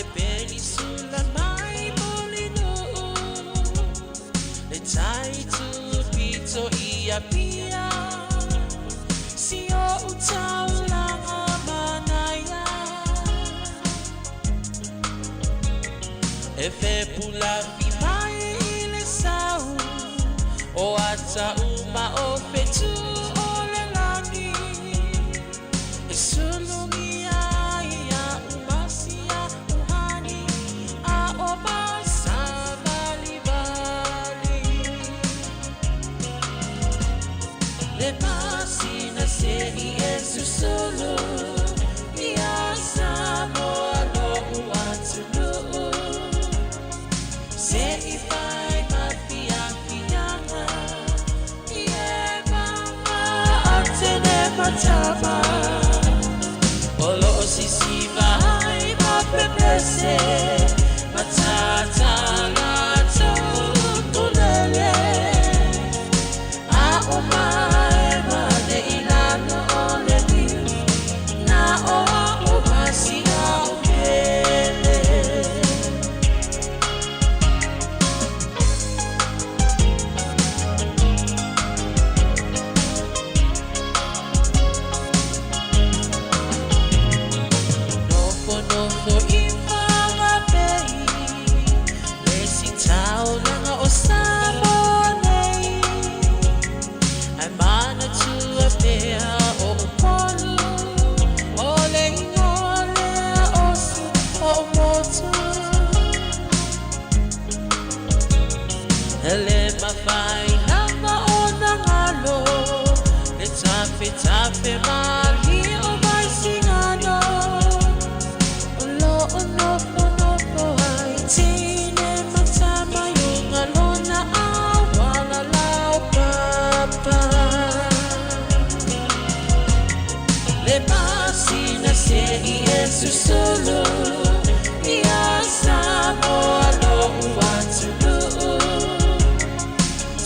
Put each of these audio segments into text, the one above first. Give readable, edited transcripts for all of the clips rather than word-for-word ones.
le penisula mai molino le tai tu pito ia pia si o utau langa manaya e fe pula fi mai ile sau o ata uma o fetu o le lani e sulungia ia umasia uhani a o basa vali vali le pasina se i esu solo ia samo alo uatulu se i fai mafia fianga ie mama atene matama olo si vai ma pepese matata la tulele a umai mane ilano ole ni na o umasia upele no ifanga pei lesi tau langa o samonei ai mana tu a pea o polu o le ingole o su o motu ele mawhai nanga o nangalo le tape mali o mai singano no ai tine matama yunga lona awala lau papa le pasina se i esu solo ia samo alo uatulu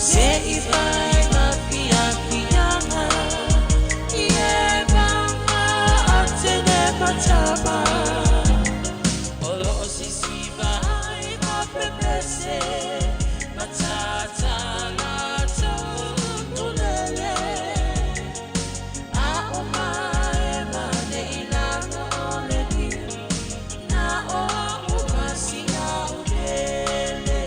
se i vai mafia fianga ie mama atene matama matata la tulele a umae mane ilano ole ni na o umasia upele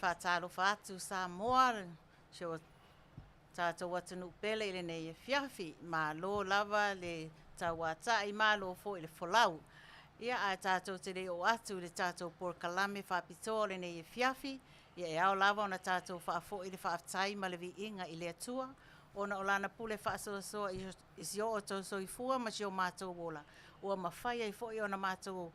whātalo whātu Samoa, sio tātou atanu pele i le nei fiafi, ma lo lava le tauata i ma lo fo i le folau. Ia a tātou te reo atu le tātou por kalame whapitoa le nei fiafi, ia e au lava ona tātou whaafo i le whaatai ma le vi inga i le atua, ona o lana pule whaasoasoa i si o tau soifua ma si o mātou wola. Ua mawhai ai fo i ona mātou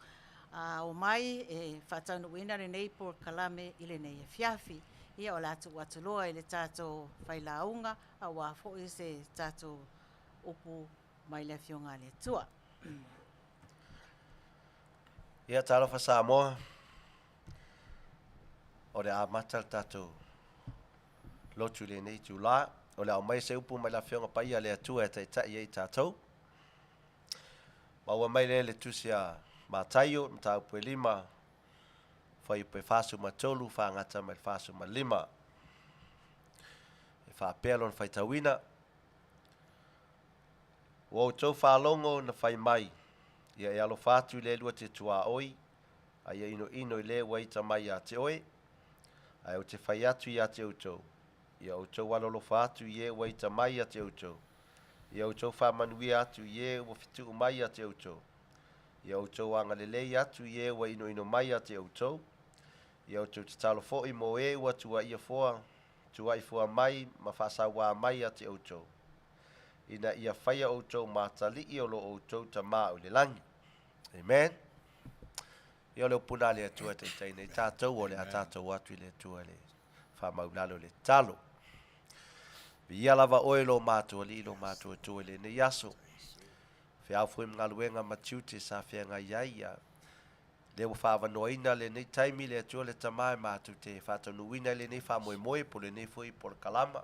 o mai e whātaunu wina le nei por kalame i le nei fiafi. Ia o lātu watuloa i le tātou whailaunga, a wafo i se tātou upu mai le fionga le tua. Ia talofa Samoa, o le amata tātou lotu le nei tu la, o le au mai se upu mai la fionga pai a le atua e taitai ei tātou. Maua mai le tusi a mātaio, mta upu e lima, whai upu e whasu ma tolu, whaangata mai whasu ma lima. E whaapelon whai tawina. Wau tau whalongo na whai mai, ia e alo whātu le lua te tua oi, a ia ino i le waita mai a te oi, a o te whai atu i a te utou. Ia o tau walolo whātu i e waita mai a te utou. Ia o tau whamanui atu i e wa fitu mai a te utou. Ia o tau angalelei atu i e wa ino mai a te utou. Ia o tau te talo fo i mo e wa tua ia foa, tua i foa mai ma whasawa mai a te utou. Ina ia whaia o tau mātali i o lo o tau ta mā o le langi. Amen. Ia o leo puna le atua te teine i tātou o le a tātou atu i le atua le whamaulalo le talo. Ia lava oe lo mātua li lo mātua tue le ne yaso. Whiau fui mngaluenga matiute sa whianga iaia. Le wa whaavanoina le nei taimi le atua le tamae mātute. Whātanuina le nei whamoe moe po le nei fui po le kalama.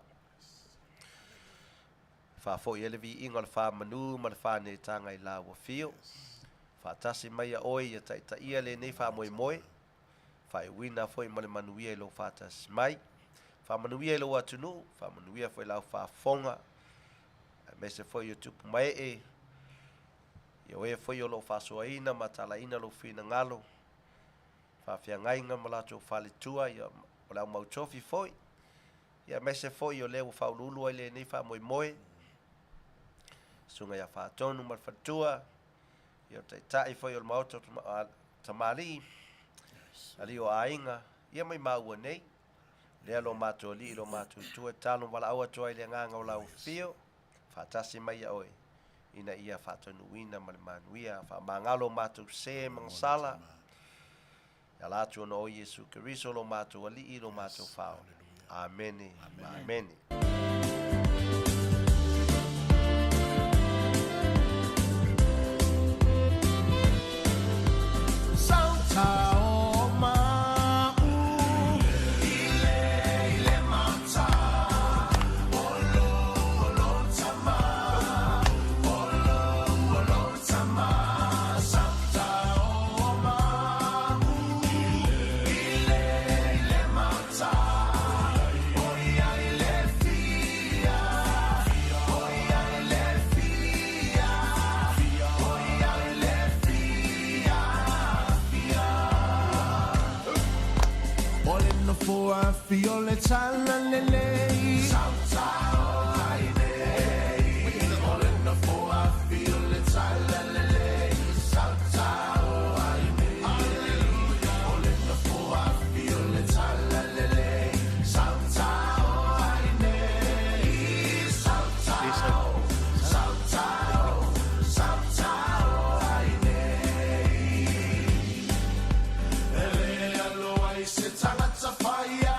Whaafo i elevi inga le whaamanu ma le whaane tanga i la wa fio. Whaatasi mai a oe ia taita ia le nei whamoe moe. Whae wina foi ma le manuia i lo whaatasi mai. Manuia lo atunu, manuia foi lau whaafonga, me se foi o tupu mai e, ia oe foi o lo whasoaina, matalaina lo whina ngalo, whawhiangainga malato whalitua, ia o lau mautofi foi, ia me se foi o leo whaululu ai le nei whamoe moe, sunga ia whaatonu malfatua, ia o taitai foi o Maota Tamalii, Aliioaiga, ia mai maua nei, le lo mato li lo mato tu talo wala awa toi le nganga o lau fio fatasi mai oi ina ia fatanuina mal Manuia fa mangalo mato se mangsala ya la tu no Yesu Kristo lo mato li lo mato fa amen amen Feel le tala le le Sautao ai nei All in the four I feel le tala le le Sautao ai nei All in the four I feel le tala le le Sautao ai nei Sautao Sautao Sautao ai nei Ele alo ai se tangata fire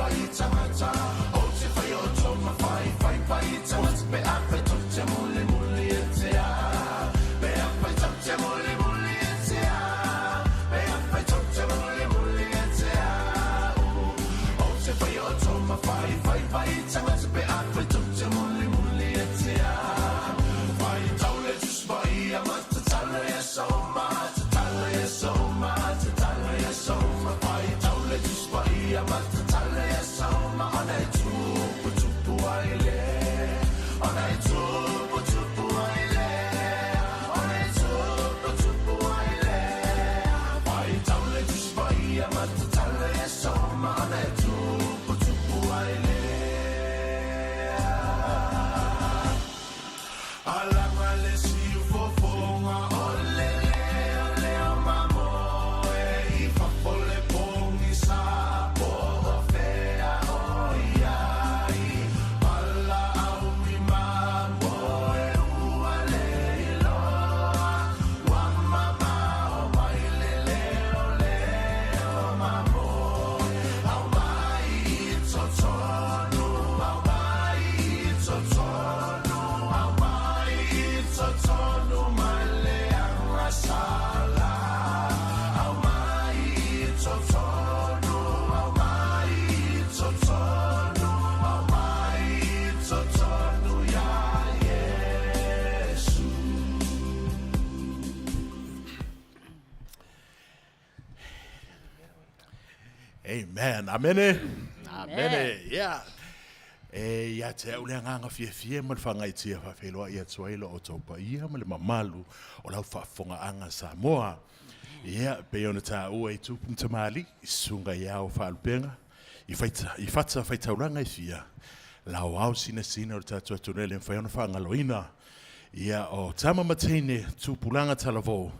whai tangata o te whai o tō mawhai whai whai tangata pe a whai tau te muli muli e te a pe a whai tau te muli muli e te a pe a whai tau te muli muli e te a o te whai o tō mawhai whai whai tangata pe a whai tau te muli muli e te a whai tau le tuspai a mata tala e so mata tala e so mata tala e so whai tau le tuspai a mata tala e so ma ona e tupu tupu ai le ona e tupu tupu ai le ona e tupu tupu ai le whai tau le tuspai a mata tala e so ma ona e tupu tupu ai le alanga le siu fofonga o le o mamo e I fafole pongi sa po o fea o iai ala au mi mamo e ua le iloa wa mama o mai le o mamo au mai I totonu au mai I totonu au mai I totonu mai le anga sala au mai I totonu au mai I totonu au mai I totonu ya Yesu. Amen. Amene. Amene. Yeah. Ia te au lea nganga fie ma le whangai tia whawheloa ia tuaila o taupa ia ma le mamalu o lau whafonga anga Samoa. Ia, pe ona tā ua I tupum Tamalii, I sunga ia o whaalupenga, I whata whaitauranga I fia. Lau au sina o tātua tunele in whaiona whangaloina. Ia o tama matene tupulanga talavo.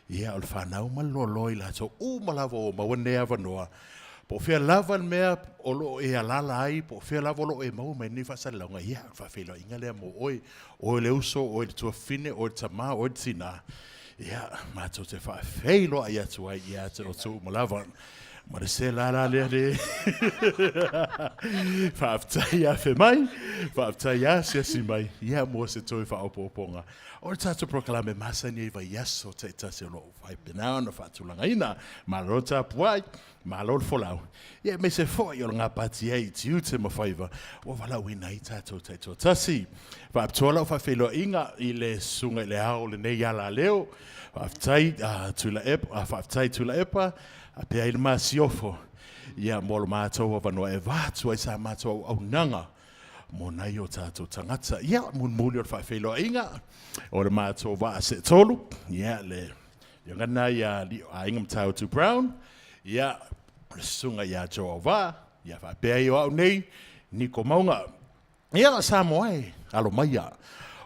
Ia o le whanau maloloi la tau malavo o mawane avanoa. Po fia lava mea o lo e alala ai, po fia lava o lo e mau mai ni whasalonga ia, whawhelo inga lea mo oi le uso, oi le tuafine, oi le tama, oi le tina. Ia, mātou te whawhelo ai atu ai ia te o tū malava. Ma le se la lea le. Whaaftai a whe mai, whaaftai a siasi mai, ia mua se toi whaopoponga. O le tātou proklame masani e vai yaso te tase o loo whai penao na whaatulanga ina, ma lo tapuai, ma lo le folau. Ia me se foi o ngā pati ei tiu te mawhaiva, o walau ina I tātou te tō tasi. Whaaptoa lau whawhelo inga I le sunga I le hao le nei ala leo, whaaftai tula epa, a pia I le masiofo. Ia mo le mātou o wanoa e vātua I sa mātou au nanga. Mo nai o tātou tangata. Ia, mun muli o le whawhelo inga. O le mātou wā se tolu. Ia, le ngana ia li a ingam tau tu Brown. Ia, le sunga ia jo Auvaa. Ia, whapea I o au nei. Niko maunga. Ia, sa moai. Alo maia.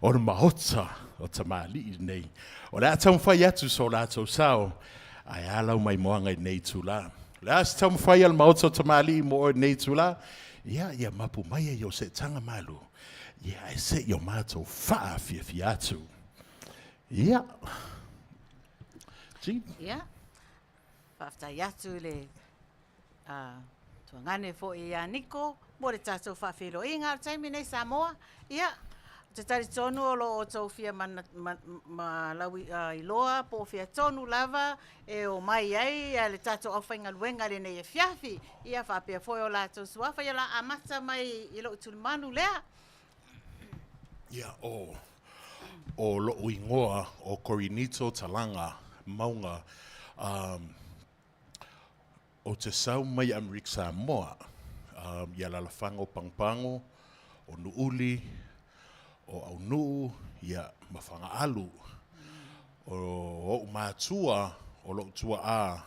O le Maota o Tamalii nei. O le atau mwhai atu so le atau sao. Ai alau mai moanga I nei tula. Le atau mwhai al Maota o Tamalii mo o nei tula. Ia mapu mai yo se tanga malu. Ia e se yo mato fa fi atu. Ia. Si? Ia. Whaftai atu le tuangane fo I Niko, mo le tātou whawhelo inga, taimi nei Samoa. Ia. Te tari tonu o lo o tau fia ma lawi I loa, po fia tonu lava, e o mai ai, le tātou au whainga luenga le nei e fiafi. Ia whapea foi o la tau suafa, ia la amata mai I lo tulmanu lea. Ia o lo ingoa o Korinito Talanga maunga o te sau mai Amerika Samoa. Ia la fango pangpango o nuuli o au nuu ia mawhanga alu o mātua o lo tua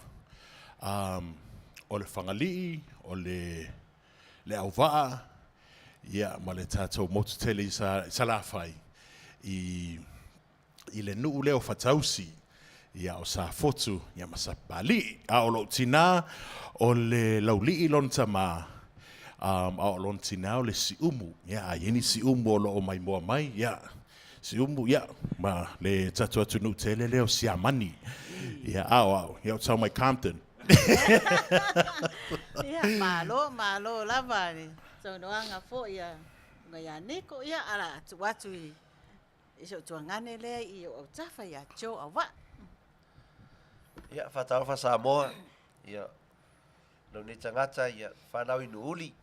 o le whangalii o le Auvaa ia ma le tātou motutele I la whai I le nuu leo whatausi ia o sa fotu ia ma sa pali a o lo tina o le laulii lon tama a o lon tina o le si umu ia yeni si umu o lo mai moa mai ia si umu ia ma le tatu atu nu tele leo si amani ia ia o tau mai Compton Ia malo lava ni. So noanga fo ia ngai Niko ia ala watu i so tuangane le i o tafa ia cho Auvaa. Ia whatau wha Samoa. Ia lau ni tangata ia whanau inu uli.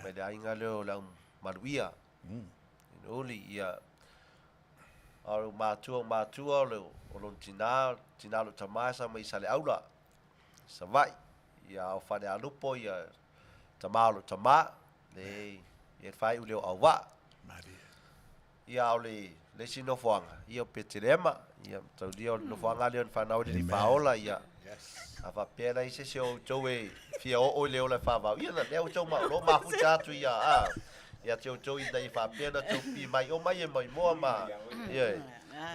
Mai le ainga leo lau Manuia. Inu uli ia aru mātua leo o lon tina lo tamasa mai sale aula. Savai. Ia au whane alupo ia tamalo tama. Le ia whai uleo Auvaa. Ia au le sino fuanga. Ia o petirema. Ia tau lia no fuanga leo whanau li whaola ia. Ava pena i se o joe fia o leo le whavau. Ia na leo tau lo mafu chatu ia. Ia tau i dai wha pena tau pi mai o mai e mai moa ma. Ia.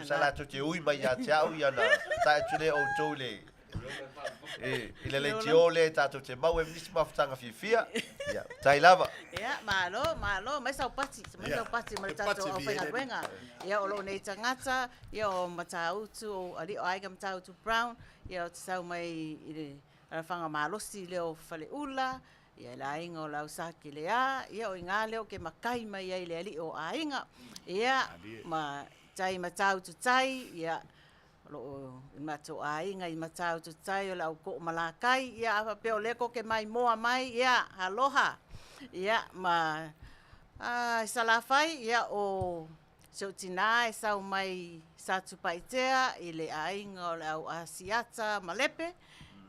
Sala tu te ui mai ia tau ia na. Tai tule o joe le. Ile le tio le tatu te mau e nisi mafutanga fia. Ia. Tai lava. Ia malo mai sau pati mai tatu o whainga ruenga. Ia o lo nei tangata, ia o matautu o Aliioaiga matautu Brown. Ia o te sau mai i le whanga malosi leo whale ula. Ia la inga o lau saki lea. Ia o inga leo ke makai mai ai le Aliioaiga. Ia ma tai matautu tai. Ia lo mato ainga i matautu tai o lau ko malakai. Ia awa peo leko ke mai moa mai. Ia aloha. Ia ma salafai. Ia o so tina e sau mai satu paitea i le ainga o lau asiata malepe.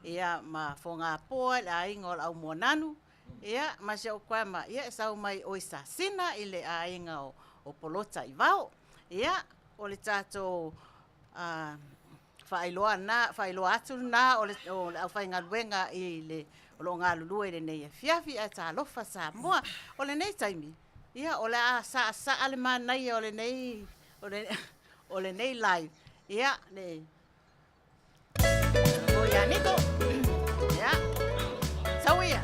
Ia ma fonga poa le ainga o lau monanu. Ia ma se o kwama. Ia e sau mai o isasina i le ainga o polota i vau. Ia o le tato whailoa atu na o le au whainga luenga i le o lo ngā lulua i le nei e fiafi a ta alofa Samoa. O le nei taimi. Ia o le a sa ale manai o le nei o le nei live. Ia le o ia Niko. Ia. Sau ia.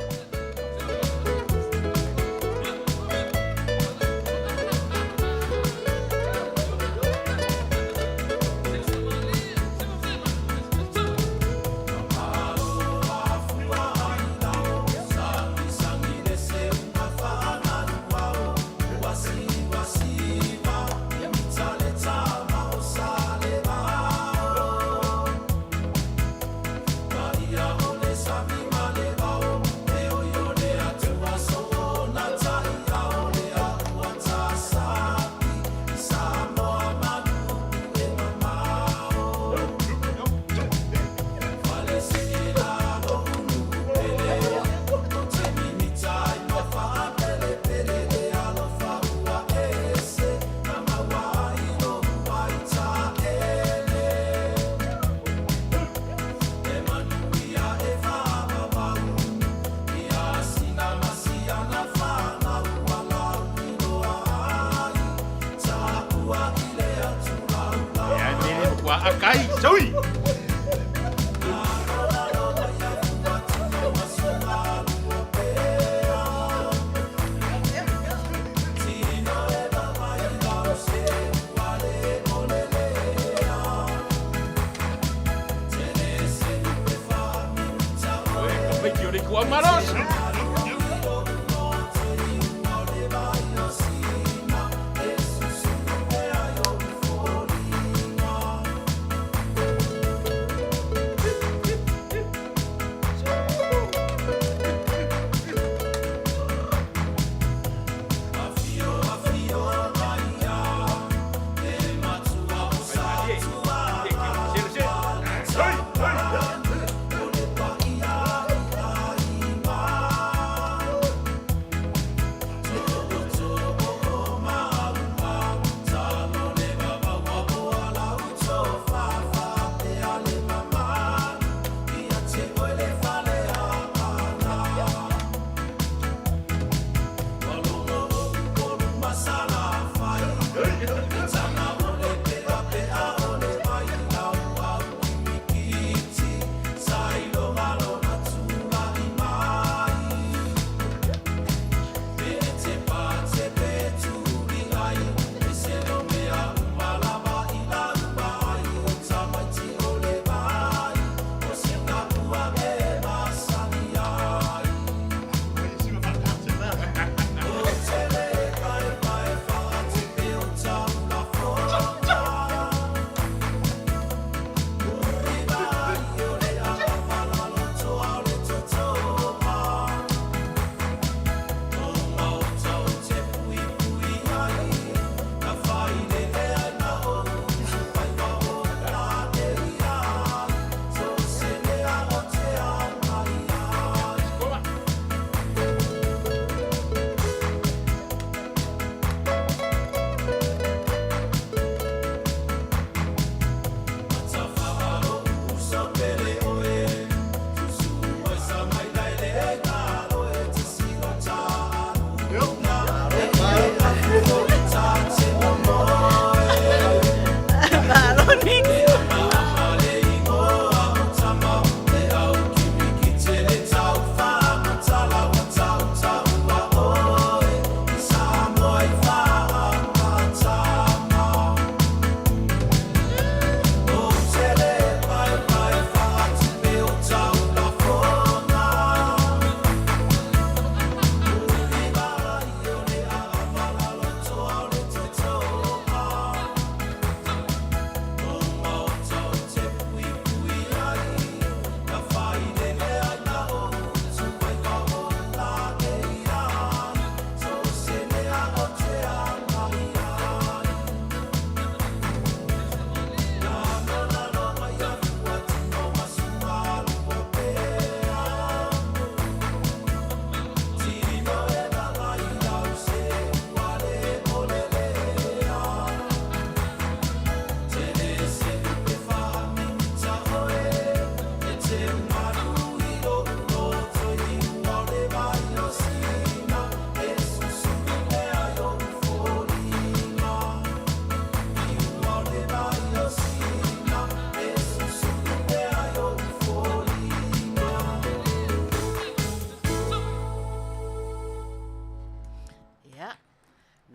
Akai, Zoe!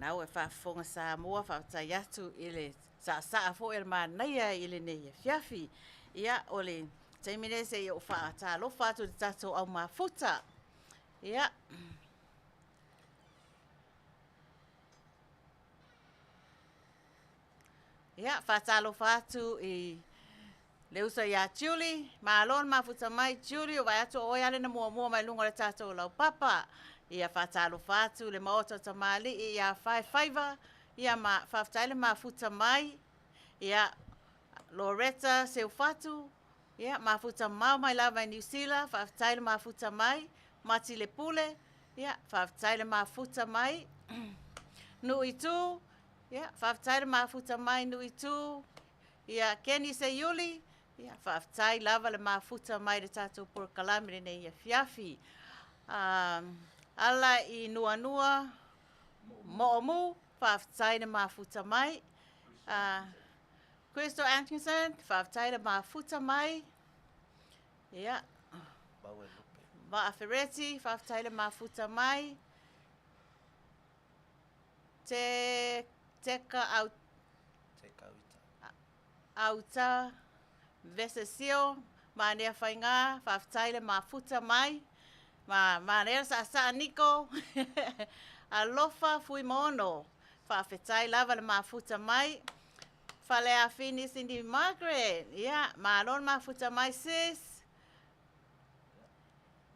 Nau e whaafonga Samoa, whaatai atu i le sa fo e manaia i le nei e fiafi. Ia o le taimine se i o whaata lofa atu te tatou au mafuta. Ia. Ia, whaata lofa atu i le usa ia Julie. Maalon mafuta mai Julie o vai atu o iale na mua mai lunga le tatou lau papa. Ia whaata lofa atu le Maota Tamalii ia whaiva. Ia whaftaile mafuta mai. Ia Loretta Seufatu. Ia mafuta mau mai lava i New Zealand. Whaftaile mafuta mai. Mati le pule. Ia whaftaile mafuta mai. Nui tu. Ia whaftaile mafuta mai nui tu. Ia Kenny Seyuli. Ia whaftaile lava le mafuta mai le tatou purkalami nei ia fiafi. Ala i nuanua. Mo'omu. Whaftaile mafuta mai. Crystal Atkinson, whaftaile mafuta mai. Ia. Va'a Ferretti, whaftaile mafuta mai. Teka auta Vesesio, manea whainga, whaftaile mafuta mai. Manea sa Niko. Alofa fui mono. Whawhetai lava le mafuta mai. Whale a whini Cindy Margaret. Ia, maalon mafuta mai sis.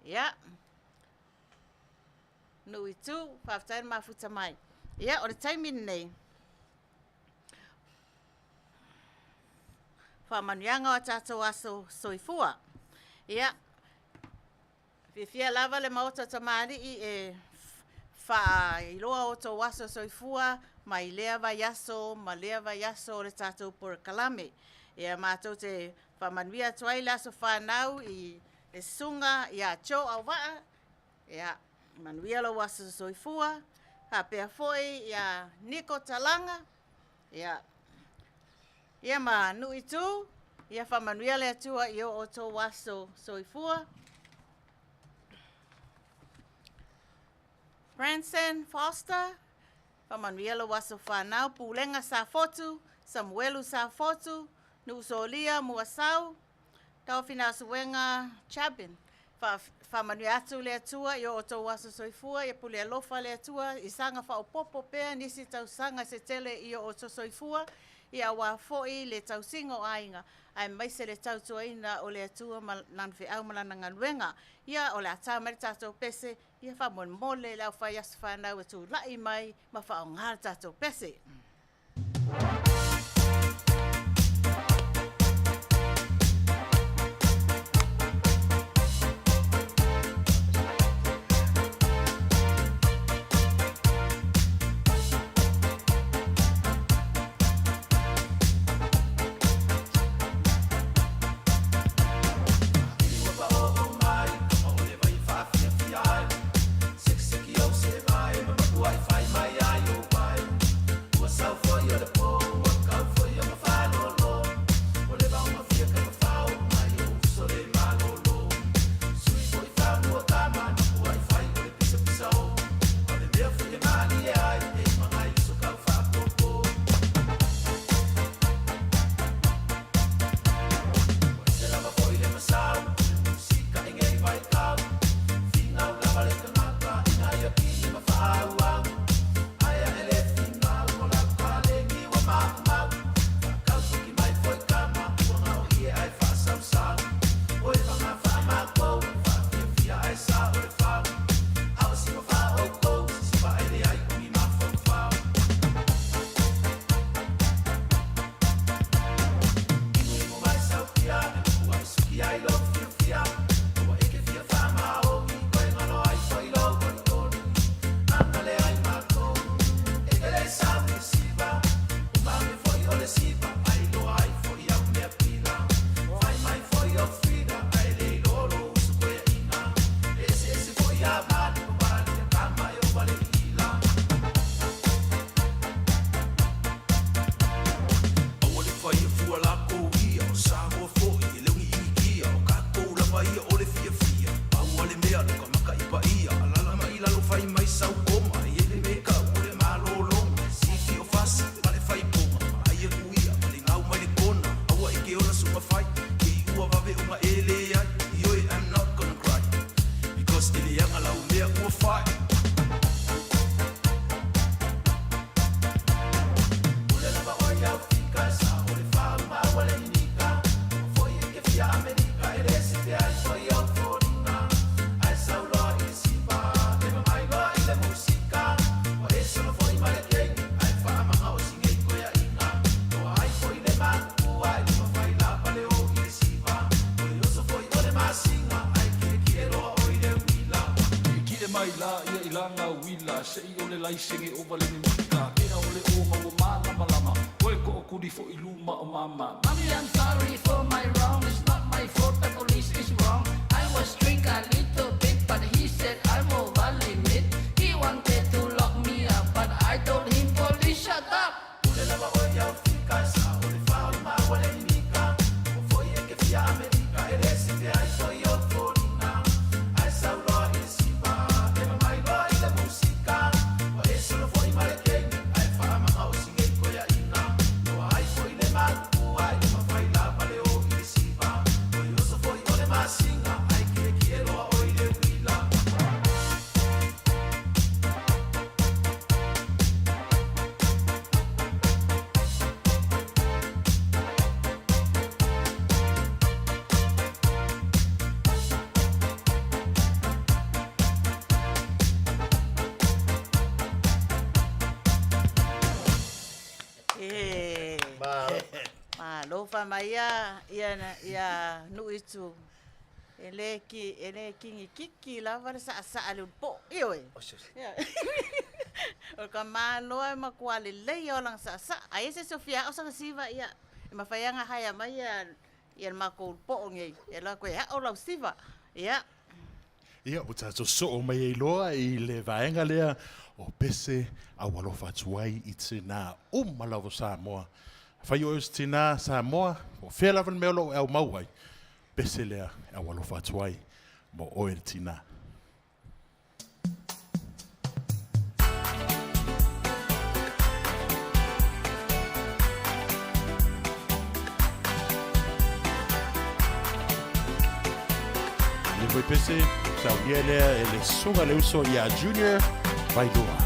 Ia. Nui tu, whawhetai mafuta mai. Ia, o le taimini nei. Whamanuianga o tātou aso soifua. Ia. Whiwhia lava le Maota Tamalii e iloa o tō aso soifua mai lea vai aso, ma lea vai aso o le tātou purakalame. Ia mātou te whamanuia tuai le aso whanau i le sunga i a Cho Auvaa. Ia manuia lo aso soifua. Hapea foi i a Niko talanga. Ia ma nui tu. Ia whamanuia le atua i o tō aso soifua. Branson Foster, whamanuia lo waso whanau, Pulenga sa fotu, Samuelu sa fotu, Nusolia muasau, Tawhina suwenga Chabin. Whamanuia atu le atua, i o tō waso soifua, ia pule alofa le atua, i sanga whaopopo pea, nisi tau sanga se tele i o tō soifua, ia wā foi le tau singo ainga, ai maise le tau tuaina o le atua nanwhi au malana nganuenga. Ia o le atau mare tātou pese, ia whamon mole lau whai asu whanau e tū lai mai, ma whao ngāra tātou pese. Wi-Fi, my Aliioaiga. What's up for you, the poor? ia ilanga wila se I ole lai senge o vale ni mika Kera ole o mawa lama lama Koe ko o kuri fo I luma o mama Mommy, I'm sorry for my wrong. It's not my fault, the police is wrong. I was drink a little bit, but he said I'm over limit. He wanted to lock me up, but I told him, police, shut up. Ule lava oia o fika sa ole fao ma wale mika o foi e ke fia Amerika e resi te ai foi o forina ai sa lo e siba e ma mai lo I la musica o e solo foi male ke ai fa ma o singe ko ya ina no ai foi le ma ku ai ma fai la vale o ke siba o yo so foi o le ma singa ai ke quiero o le wila Malo fa mai ia nui tu. Ele kingi kiki lava sa ale po ioi. O ka malo ai makuale lei o lang sa ai se Sofia o sa siva ia. Ma fa yanga haya mai ia makul po ngai. Ia ko ia o la siva. Ia. Ia, o tātou so o mai e loa I le vaenga lea o pese a walofa tuai I tina malawo Samoa. Whai o eus tina Samoa, o whea lawan mea lo au mauai, pese lea a walofa tuai mo oe tina. Ni foi pese, sa unia lea ele sunga le uso I a junior, vai loa.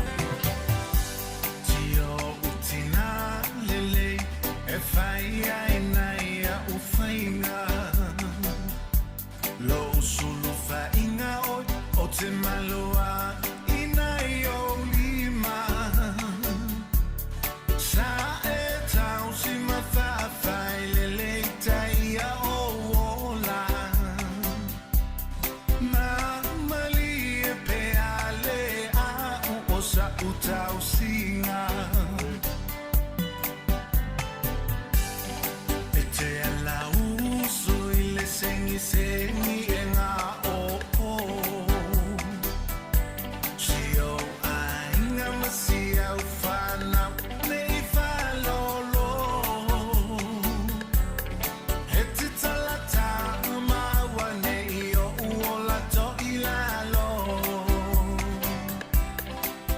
Tio utina lele e fai ai nai a ufainga lo sulu fainga o te maloa inai o lima sa e tau si matha fai lele tai a o ola Mamali e pe ale a o sa utau singa Ete ala uso I le sengi e ngā o Si o ainga masi au whanau nei whalolo He te talata maua nei o uola to I lalo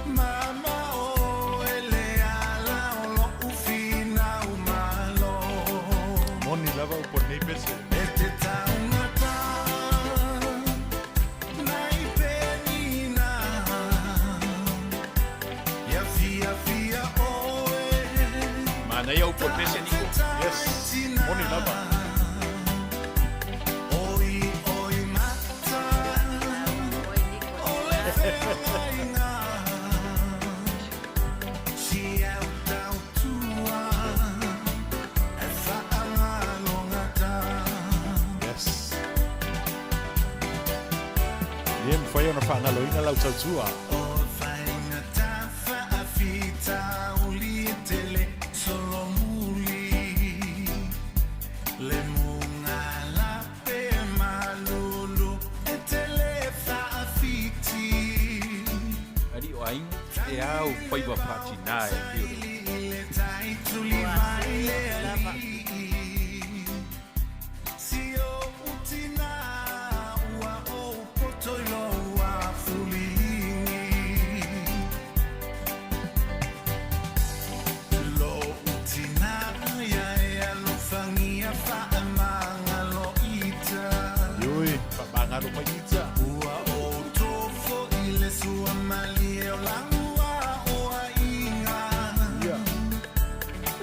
Mama o ele ala o lo ufina umalo Moni lava o por nei pese. E te taungata nai penina Ia fia oe Mana ia o por pese Niko. Yes, moni lava. Oi mata Oi Niko. Ole whengainga Si au tau tua E whaangalongata Yes. Iem whai ona whaangaloina lau tautua. O whainga ta whaafita uli e tele solo muli Le munga la pe malulu e tele whaafiti Aliioaiga e au whaiwa patina e whio Le tai tuli mai le ali Si o utina ua o potoilo ua fulingi Lo utina ia e alofangia whaamanga lo ita Iui, whamangaro mai ita. Ua o tofo I le sua mali e o langua o a inga Ia.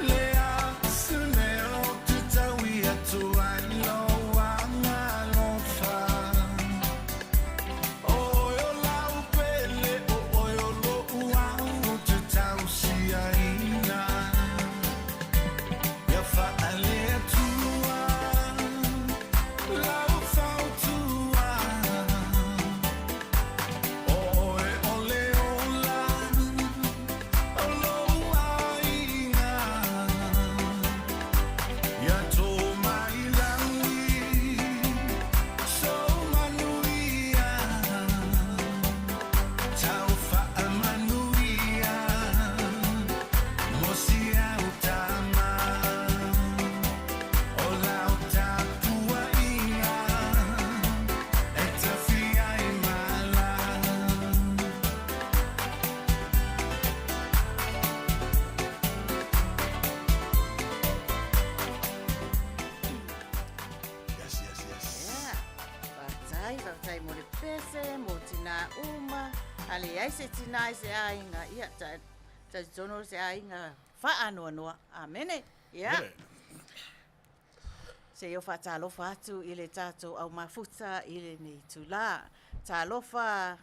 Le a suneo Ali ai se tina se ainga ia ta zono se ainga fa no amene ia se yo fa talo fa tu ile tato au mafuta ile ni tula talo fa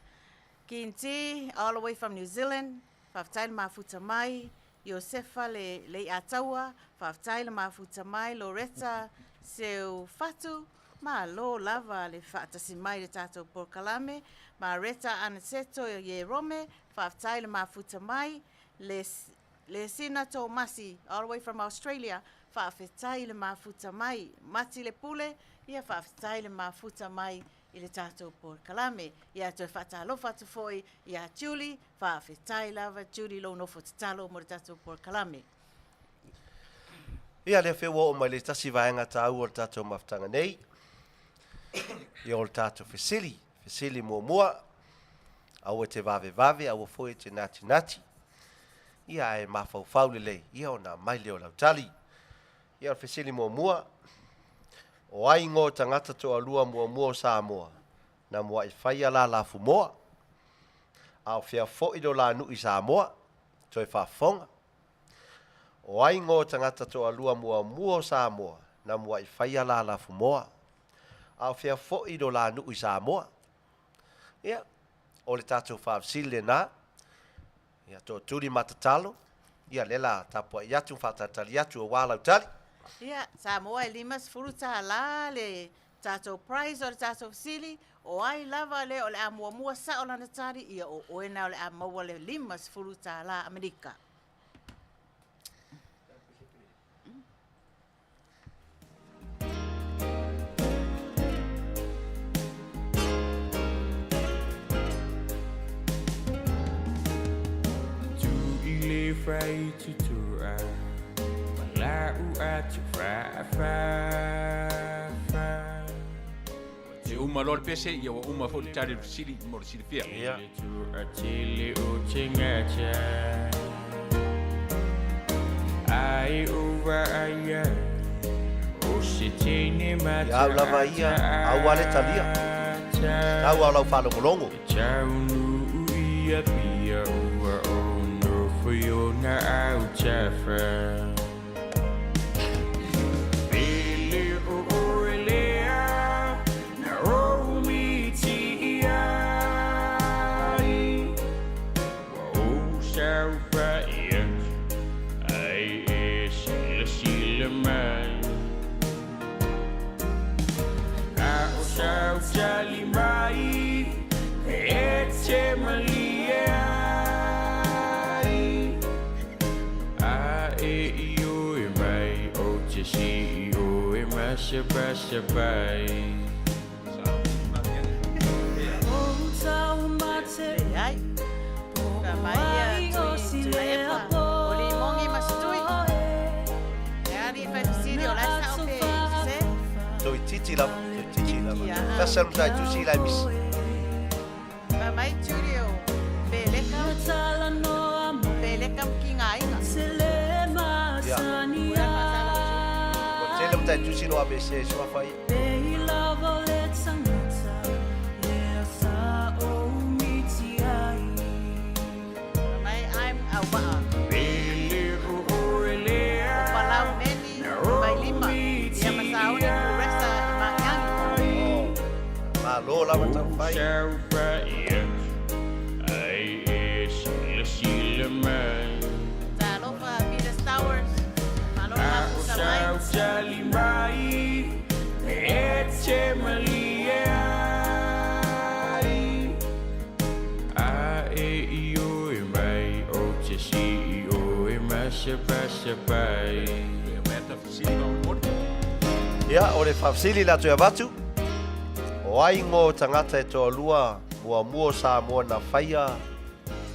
kinti all the way from New Zealand fa tail mafuta mai Josefa le ataua fa tail mafuta mai Loretta se fatu ma lo lava le fata si mai le tato por kalame ma reta anaseto ye rome fa tail mafuta mai le sinato masi all the way from Australia fa tail mafuta mai mati le pule ia fa tail mafuta mai ile tato por kalame ia to fata lo fatu foi ia Julie fa tail lava Julie lo no fotalo mo tato por kalame ia le fe wo mai le tasi vaenga tau o tato maftanga nei ia o tato fesili mua au te vave au foi te nati ia e mafau le ia ona mai le o lautali ia o fesili mua o ai ngō tangata to alua mua Samoa na mua I whaia la fumoa au fia fo ilo la nui Samoa to e whafonga o ai ngō tangata to alua mua Samoa na mua I whaia la fumoa au fia fo ilo la nui Samoa ia o le tatou whaafsile na ia to turi matatalo ia lela tapua I atu whatatali atu o wālau tali ia Samoa limas furuta la le tato prize o le tato sili o ai lava le o le mua sa o lana tari ia o oena o le maua le limas furuta la Amerika. Fry to tua Malau atu Te uma lor pese ia o uma fo tari sili mo sili fia. ia Tu atili o tingacha Ai uwa aya O sitini mata ia au lava ia au ale talia au au lau whalo molongo Chau nu ia pia ua ono Fuyo na au chafa Bele o oelea Na o miti ai Wa o sau pa ia Ai e sila mai A o sau jali mai E te malia CEO e masha bai Ai. Mai tu epa. Oli mongi mastui. Ya di fa sili o la sa o pe se. toi titi lava tasam tai tu sila mis Mai churio. Peleka kinga inga. ia ko tele tai tu sino abc so fai Mai I'm Auvaa. Bele o oelea Palau meni mai lima. Ia masau ni resta mangang. ma lo lava tau fai Sau pa ia Ai e sila mai Talofa Venus Towers. Malo A na o sa sau mai. jali mai E te malia A e io e mai O te CEO e masha bai Meta sili mo mo. ia o le whafsili la tu avatu o ai ngō tangata e toa lua mua Samoa na whaia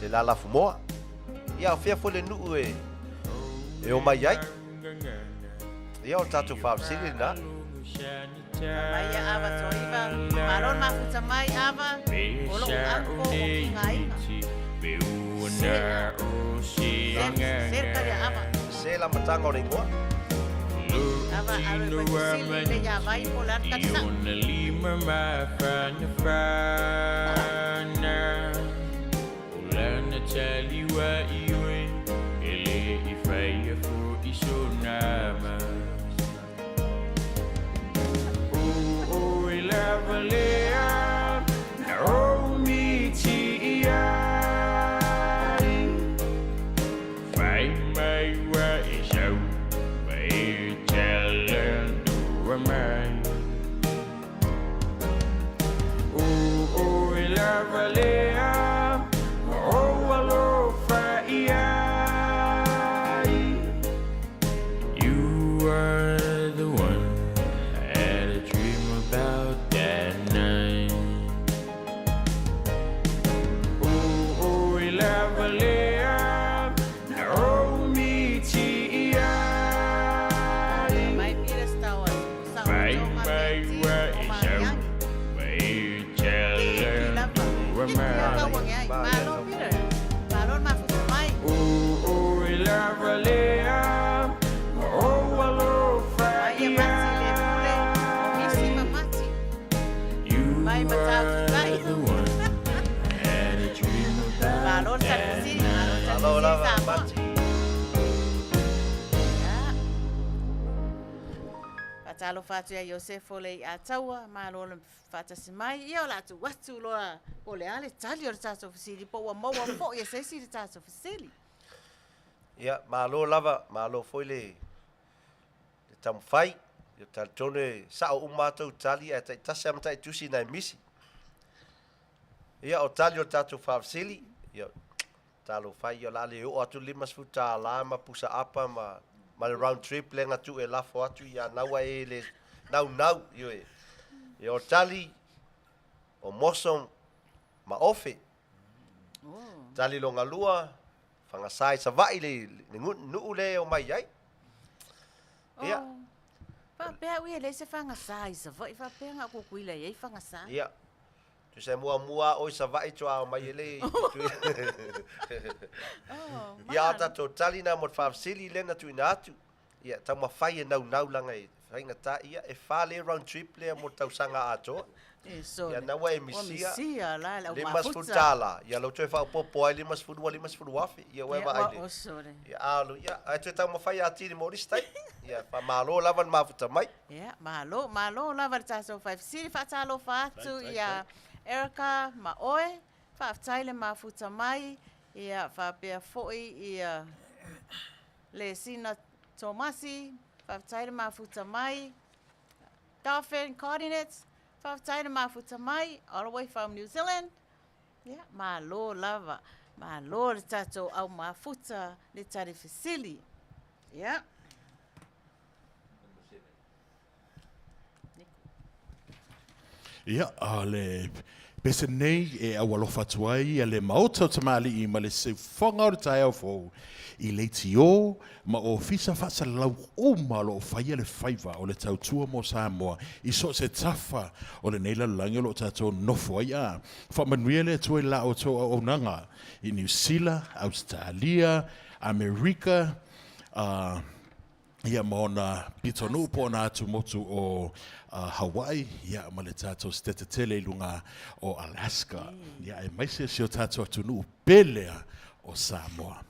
le lalafu moa ia o fia fole nuu e o mai ai ia o tatu whafsili na Mai ia ava toiva. Malon mafuta mai ava. Olo ako o kinga inga. Cerca de ava. se la matanga o ringoa Ava awe sili le ya vai polar katsa. taliwa iwe ele ifai fu isonama o ilavalea o miti ai fai mai wa isau mai talendu mai o ilavalea Talo fatu ya Yosefo le a taua ma lo le fatasi mai ia la tu watu lo o le ale tali o taso fasili po wa mo fo ia se si taso fasili ia ma lo lava ma lo foi le tam fai ia tal tone sa o mato tali e ta sam ta tusi na misi ia o tali o tato fasili ia talo fai ia la le o atu limas futa la ma pusa apa ma le round trip lenga tu e lafo atu ia naua e le nau io e o tali o mosom ma ofe tali longa lua fangasai sa vai le nu le o mai ai ia pa pe wi le se fangasai sa vai fa pe nga ku kuila ai fangasai ia tu se mua o sa vai tu a mai le ia ta totali na mo fa sili le na tu inatu ia ta ma fai nau langa e fainga ta ia e fale round trip le mo tau sanga ato so ia na wa emisia la le mas futala ia lo tu fa popo le mas fudu wafi ia wa ba ile ia alu ia ai tu ta ma fai ati le moristai ia fa malo lavan ma futa mai ia malo lavan ta so 5 si fa ta lo fa tu ia Erica ma oe fa taile ma futa mai ia fa pe foi ia le sina Tomasi fa taile ma futa mai dolphin coordinates fa taile ma futa mai all the way from New Zealand ia malo lava malo le tato au ma futa le tari fasili ia Ia, ale pese nei e awalofa tuai ale Maota o Tamalii ma le se whanga o tai au fōu i le tio ma o fisa whasa lau uma lo o whaia le whaiva o le tautua mo Samoa i so se tafa o le neila langi lo tato nofo ai a Manuia le tuai la o toa o nanga i New Zealand, Australia, Amerika, ia maona pitonu po na atu motu o Hawaii, ia ma le tato stetetele i lunga o Alaska. Ia e maise si o tato atunu pelea o Samoa.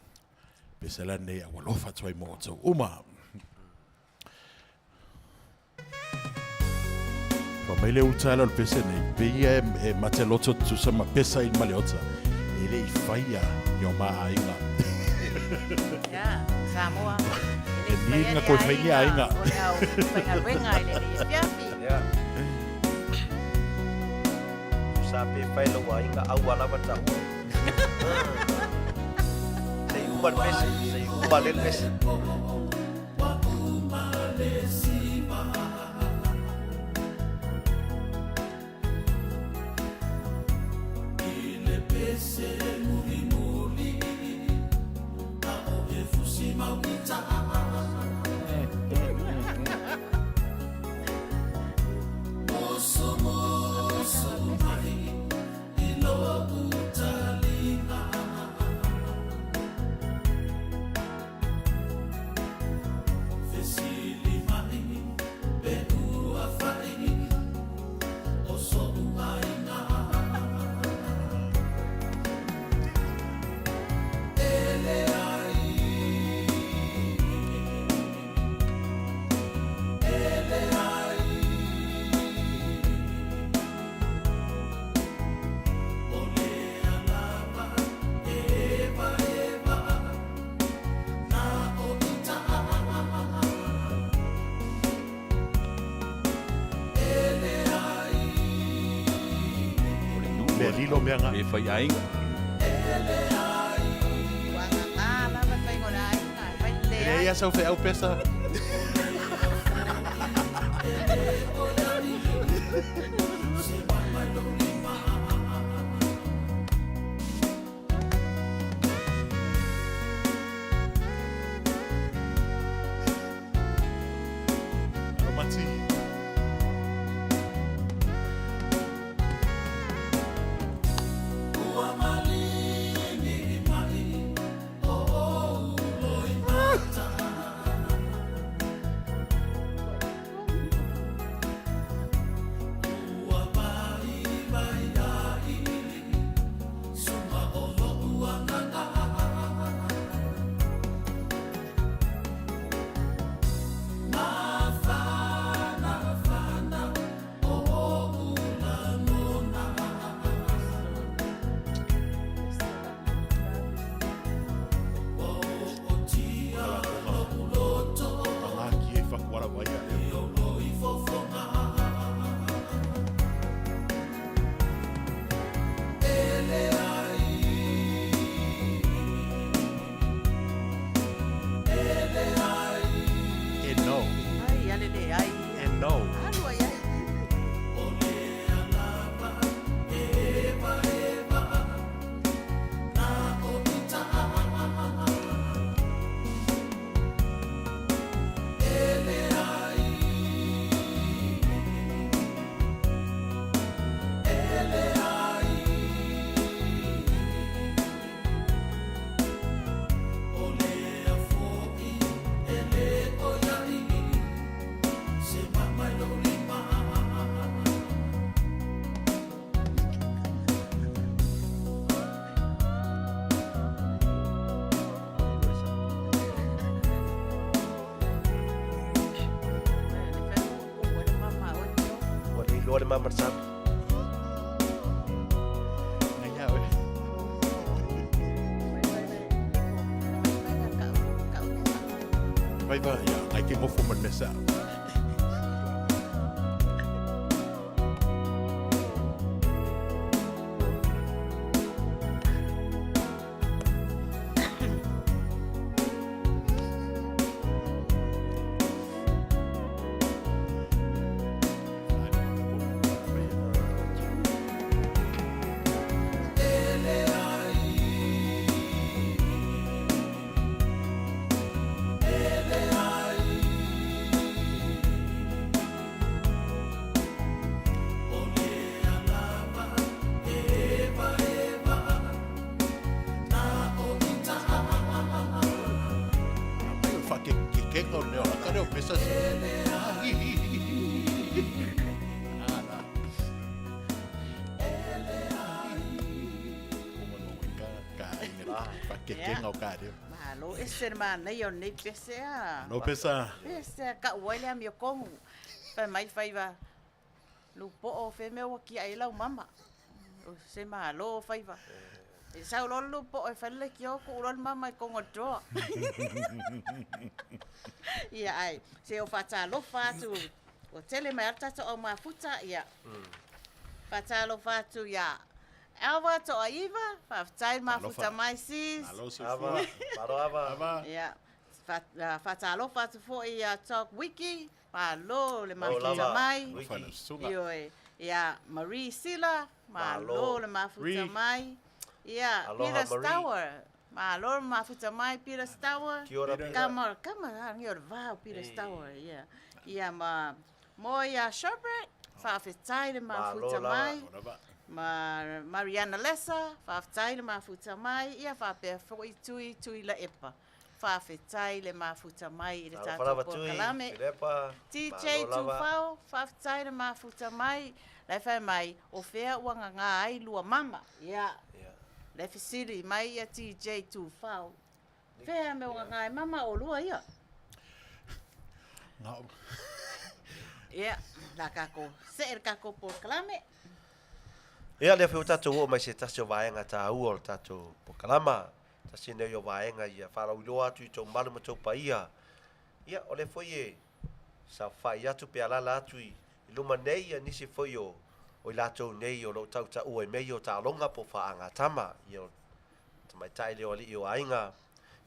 Pesela nei a walofa tuai mo o uma. Pamaile utala o pese nei, peia e mateloto tu sama pesa in maleota. Ele i faia i o maa inga. ia Samoa Ni nga koe whainga ainga. Whainga wenga i le ni fiafi. ia sa pe fai lo wa inga au wala mata sei uma le pese lo meanga. Me fai ainga. Wanganga lava fai ngona ai ngai fai le E ai. ia sau fe au pesa. Mati. Mangaki e whakuara mai a reo. E no. Ai ale le ai. E no. Alu ai ai. Wale ilo le mama sam. Ngai au e. Vai vai, ia. Ai ke ngofo manesa. Che con leo, la ho messa su. Che o cario. Ma lo ese mana io nei pesa. Lo pesa. Pesa ka wale mi kongu. Fa mai faiva. Lu po o fe me o ki ai la mama. O se ma lo faiva. E sa lo lu po e felle ki o ku lo mama ko ngodro. Ia ai. Se o fata lo fatu. O tele mai alta o ma futa ia. Fata lo fatu ia. Auvaa to Aiva, faftai mafuta mai sis. Alo se Ava, paro ava. Ava. Yeah. Fatalo fatu fo ia talk wiki. Malo le lava, mafuta mai. wiki. Fana sunga. Yo ia Marie Sila. Malo le mafuta Ree. mai. Ia Aloha, Peter Marie. Stour. Malo le mafuta mai Peter Stour. Kia ora, Peter. Kama ngio va Peter Stour. Yeah. Ia ma moia Sherbert. Fafetai le mafuta Malo lava. mai. Ora Ma Mariana Lessa, whawhetai le mafuta mai, ia whapea fwoi tui la epa. Whawhetai le mafuta mai i le tātou Kalame. TJ Tufao, whawhetai le mafuta mai, lai whai mai o whea uanga ngā ai lua mama. Ia, lai whisiri mai ia TJ Tufao. Whea me uanga ngā ai mama o lua ia. Ngau. Ia, la kako, se kako po Kalame. Ia le feu tatou o mai se tasi o vaenga ta ua o tatou pokalama. Tasi nei o vaenga ia wharau loa atu i tau malu ma tau paia. Ia o le foi e sa whai atu pe alala atu i luma nei a nisi foi o o latou nei o lo tau ta ua mei o ta longa po faanga tama ia mai tai le o Aliioaiga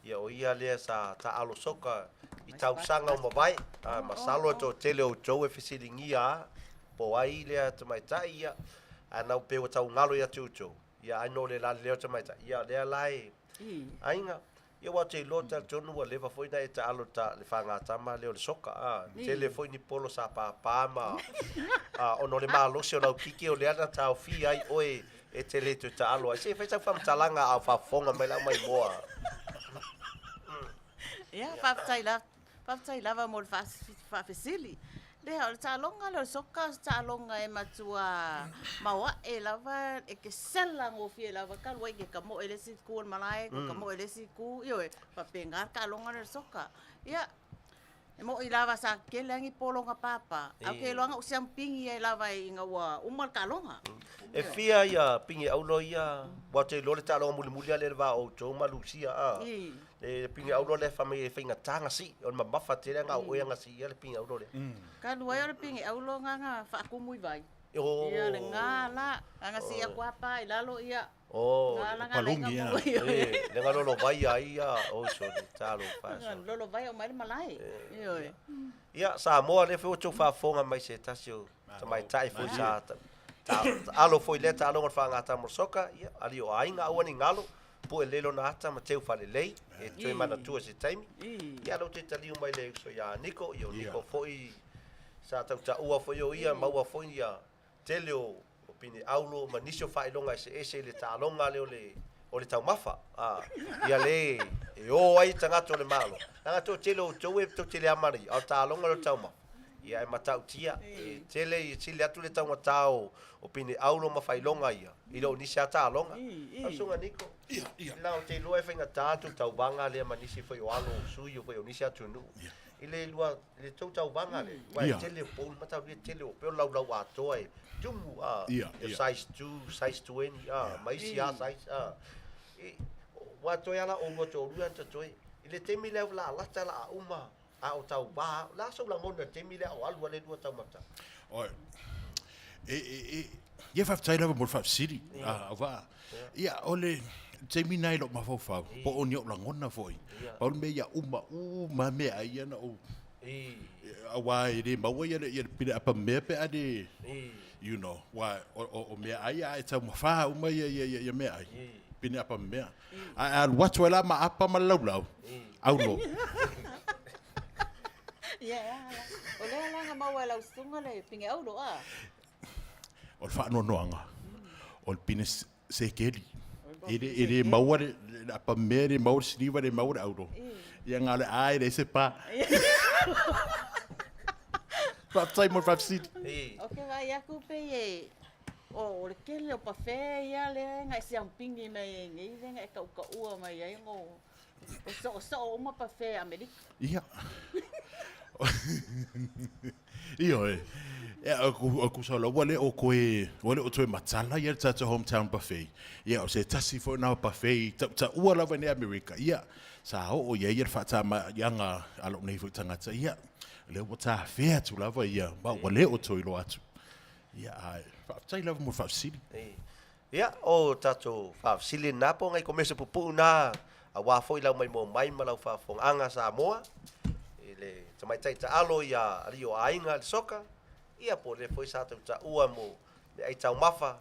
ia o ia lea sa ta alo soka i tau sanga o mawai masalo to tele o tou e fesiligia po ai lea mai tai ia ana pe o tau ngalo ia tutu ia ai no le la leo mai tai ia lea lai ainga ia wa te lota tonu wa leva foi na e ta alo ta le fanga tama le o soka tele foi ni polo sa pa ma ono le malo se o lau kiki o le ana ta o fi ai oe e tele tu ta alo ai se fa fam talanga a fa fonga mai la mai moa ia faftai lava mo le faafesili lea o le talonga le soka talonga e matua maua e lava e ke sela ngofie lava kalu ai ke kamo e lesi ku o malai ko kamo e lesi ku io e papenga talonga le soka ia e mo i lava sa ke langi polonga papa au ke longa o siam pingi e lava i nga wa umal kalonga e fia ia pingi aulo ia wa te lo le talonga muli le va o to malusia e pingi aulo le fami e finga tanga si o mafa te nga o nga si ia le pingi aulo le kalu ai le pingi aulo nga fa kumui vai ia le ngala nga si a kwapa i lalo ia palungi ia le nga lo vai ai ia o so le talo fa lo vai o mai malai ia sa mo le fo to fa fonga mai se tasio mai tai fo sa alo foi le talo ngon fa ngata mo soka ia Aliioaiga au ni ngalo po e lelo na ata ma teu fale lei e toe mana tua se taimi ia lo te taliu mai le so ia Niko io Niko foi sa tau ta ua foi o ia maua foi ia teleo o pini aulo manisio fai longa ese le talonga le o le tau mafa ia le e o ai tangato le malo tangato telo to e to tele amari au talonga le tau mafa ia e matau tia e tele i tile atu le tau matau o pini aulo mafai longa ia i lo nisi ata longa au sunga Niko la o te lua e whainga tātu tau banga le manisi foi o alo sui o foi o nisi atu nu i le lua le tau banga le wai tele o polu matau le tele o peo lau atoa e tumu size 2 size 20 maisi size wa toi ala o mo to rua ta toi i le temi le la lata la uma a o tau ba la so la mona temi le o alu le dua tau mata oi ia faftai lava mo fafsiri Auvaa ia ole temi nai lo mafofau po o ni o langona foi pa me ia uma me ai ana o awa ide maua ia pina apa me pe ade you know why o me ai ai tau mafa uma ia me ai pina apa me a what wala ma apa malau au no ole la nga maua la usunga le pinge au do o fa no noanga o pina se keli ide maua apa me maua sniva de maua au do ia ngale ai de se pa Faftai mo fafsit. Okay, vai aku pe e o le kele o pafe ia le ngai siang pingi mai ngai le ngai ka ua mai ai ngo o so uma pafe Amerika. Ia. Io aku solo wale o koe wale o toe matala ia tata hometown buffet. Ia o se tasi fo na buffet ta ua lava ne Amerika. Ia sa o ia fata ma yanga alo nei fu tangata ia. Le wata fea tu lava ia ba wale o toi lo atu. Ia ai faftai lava mo fafsili. Ia o tato fafsili napo ngai komese pupu na a wa foi lau mai mo mai malau fa fong anga sa moa. Ile tamai tai ta alo ia Aliioaiga le soka. Ia po le foi sa ta ua mo le ai tau mafa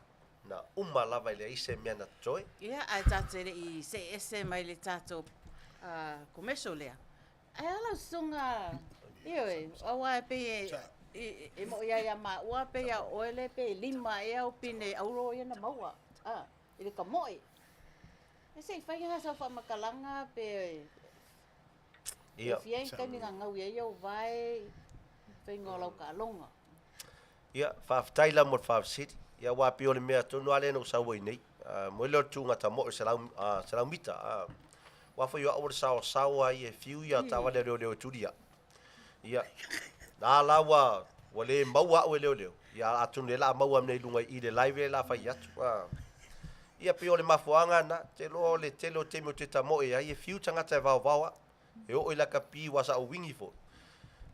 na uma lava ile ise mea na toi. Ia ai tato i se ese mai le tato commercial lea. Ai ala sunga Io awa pe e mo ia ma ua pe ia oele pe lima e au pine auro ia na maua ile ka moi e sei fai ha sa fa makalanga pe ia fia ka ni ngau ia ia vai pe ngolo ka longa ia fa taila mo fa city ia wa pe ole mea tonu ale no sa woi nei mo lo tunga ta mo sala mita wa fa yo awor sa ai e fiu ia ta wale le tudia ia na lawa wale maua o leo ia atune la maua nei lunga i le live la fa ia ia pe ole mafuanga na telo temo te tamo e ai fiu tanga te va e o ila kapi wa sa wingi fo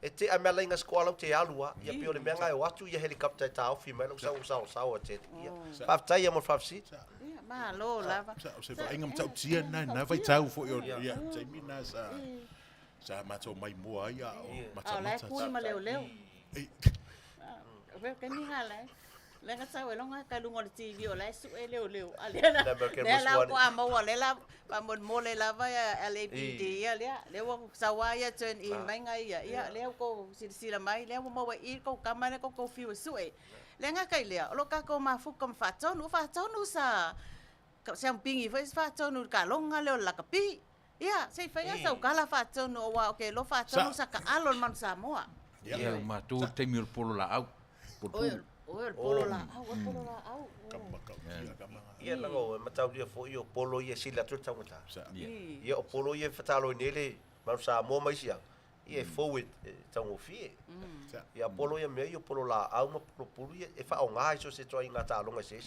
E te a mea inga skoala te alua, ia pio le mea ngai o atu ia helicopter ta ofi mai lo sau o te ia. Whaftai ia mo whafsi. Ia, malo lava. Se fa inga mtau tia na vai tau fo yo ia te mina sa mato mai mua ia o mata Au lai kui ma leo leo. Ke ni hala. Lenga tau e longa ka lungo le TV o lai su e leo leo. Aliana. Le la ko a mo le la pa mo le la vai LAPD ia le le wo sawaya turn in mai ngai ia le ko sila mai le mo i ko kamane ko fiu su e. Lenga kai le lo ka ko ma fu kom fa tonu sa sa pingi fa tonu ka longa le la ka pi. Ia, sei fai asa o kala fa tonu o wa okay lo fa tonu sa ka alon man sa moa. Ia ma tu te mi polo la au. O polo la au. Ia lango matau dia fo io polo ia sila tu tau ta. Ia o polo ia fatalo nele man sa mo mai sia. Ia forward tau fi. Ia polo ia me io polo la au ma polo ia e fa o ngai so se to inga ta longa se.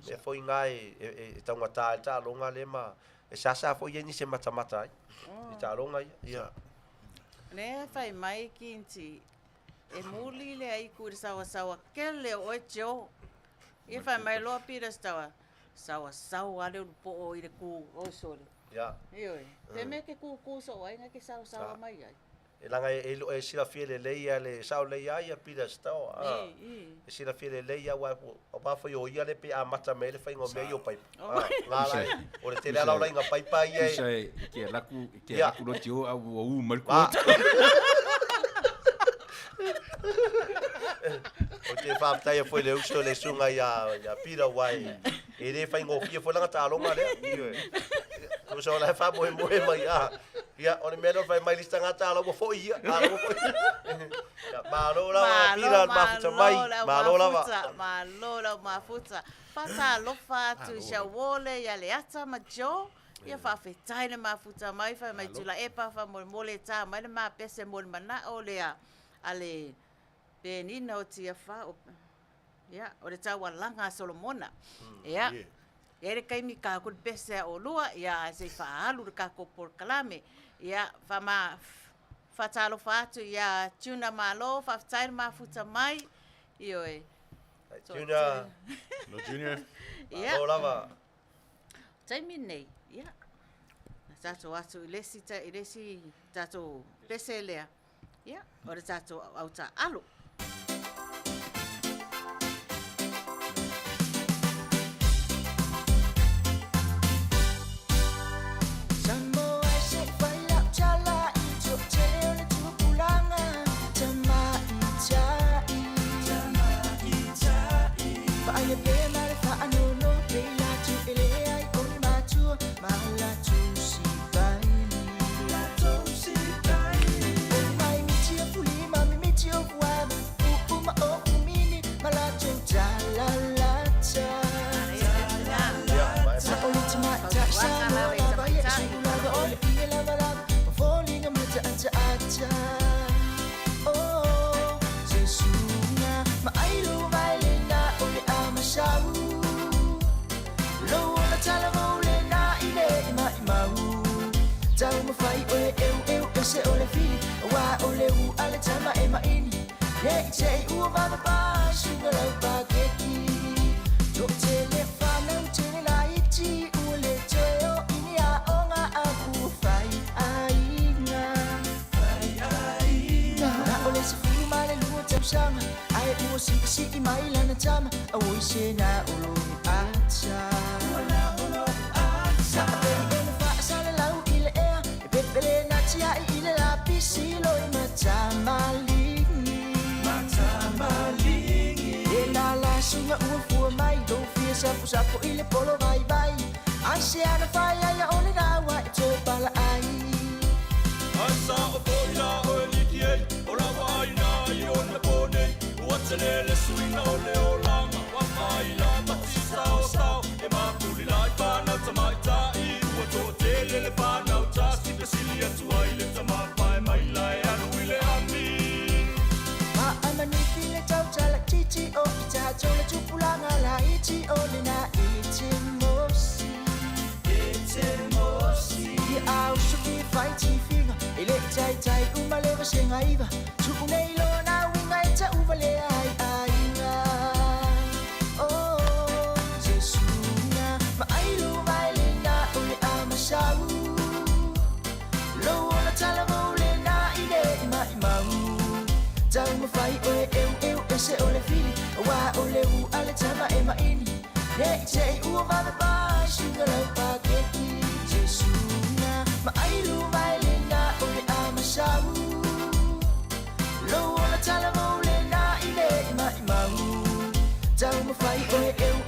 E foi ngai e tau ta longa le ma e sa foi ni se mata ai. I ta longa ia. Ne fai mai kinti. E muli le ai ku sawa kele o jo. E fai mai lo pira sawa le po o ile ku o sole. Ya. Ioi. Te me ke ku so ai nga ke sawa mai ai. E langa e sila fiele leia le sao leia ia pira stau. E sila fiele leia wa o pa foi o ia le pe a mata me le fai ngo me yo pai. Ngala o le tele ala inga pai ia. Sai ke laku lo tio au o marco. O te whaptai foi le uso le sunga ia pira wai. E re fai ngo fia foi langa ta longa le. Ko so la fa mo mai a. Ia o le meno fai mai lista ngata lo fo ia. Ya malo la pira mafuta mai. Malo la mafuta. Pasa lo fa tu shawole ya le ata majo. Ia fa fetai le mafuta mai fa mai tula e pa fa mo le ta mai le ma pese mo mana o le ale penina o tia fa ia o le tawa langa Solomona ia ere kai mi ka ko pese o lua ia se fa alu ka ko por kalame ia fa ma fa talo fa tu ia tuna malo fa tai ma futa mai io e tuna no junior ia o lava tai mi nei ia tato atu ilesi tato pese lea ia ora tato au ta alu se ole fili wa ole u ale tama e ma ini ne che u va ba sugar la ba keki to tele fa na tele la iti u le teo ini a onga a ku fai ainga na ole se fu ma le lu tap sang ai u si i mai la na tama a wo se na ulo acha sa pe en fa sa le la u ile e bebele na tia ile la pisilo e Tamalii e la la sunga ua fua mai do fia sapu ile polo vai vai ai se ana fai ai ole na wa e to pala ai Asa o poina o likie o la vaina I o na pone o tele suina o le o langa wa mai la matisa o sao e ma puli lai pana tamai tai o to tele le pana o tasi pe silia tu ai le tamapai mai lai anu ile ami ma amani file tau tala titi o ita tole tupulanga la iti o le na iti mosi I au suki fighting finger Ele tai tai uma leva sem aiva tu nei lona winga eta uvale ai ainga oh Jesunya ma ailu mai lena ule amasau lo ona tala mole na ide mai mau tau ma fai eu ese ole fili wa ole u ale tama e ma ini ne te u ma ba shingala pa keki Jesunya ma ailu mai lena ule amasau lo ona tala mole na ide mai mau tau ma fai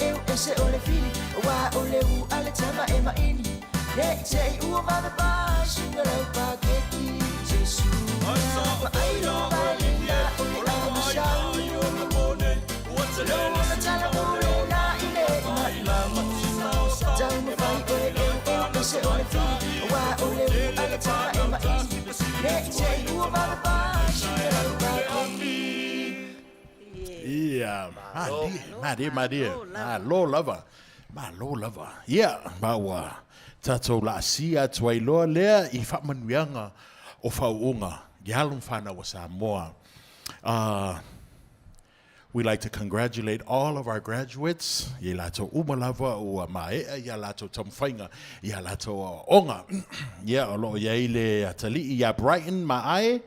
eu ese ole fili wa ole u ale tama e ma ini ne te u ma ba shingala pa keki Jesunya ma ailu mai lena ule amasau lo ona tala mole na ide mai mau tau ma fai eu ese ole fili wa ole u ale tama e ma ini ne te u ma ba shingala pa keki Yeah, my dear. Lo lover. Yeah, bawa. Tato la sia twailo lea I fa manuianga o fauunga. Gialum fana wa Samoa. We like to congratulate all of our graduates. Ye lato umalava o mae ya lato tamfainga ya lato onga. Yeah, olo ya ile atali ya Brighton mae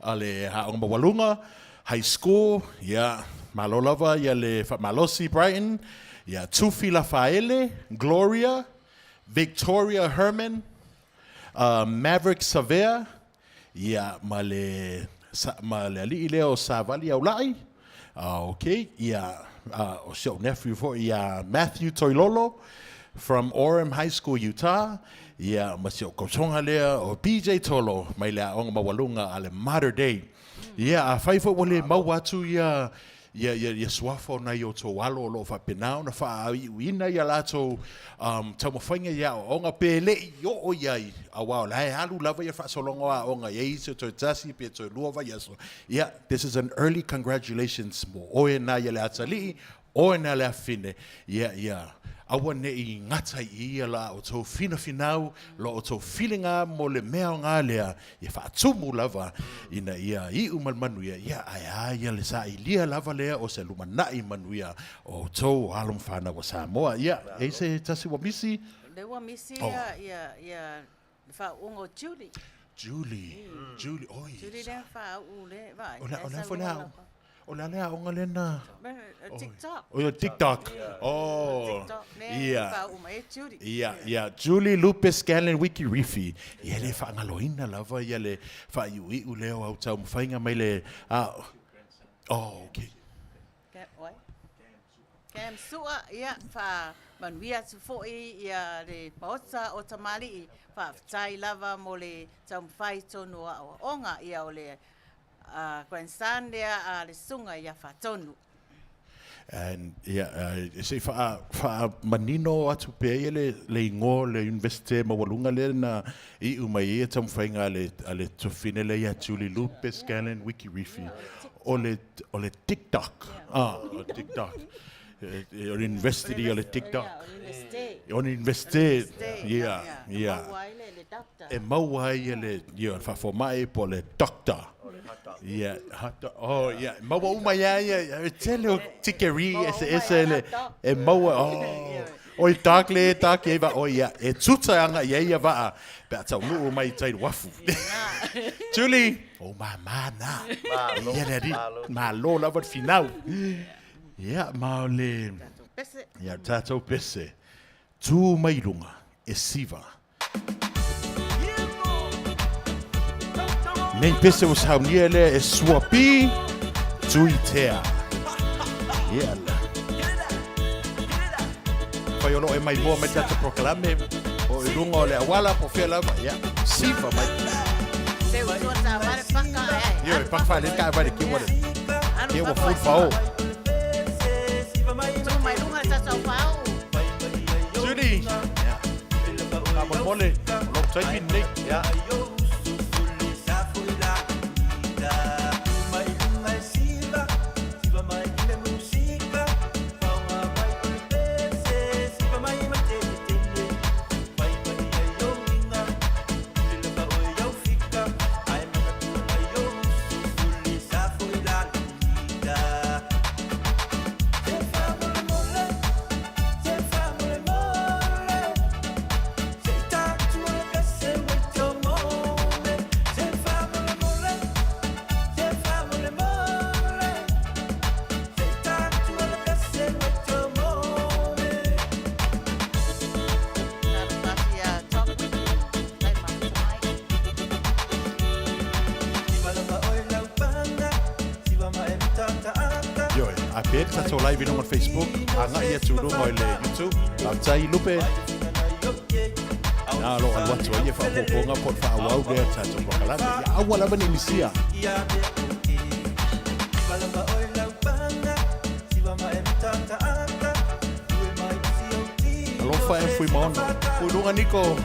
ale ha onga walunga high school. Yeah. Malolava ya le Malosi Brighton, ya Tufi Lafaele, Gloria, Victoria Herman, Maverick Savea, ya male ali ileo Savali Aulai, okay, ya show nephew for ya Matthew Toilolo from Orem High School, Utah, ya masio kochonga lea o BJ Tolo, maila onga mawalunga ale Mater Day, ya faifa wale mawatu ya swafo na yo to walo lo fa penao na fa ina ya lato tamofanya ya onga pele yo o yai awa la halu lava ya fa solongo a onga ye so to tasi pe to luova ya so yeah, this is an early congratulations mo o na ya la tali o na la fine yeah awa ne I ngata I la o to fina finau lo o to feelinga mo le mea nga lea ye fa tumu lava ina ia I umal manuia ia ai le sa ilia lava lea o se lumana I manuia o to halum fana wa Samoa ia e se tasi wa misi Le wa misi ya fa ungo Julie oi Julie le fa u le va ona fona Ola lea onga lena TikTok. Oh, TikTok. Oh, TikTok. Yeah. Julie Lupus Scanlon Wiki Rifi. Ia le fa ngaloina lava ia le fa iui u leo au tau mwhainga mai le oh, okay. Kem sua ia fa Manuia tu foi ia le Maota o Tamalii fa tai lava mo le tau mwhai tonu o onga ia o le grandson le sunga ia fa tonu. And say fa manino atu pe le ingo le university mawalunga le na I umai tam fainga ale to finele ya Julie Lupus Scanlon Wiki Rifi ole TikTok TikTok on university ole TikTok on university yeah e mawai le fa formai po le doctor. Yeah, oh yeah, mawa uma ya tele tikeri ese e mawa oh dark eva oh yeah e tuta anga ya va beta lu mai tai wafu Julie oh mama na yeah di malo la vot final yeah maule yeah tato pese tu mai lunga e siva Nei pese was hauniele e swapi tuitea. Yela. Pai ono e mai boa me tata proclame o I lunga o le awala po fia lava. Ya, sifa mai. Se usuata vale paka e. Yo, paka le ka vale ki wale. Ke wa food fao. Tu mai lunga tata fao. Judy. Ya. Ka mole. Lo tai bin nei. Ya. A pe ta to live no Facebook, anga ia tu no le YouTube. La tai lupe. Na lo al watu ia fa ko nga por fa wa u ta to kala. Ya awala bani misia. Alo fa e fui mon. Fui lunga Niko.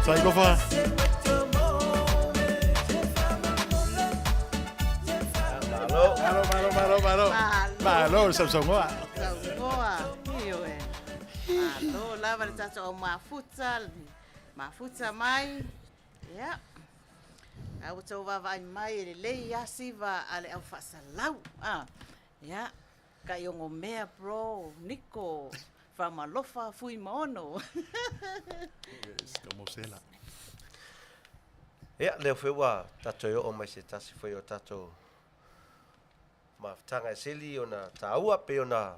Sai go fa. Malo, samsongoa. Samsongoa. Iyo e. Alo, lava le tata o mafuta mai. Ya. Au tau vava mai le lei asiva ale au fasalau. Ya. Ka yongo mea bro, Niko. Famalofa fui mono. Yes, como sela. Ya, leo fewa tato yo o mai se tasi foi o tato maftanga sili ona taua pe ona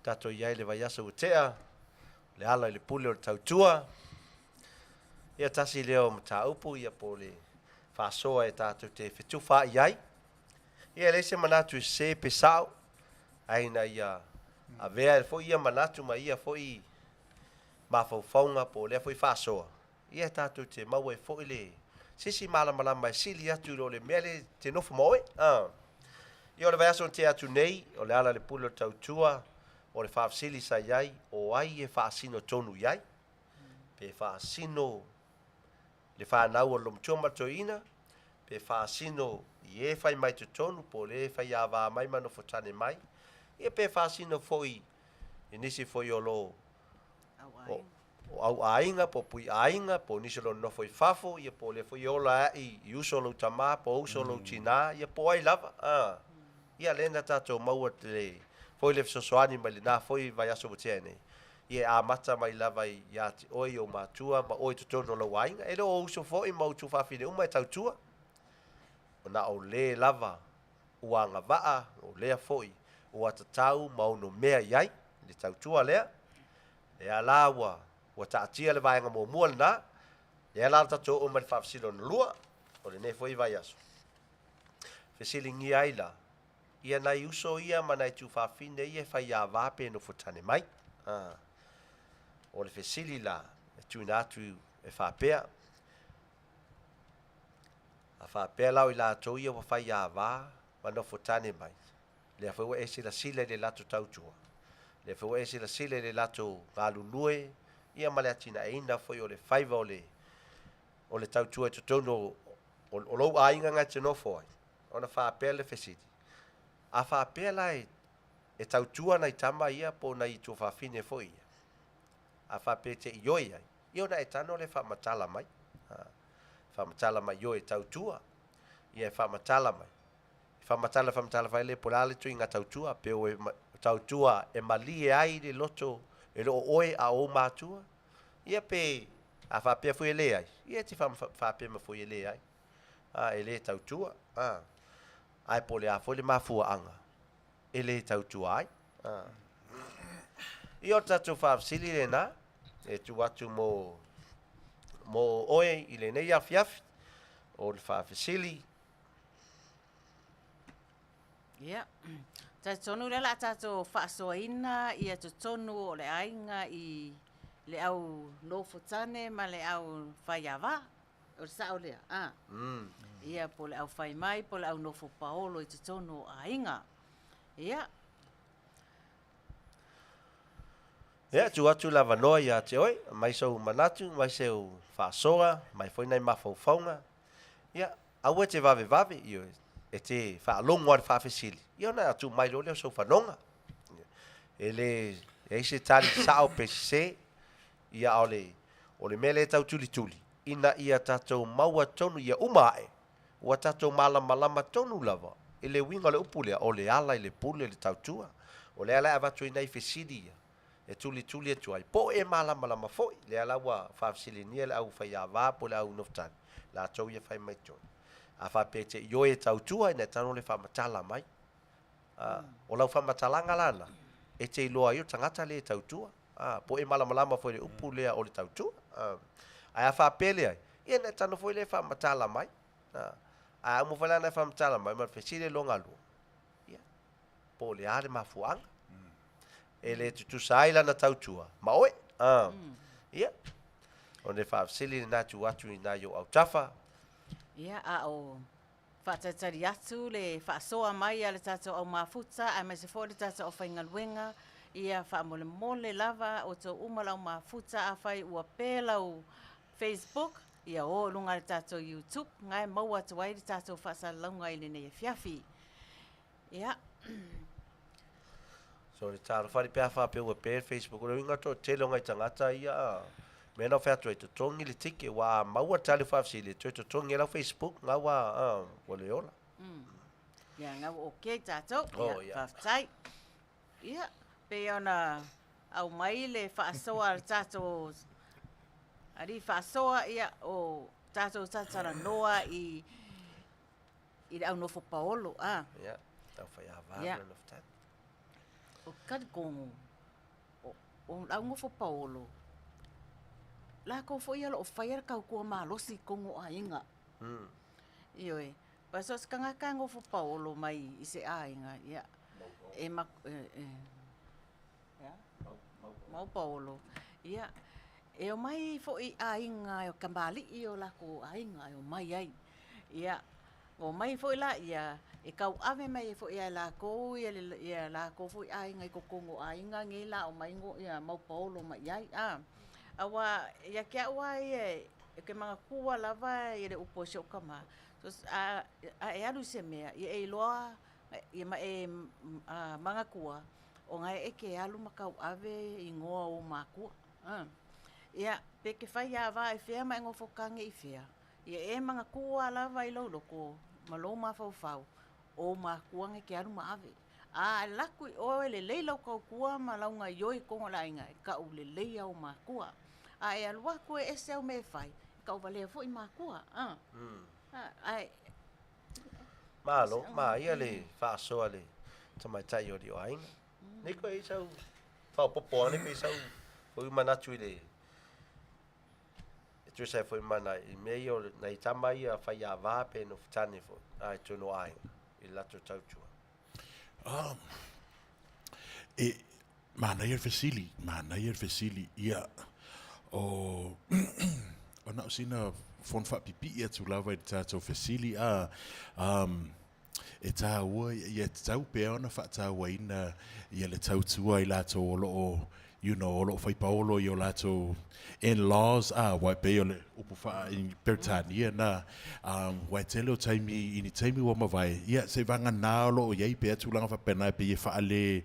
tato yai le vaiasa utea le ala le pule o tautua. Ia tasi leo mtaupu ia po le fasoa e tato te fetufa iai. Ia le se manatu se pesau aina ia a vea foi ia manatu ma ia foi mafaufaunga po le foi fasoa. Ia tato te maua e foi le sisi mala mai sili atu lo le mele te nofo moe. Ia o le vaiaso te atu nei, o le ala le pulo tautua, o le whaafsili sa iai, o ai e whaasino tonu iai. Pe whaasino le whanau o lomtua matoina, pe whaasino i e whai mai te tonu, po le whai awa mai manofo tane mai. Ia pe whaasino foi, i nisi foi o lo o au ainga, po pui ainga, po nisi lo nofo i fafo, ia po le foi ola i uso lo tama, po uso lo tina, ia po ai lava. Ia lena tato maua te le, foi le fisosoani mai le na, foi vai aso butea nei. Ia a mata mai lava i ati oi o matua, ma oi tutono lo ainga, e lo o uso foi mau tu fafine umai tautua. O na o le lava, ua anga waa, o lea foi, ua tatau mau no mea iai, le tautua lea. Ea la ua taatia le vaenga mo mua na, ea la tato o mai fafsilo na lua, o le ne foi vai aso. Fesilingi ai la, ia nai uso ia manai tu fafine ia fai a vape no futane mai. O le fesili la, e tu natu e fapea. A fapea lau i la ato ia wa fai a va, ma no futane mai. Le a fai esi la sile le lato tautua. Le fai esi la sile le lato galunue, ia male atina eina foi o le faiva o le tautua e tutono o lou ainga ngai te no foi. Ona fapea le fesili. A whapea lai e tautua nei tama ia po nei tu whawhine fo ia. A whapea te ioi ai. Io na e tano le whamatala mai. Whamatala mai ioi tautua. Ia e whamatala mai. Whamatala whai le polale tu inga tautua. Peo e tau tua e mali ai le loto e lo oe a o matua ia pe a fa pe foi le ai ia ti fa pe me foi le ai ele tau tua ai pole a foi le mafua anga ele tau tua ai io tatu fa sili le na e tu atu mo oe i le nei afiafi o le fa sili Ia. Ta tonu le la tato whaasoaina ia to tonu o le ainga i le au nofotane ma le au whaiawa. O le sao lea. Ia po le au whai mai, po le au nofo paolo i to tonu o ainga. Ia. Ia, tu atu la vanoa ia te oi, mai sau manatu, mai sau whaasoa, mai foi nei mawhauwhaunga. Ia, au e te vave io e te whaalongo ar whawhesili. Ia na atu mai lo leo sau whanonga. Ele, e se tali sao pe se, ia o le mele tau tuli. Ina ia tatou maua tonu ia umae, ua tatou malama tonu lava. Ele winga le upulea, o le ala i le pule le tau tua. O le ala avatu i nei whesili ia. E tuli e tuai. Po e malama foi. Le ala ua whawhesili nia le au whai Auvaa po le au noftani. La tau ia whai mai tonu. A whapete io e tau tua ina tano le whamatala mai. O lau whamatalanga lana. E te iloa io tangata le tau tua. Po e malama foi le upu lea o le tau tua. Ai a whapele ai. Ia na tano foi le whamatala mai. A umu whalana e whamatala mai. Ma whesile longa lua. Ia. Po le are mafuanga. E le tutu saila na tau tua. Ma oe. Ia. O ne whawsili na tu atu i na yo au tafa. Ia a o whaatatari atu le whaasoa mai a le tato au mafuta a mai se fo le tato o whaingaluenga ia whaamole lava o tau umalau mafuta a whai ua pēlau Facebook ia o lunga le tato YouTube ngai maua tuai le tato whaasalaunga i le nei fiafi. Ia. So le taro whari pēa whapea ua pēr Facebook o le winga to telo ngai tangata ia mena fea tu to tongi le tike wa maua tale whafsili tu to tongi la Facebook nga wa le ola. Ia nga okay tato. Ia. Whaftai. Ia. Pe ona au mai le whaasoa le tato ari whaasoa ia o tato tatara noa i le au nofo paolo. Ia. Tau whai Auvaa na noftani. O kari kongo o au nofo paolo. La ko fo ia lo fire ka ko malosi kongo ainga. Ioi. Paso skanga kango fo paolo mai i se ainga ia. E ma ya. Mau paolo. Ia. E o mai fo i ainga o kambali i o la ko ainga o mai ai. Ia. O mai fo la ia e kau ave mai fo ia la ko ia la ko fo ainga ko kongo ainga ngi la o mai ngo ia mau paolo mai ai. Awa ia kia wa e ke mga kua lava i le upo sio kama. So e alu se mea i e loa i ma e mga kua o ngai e ke alu makau ave i ngoa o makua. Ia pe ke fai ava e fea mai ngo fokange i fea. Ia e mga kua lava i loko malo mafau o makua nge ke alu ma ave. Lakui o le leila kau kua ma launga yoi kongo lainga e ka u le leia o makua. E alua koe e seu me fai. Ka u valea fo i makua. Ai. Malo, ia le whaasoa le tamai tai o rio ainga. Niko e sau whaupopoa niko e sau fui manatu i le e tu sai fui mana i mei o nei tamai a whai Auvaa pe no fitane fo. Ai tuno ainga. I lato tautua. Mana ia fesili ia o ona sina fon fa pipi ia tu lava i tato fesili e tā ua ia tau pe ona fa tā waina ia le tau tua i lato o loo o loo fai paolo i o lato in-laws wai pe o le upu fa i Peritania na wai tele o taimi ini taimi wa mawai ia se vanga nā o loo iai pe atu langa fa pena pe ia fa ale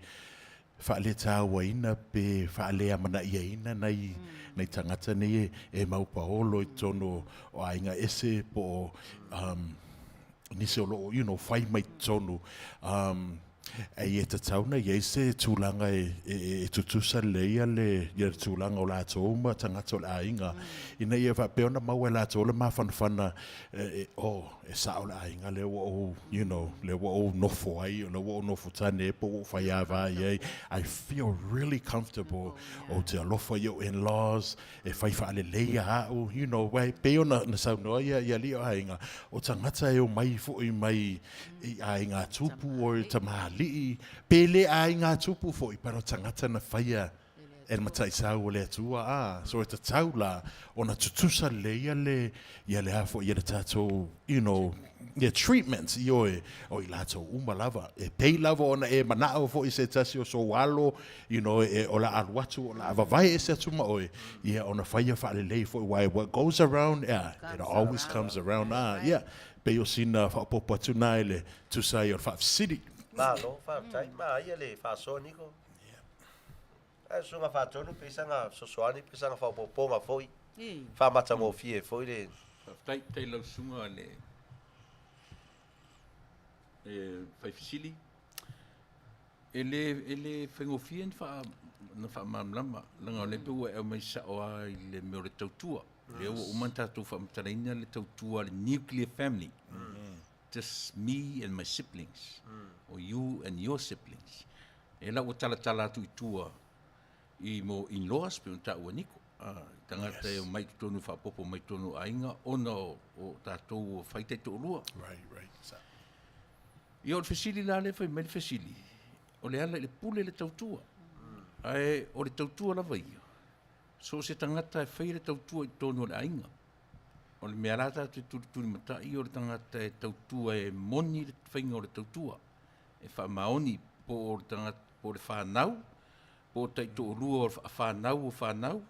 tā waina pe fa ale amana iaina nei tangata nei e mau paolo i tono o ainga ese po nise o loo, fai mai tono. Ai e tauna ye se tūlanga e tutusa leia le ia tūlanga o lātou ma tangata o le ainga. Ina ia whapeona mau e lātou le mawhanawhana e sa o le ainga le o, you know, le o nofo ai, le o nofo tane e po o whaiawa ai. I feel really comfortable o te alofa i o in-laws, e whaiwha ale leia hao, you know, wai peona na saunoa ia Aliioaiga o tangata e o mai fo i mai i ainga tupu o Tamalii, pele ainga tupu fo i pero tangata na whaia e matai sau o le atua so e tatau la o na tutusa leia le ia le hafo ia le tatou, you know, treatments i o i lato uma lava e pei lava ona e manao fo i se tasi o so walo, you know, e o la aluatu o la avavai e se atuma oe ia ona whaia wha le lei fo i wai what goes around, it always comes around, pei o sina wha popo atu nai le tusai o wha siri. Malo, whaatai, ia le whaasoa Niko. E sunga whaatonu, pesanga sosoani, pesanga whaupoponga foi. Whaamata ngō fie foi le. Tai lau sunga le whaifisili. Ele whengofien na whaamamlama. Langa o le peua e mai saoa i le meo le tautua. Le ua umantatu whaamtaraina le tautua le nuclear family. Just me and my siblings. Or you and your siblings. E la ua tala atu i tua i mo in-laws pe unta ua Niko. Tangata e mai tonu whapopo mai tonu ainga ona o tātou whaitai to olua. Right. I o le whesili la le whai mai le whesili. O le ala le pule le tautua. Ai o le tautua la vai. So se tangata e whai le tautua i tonu o le ainga. O le mea rata te turi matai o le tangata e tautua e moni le whainga o le tautua. E wha maoni po o le tangata po le whanau. Po tai to olua o whanau.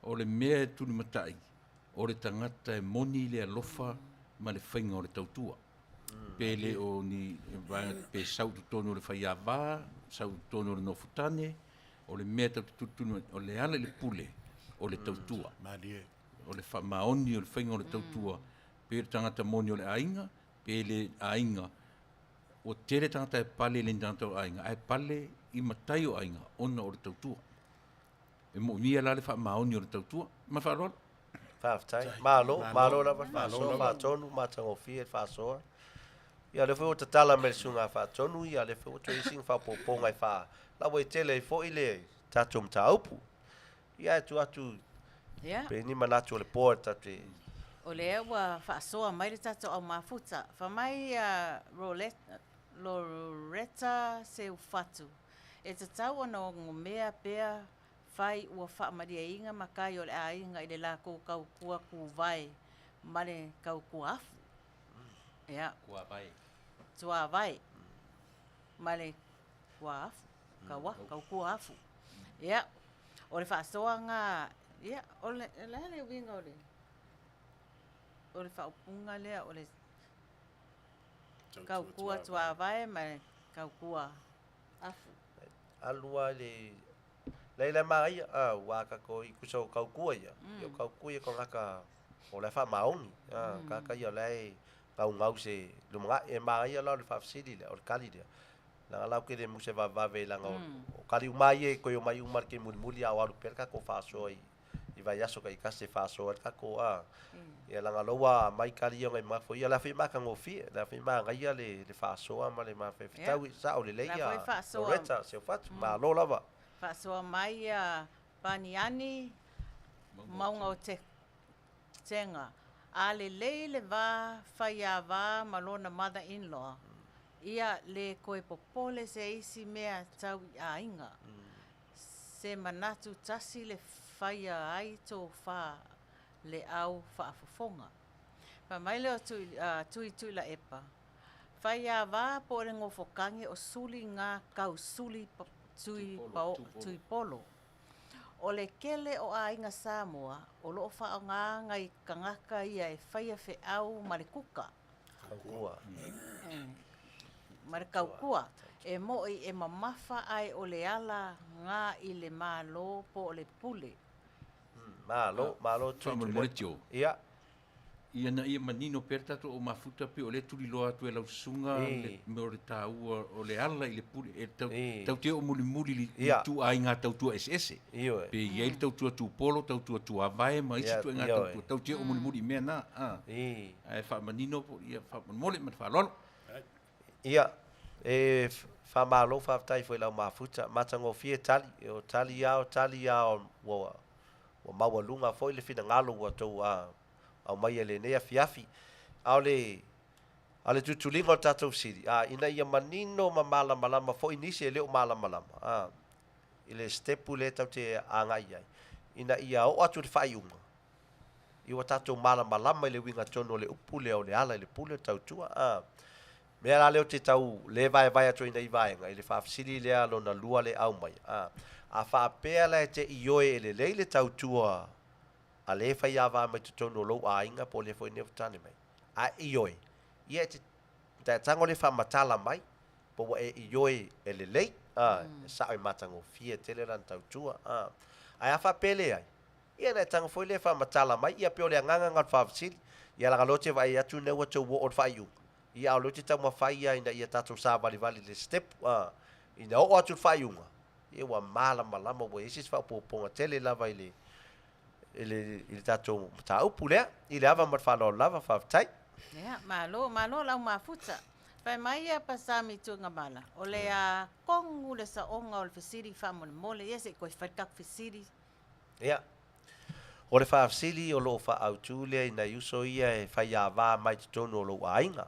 O le mea e turi matai. O le tangata e moni le alofa ma le whainga o le tautua. Pele o ni pe sau tu tonu le whaiawa, sau tu tonu le nofutane, o le mea tautu o le ala le pule o le tautua. O le whamaoni o le whainga o le tautua. Pe le tangata moni o le ainga, pe le ainga. O tere tangata e pale le tangata o ainga, e pale i matai o ainga, ona o le tautua. E mo mia la le whamaoni o le tautua, ma wharola. Whaatai, malo la whaasoa, whaatonu, matangofie, whaasoa. Ia le fo tatala me sunga fa tonu ia le fo tracing fa poponga fa la we tele fo ile tatum taupu ia tu atu pe ni manatu le porta te o le wa fa soa mai le tato au mafuta fa mai Loretta se ufatu e te tau ana o ngomea pea fai ua fa maria inga makai o le ainga i le la ko kau kua ku vai male kau kuafu Kua vai. Tua vai. Male kuafu. Kau kuafu. O le whaasoa ngā. O le winga o le. O le whaupunga lea o le. Kau kua tua vai male kau kua afu. alua le leila mai waka ko i kuso kau kua ia. Yo kau kua ko ngaka o le fa maungi. Kaka ia le kau ngau se lumaga e mai ala le fafsidi le o kali dia la la ke de muse va ve la o kali mai e ko yo mai umar ke mulmuli a waru perka ko fa so i vai aso kai ka se fa so ka ko ia la loa mai kali yo mai fo ia la fi ma ka ngofi la fi ma ga ia le fa so ma le ma fe tau sa o le le ia o reta se fat ma lo lava fa so mai paniani maunga o te tenga ale le va whaiawa malona mother-in-law. Ia le koe popole se isi mea tau i ainga. Se manatu tasi le whaia ai tō wha le au whaafofonga. Pa mai leo tui la epa. Whaiawa po le ngofokange o suli ngā kau suli tui polo. O le kele o ainga Samoa, o loo whaonga ngai kangaka ia e whaia whe au marikuka. Kaukua. Marikaukua. E moi e mamafa ai o le ala ngā i le malo po o le pule. Malo tui. Moritio. Ia. Ia na ia manino perta to o mafuta pe o le tuli loa tu e lau sunga me o le tāua o le ala i le puli e tau te o muli muli li tu ai ngā tau tua SS pe ia i tau tua tu polo tau tua tu avae ma isi tu e ngā tau tua tau te o muli muli mea na ai wha manino po ia wha mole ma wha lolo ia wha malo wha tai foi lau mafuta matango fie tali ao wa maua lunga foi le fina ngalo wa tau au mai le nea fiafi ale tutulinga o tatou siri ina ia manino ma malama foi nisi e leo malama ile stepu le tau te angai ai ina ia o atu te whaiunga iwa tatou malama le winga tono le upu leo le ala le pule tau tua mea la leo te tau le vai atu ina i vaenga ile whaafsiri lea lo na lua le au mai a whaapea la te ioe ele leile tau tua a le whai awa mai te tono lo a inga po le foi nefu tane mai a ioe ia te tango le whamatala mai po wa e ioe ele lei sa oi matango fie tele ran tau tua ai a whapele ai ia na tango foi le whamatala mai ia peo le anganga ngat whaafsiri ia la galote vai atu neua tau wo o whaiu ia au lote tau mawhaia ina ia tatou sa vali le step ina o atu whaiunga ia wa malama wa isis whapoponga tele lava ele tatou taupu lea i le ava matwhalo lava whaftai ia malo lau mafuta Pai mai a pasami tunga mala. O le a kongu le sa onga o le fasiri whamone mole. Ia se koe whatak fasiri. Ia. O le whaafsili o lo whaautulia i na iuso ia e whai a wā mai te tonu o lo ainga.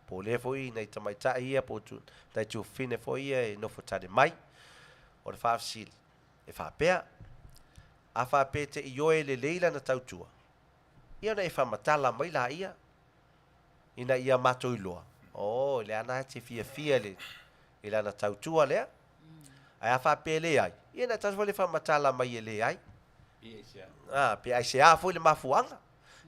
Po le foi nei tamaitai ia po tu nei tu fine foi ia e no fotare mai. O le whaafsili. E whapea. A whapea te ioe le leila na tautua. Ia na e whamatala mai la ia. Ina ia mato i loa. Oh, le ana te fia le. Ila na tautua lea. Ai a whapea le ai. Ia na taswa le whamatala mai e le ai. Pe ai se a foi le mafuanga.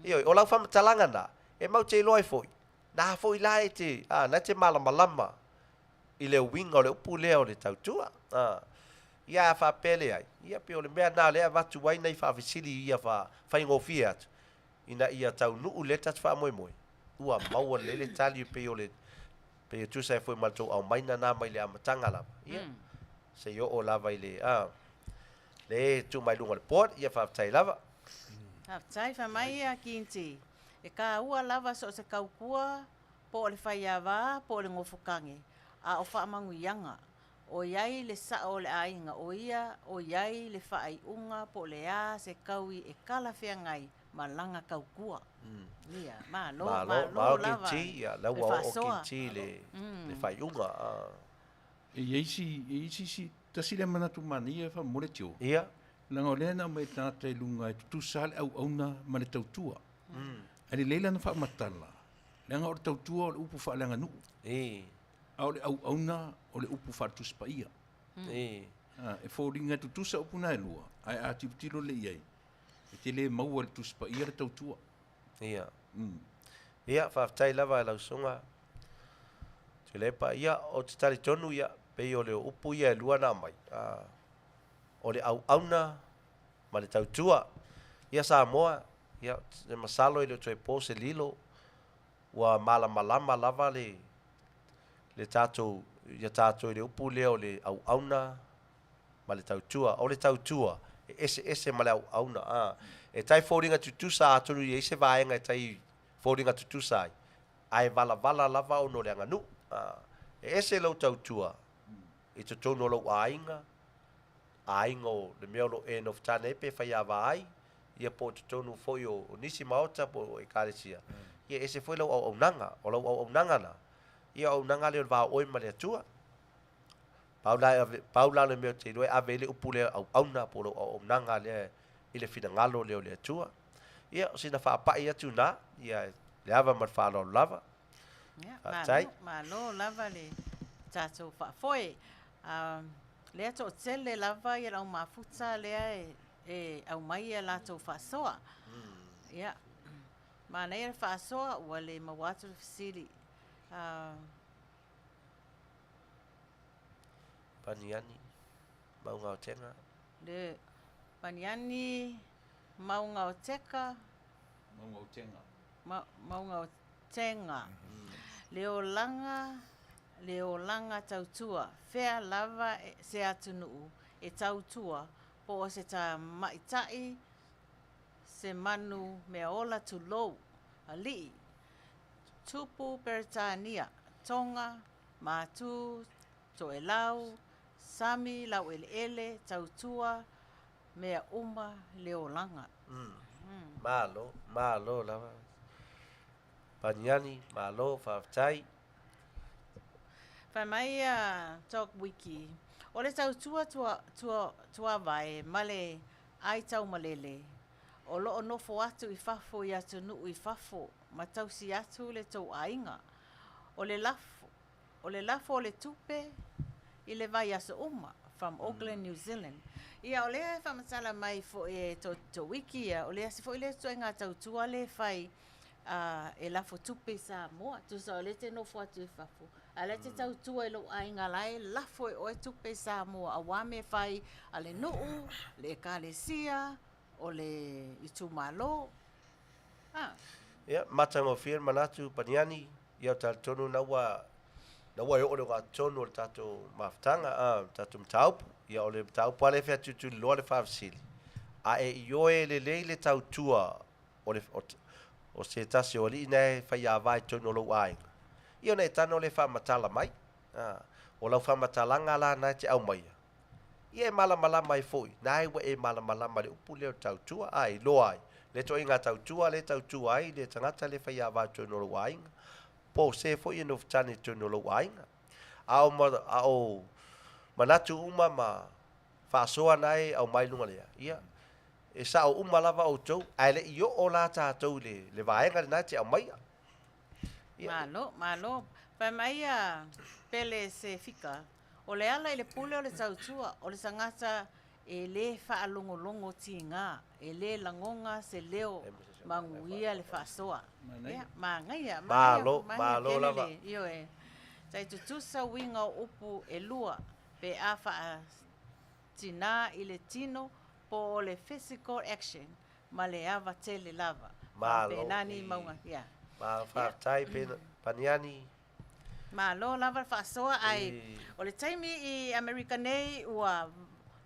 Ia o lau whamatalanga na. E mau te loa foi. Na foi la e te. Na te malama. I le winga o le upu lea o le tautua. Ia a whapea le ai. Ia pe o le mea na lea watu wai nei whaafisili ia whaingofia atu. Ina ia tau nuu le tatu wha moe. Ua maua lele tali pe o le pe tu sai foi malto au maina na mai le amatanga lava. Ia. Se yo o lava ile le tu mai lunga le port ia fa tai lava. Tai fa mai a kinti. E ka ua lava so se kaukua po le faiava po le ngofukange. A o fa manguianga. O iai le sa o le ainga o ia o iai le fai unga po le a se kaui e kala fea ngai malanga kaukua. Ia, malo lava. Kinti, ia, laua o kinti le fai unga. E isi si tasile manatu mania fa mole tio. Ia. Langa olena mai tata lunga tu sal au auna male tautua. Ali leila na fa matala. Langa o tautua o upu fa langa nu. Au auna o le upu fa tu spaia. E foringa tu sa upu na lua. Ai ati tilo le iai. E te le mau tu spaia le tautua. Ia. Ia fa tai lava la songa. Te le pa ia o te tali tonu ia pe o le upu ia lua na mai. O le au auna ma le tautua. Ia sa moa ia le masalo ile toe pose lilo wa malama lava le tato ia tato le upu le o le au auna ma le tautua o le tautua ese ma le au auna e tai foringa tutusa atunu i ese vaenga e tai foringa tutusa ai vala lava o no le nganu ese lo tautua i te tono lo ainga le meolo e no ftane pe fai avai ia po te tonu foi o nisi maota po e karesia ia ese foi lo au nanga o lo au nanga na ia au nanga le va oi ma le tua Paula le meo te loe avele upule au na po lo au nanga le ile fina ngalo le tua ia sina fa pa ia tuna ia le ava ma fa lo lava malo lava le tato fa foi le ato tele lava ia au mafuta le e au mai ia lato fa soa ia ma nei fa soa wale ma water facility Paniani maunga o tenga le Paniani maunga o teka maunga o tenga. Leolanga tautua. Fea lava se atunuu e tautua po o se ta maitai se manu mea ola tu lou. Ali. Tupu Peritania. Tonga. Matu. Toelau. Sami lau ele tautua mea uma leolanga. Malo lava. Paniani, malo, whawtai. Whai mai talk wiki. O le tautua tua vai male ai tau malele. O loo nofo atu I fafo I atu nuu I fafo. Ma tausi atu le tau ainga. O le lafo o le tupe I le vai asa uma from Auckland, New Zealand. Ia o lea whamatala mai fo e to wiki ia. O lea se fo I le tu inga tautua le whai e lafo tupe sa moa. Tu sa o le te nofo atu I fafo. A le te tautua I lo ainga lai lafo e oe tupe sa moa. A wame whai a le nuu, le kalesia, o le itu malo. Ia, matango whir manatu paniani. Ia o tonu naua e o le wā tonu o le tato mawhtanga, tato mtaupu. Ia o le mtaupu ale whea tutu loa le whawasili. A e ioe le le tautua o se tasi o li nei whai a vai tonu o lo ainga. Ia nei tano le whamatala mai. O lau whamatalanga la nai te au mai. Ia e malamala mai foi. Nai wa e malamala mai le upu leo tautua. Ai, loa ai. Le to inga tautua, le tautua ai. Le tangata le whai a vai tonu o lo ainga. Po se foi no tani tonu lo ainga. Au manatu uma ma whasoa nai au mai lunga lea. Ia. E sa o uma lava o tau. Ai le io o la tātou le vaenga le nai te au mai. Malo. Whai mai pele se fika. O le ala I le pule o le tautua. O le sangata e le whaalongolongo ti ngā. E le langonga se leo Manuia le whasoa. Mangaia. Malo lava. Io e. Tai tutusa winga o upu e lua. Pe a wha tina I le tino po le physical action. Ma le awa tele lava. Malo. Pe nani maunga. Ma whawtai paniani. Malo lava whasoa ai. O le taimi I Amerika nei ua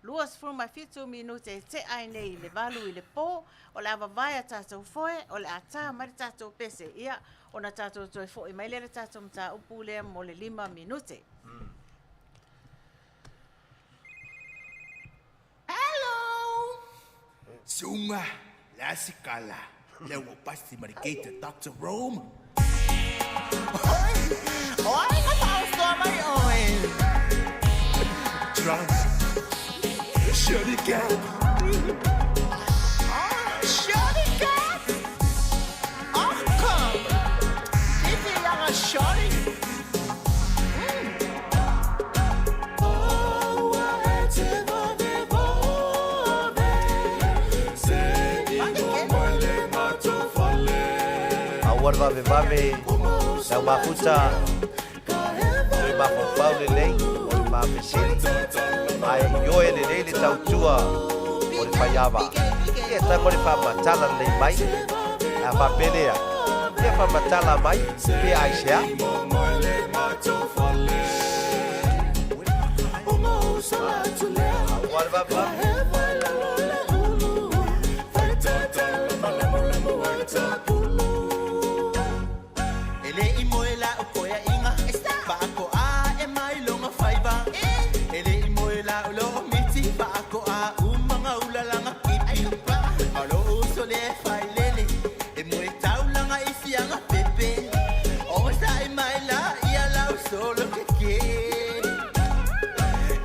luas fu mai fitu minute te ai nei le valu I le po. O le awa vai a tātou foe. O le ata mari tātou pese. Ia o na tātou toi foe. Mai le tātou mta upu lea mo le 5 minute. Hello! Sunga, lasikala. Lewo pasti marikete Dr. Rome. Oi, kapausto mai oi. Drunk. Shorty cat. Shorty cat. Oh, come. If you are a shorty. Awar vave na mafuta. Oi mafopau le lei. Oi mafesili. Ai ioe le lei le tautua. O le whaiawa. Ia tango le whamatala le mai. A whapelea. Ia whamatala mai. Ia aisea. Awar vave. Ele imoela o koia inga. Paako a e mai longa faiva. Ele imoela o lo miti. Paako a umanga ulalanga kipi. Alo uso le failele. E moe taulanga isianga pepe. O sa e mai la ia la solo keke.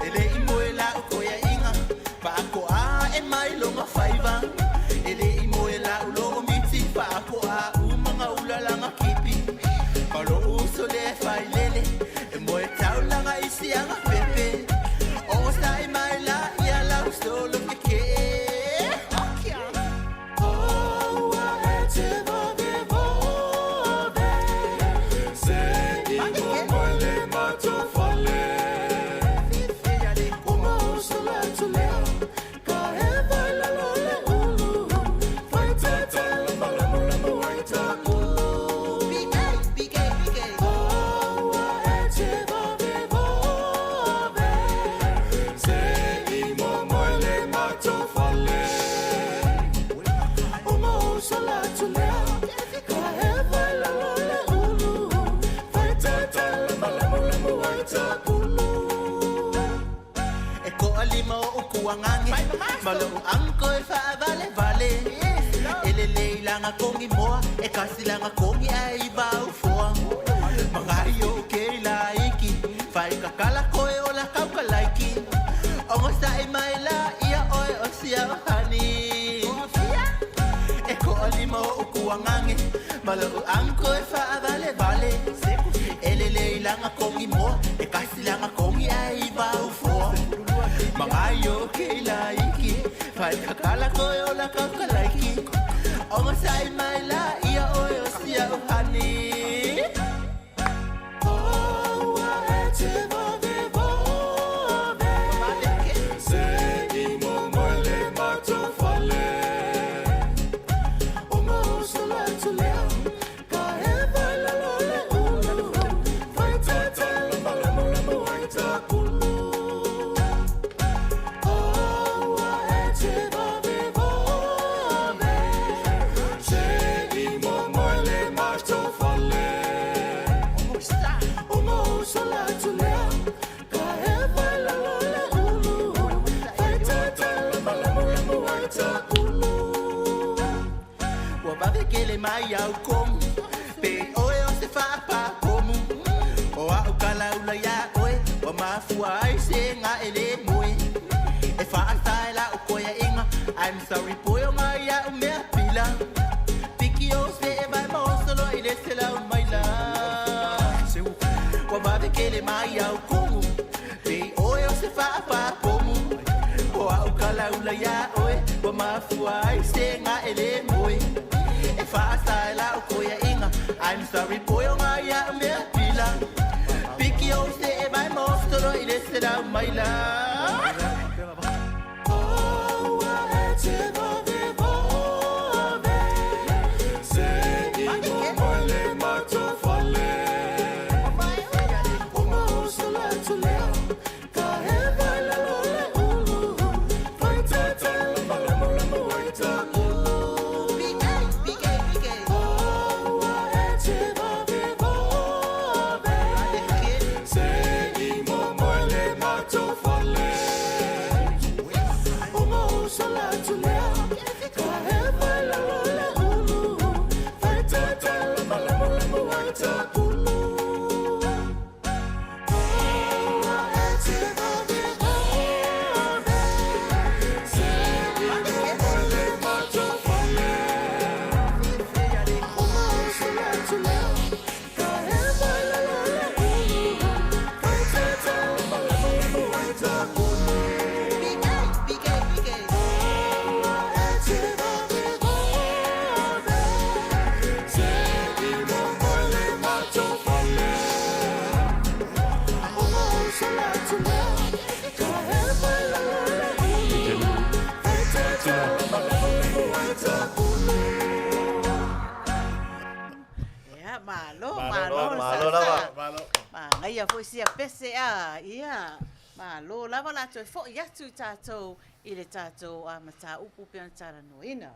Ele imoela o koia inga. Paako a e mai longa faiva. Ele imoela o lo miti. Paako a umanga ulalanga kipi. Alo uso le Malo angko e fa vale vale. Ele leilanga kongi moa e kasi langa kongi ai ba ufoa. Mangayo ke laiki, fai kakala koe o la kauka laiki. Ongo sa e mai la ia oe o sia hani. E ko alimo o kuangange, malo angko e fa vale vale. Ele leilanga kongi moa e kasi langa kongi ai ba ufoa. Mangayo ke laiki, fai kakala koe o la kauka laiki. Ongo sa e mai la ia oe o sia hani. Mai au komu pe oe o se whaapa komu o au kalaula ya oe o mafua ai se ngā ele moe e whaasai la o koia inga I'm sorry poe o ngai ya o mea pila piki o se e vai maosolo i le se lau mai la wa babe kele mai au komu pe oe o se whaapa komu o au kalaula ya oe o mafua ai se ngā ele moe Fasta la koya inga I'm sorry poyo ngaya me pila Piki o se e vai mostro i le será maila Ia foi sia pese a ia ma lo lava la toi fo ia tu tato i le tato a mata upu pe tara noina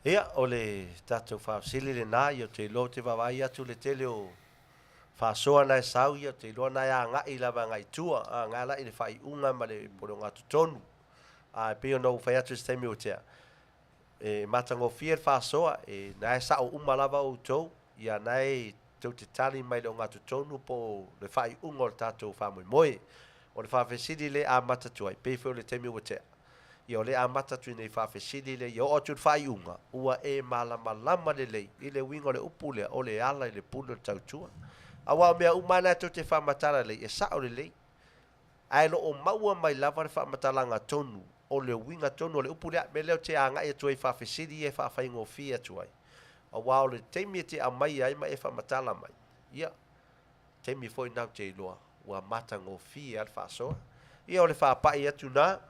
Ia ole tato fa sili le na yo te lo te va ia tu le tele o fa soa na sau ia te lo na ia nga i lava ngai tua a nga la i le fai unga ma le poro nga tonu a pe no fa ia tu ste mi o te e matango fier fa soa e na sa o uma lava o to ia nai tau te tali mai lo ngatu tonu po le whai ungo le tātou whamui moe. O le whawhesidi le a matatu ai, pefeo le temi ua tea. I o le a matatu nei whawhesidi le, i o otu le whai unga, ua e malama lama le lei, i le wingo le upu le, o le ala i le pulu le tautua. A wao mea umana tau te whamatara le, e sa o le lei. Ai lo o maua mai lava le whamatalanga tonu, o le winga tonu, o le upu le, me leo te anga e tuai whawhesidi e whawhaingo fia tuai. A wao le teimi te a mai ai ma e whamatala mai. Ia, teimi foi nau te iloa, ua matango fi al whasoa. Ia o le whapai atu nā.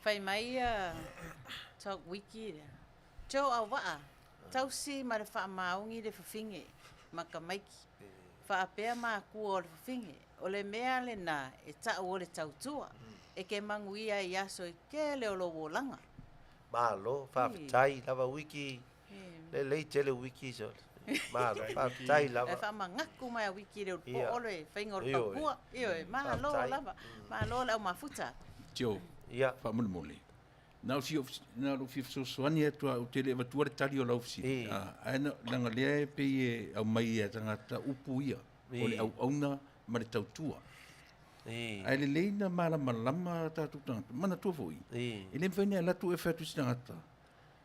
Whai mai tau wiki rea. Tau Auvaa, tau si ma le whaamaungi le whawhinge, maka maiki. Whaapea maa kua o le whawhinge, o le mea le nā e tau o le tautua, e ke manguia i aso i ke leo lo wolanga. Malo, whawhitai, lava wiki, le lei tele wiki so. Malo whaatai lava. E whamangaku mai a wiki reo po Ia. ole whainga o Io, pakua. Io e mahalo Whaatai. lava. Mahalo lau mafuta. Tio, Ia. whamone. Nau fi soani atua o te lewa tuare tari o lau fisi. Aina langa lea pe e au mai e tangata upu ia. O le au auna ma le tautua. Ai le leina malama tātou tangata. Mana tua fōi. E le mwhaine a latu e whatu si tangata.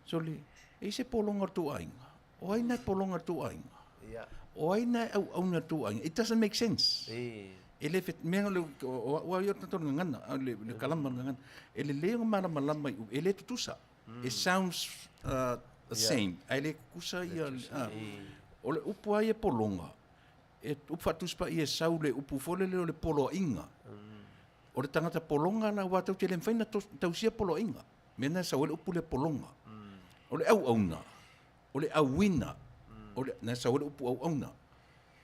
So le, e se polonga tu ainga. O aina polonga tu ainga. O aina au auna tu ainga. It doesn't make sense. E le fet mea le o ia tatou ngana le kalama ngana. E le leo malama i e le tutusa. It sounds the same. Ai le kusa ia o le upu ai e polonga. E upatuspa i e sau le upu fole leo le polo inga. O le tangata polonga na watau te le mwhaina tausia polo inga. Mena sau le upu le polonga. O le au auna. O le au wina. O le na sau le upu au auna.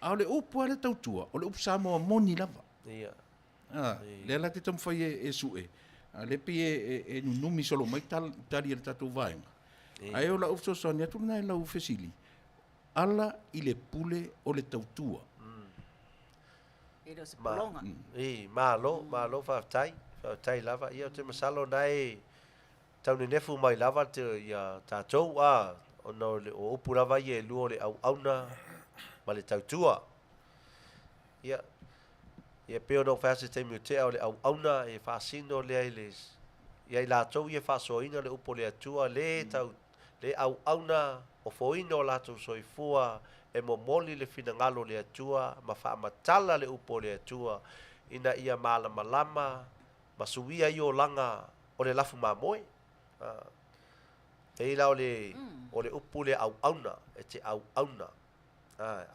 A o le upu ale tautua. O le upu Samoa moni lava. Le ala te tamwhai e sue. Le pi e nunumi solo mai tari le tatou vaenga. Ai o la ufu soani atu na e lau fesili. Ala i le pule o le tautua. E reo se polonga. Malo whaatai lava. Ia o te masalo nai taune nefu mai lava te ia tātou o upu lava i e lua le au auna ma le tautua. Ia peo no whaase te miutea o le au auna e whaasino lea i les. Ia i lātou i e whaasoina le upo le atua le au auna o foino lātou soifua e momoli le finangalo le atua ma whaamatala le upo le atua ina ia malama masuia i o langa o le lafu mamoe. E ila o le upu le au auna e te au auna.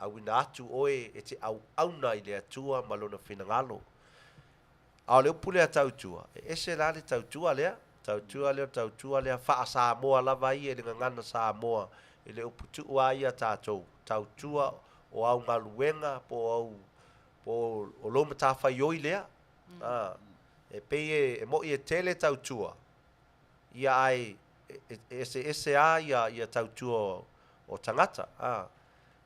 Au ina atu oe e te au auna i le atua ma lona finangalo. A le upu le tautua. E ese la le tautua lea. Tautua lea wha Samoa lava i e le ngangana Samoa. E le upu tu ua ia tātou. Tautua o au ngaluenga po o loma tāwhai oi lea. E pei e mo i e tele tautua. Ia ai ese a ia tautua o tangata.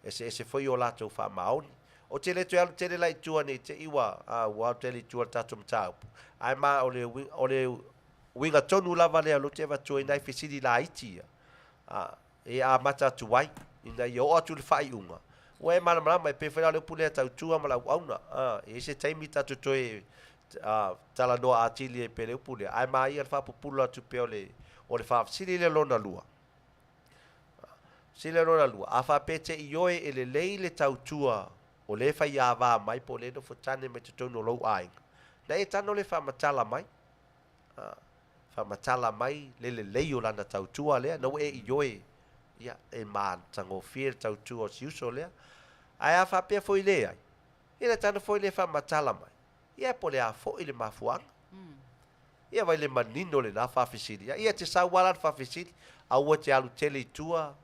Ese foi o latou wha maoni. O tele tu alu tele lai tua ni te iwa. Wau tele tua tatum tau. Ai ma o le winga tonu lava lea lo te tua inai fesiri la iti. E a mata tuai. Ina i o atu le whai unga. O e mana marama e pewhera le pulea tau tua ma lau auna. E se taimi tatu toe tala noa atili e pere upulea. Ai ma ia le whapupulu atu peo o le whafsiri le lona lua. Sile rona lua. A whapete i oe e le lei le tautua o le whai awa mai po le no futane me te tono lau ainga. Na e tano le whamatala mai. Whamatala mai le lei o lana tautua lea. No e i oe ia e maan tango fie tautua o siuso lea. Ai a whapea foi lea ai. Ina tano foi le whamatala mai. Ia po le a fo i le mafuanga. Ia vai le manino le na whawhisiri. Ia te sauwalan whawhisiri. Aua te alu tele i tua.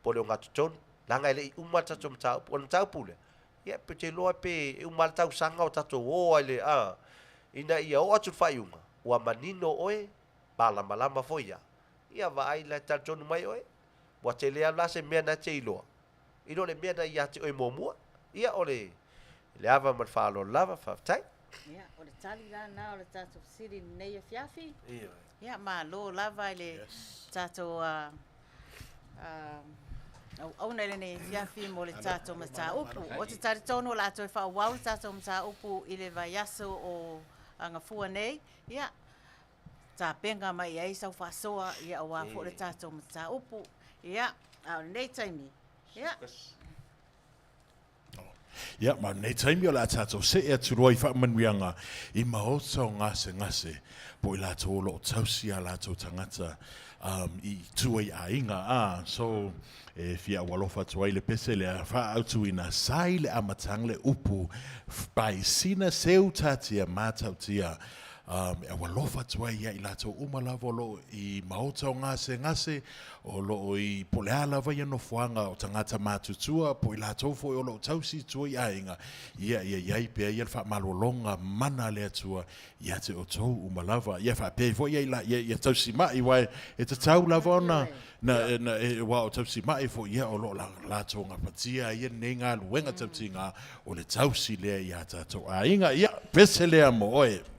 Pole o ngatu tonu. Langa ele i umata tom tau. Pole tau pule. Ia pe te loa pe umata tau sanga o tato o ele. Ina ia o atu whaiunga. Ua manino oe. Malama foia. Ia va ai la tau tonu mai oe. Ua te lea la se mea na te iloa. Ino le mea na ia te oe momua. Ia ole. Le ava man whaalo lava whaftai. Ia, o le tali la na o le tatou siri nei e fiafi. Ia, ma lo lava i le tatou au nei le nei fiafi mo le tatou mata upu. O te tari tono la toi wha wau tatou mata upu i le vaiaso o angafua nei. Ia, ta penga mai ai sau whasoa ia o wafo le tatou mata upu. Ia, au nei taimi. Ia. Ia, ma nei taimi o la tatou se e aturua i whaamanuianga i Maota o ngase. Po i lato lo tausi a lato tangata I tua I ainga. So, e fia walofa tua I le pese le wha autu ina sai le amatang le upu pai sina seu tatia matautia e walofa tua ia I lato uma lava lo I maota o ngase o lo I polea lava ia no fuanga o tangata matutua po I lato fo o lo tausi tua ia inga ia pia ia fa malolonga mana le tua ia te o tou uma lava ia fa pe fo ia tausi mai wai e te tau lava ona na e wa o tausi mai fo ia o lo lato nga patia ia nenga luenga tausi nga o le tausi le ia tato a inga ia pese le amo oe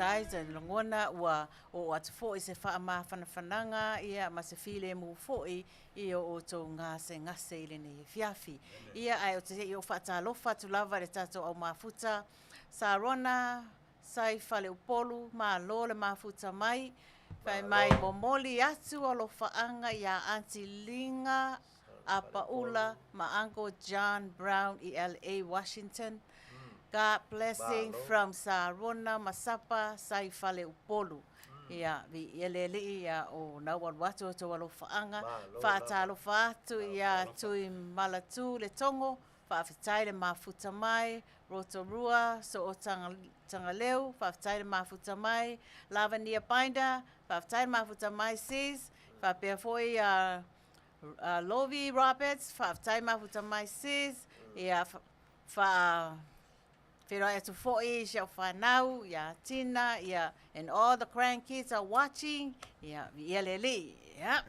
advertise longona o atu fo se fa ma fananga ia ma se file mu fo i o to ngase ile ne fiafi ia ai o te i o fa ta lo fa tu lava le tato au mafuta sarona sai fale upolu ma lo le mafuta mai fai mai momoli atu o lo faanga ia antilinga a paula ma Uncle John Brown i LA Washington. God blessing from Sarona Masapa sai fale upolu. Ia vi elele ia o na watu to walo faanga fa talo fatu ia tui malatu le tongo fa fitai le mafuta mai rotorua so o tanga leu fa fitai le mafuta mai lavania binder fa fitai le mafuta mai sis fa pe foi Lovie Roberts fa fitai mafuta mai sis ia fa Pero atu foi shall now, yeah, Tina, yeah, and all the grandkids are watching, yeah, yelele, yeah.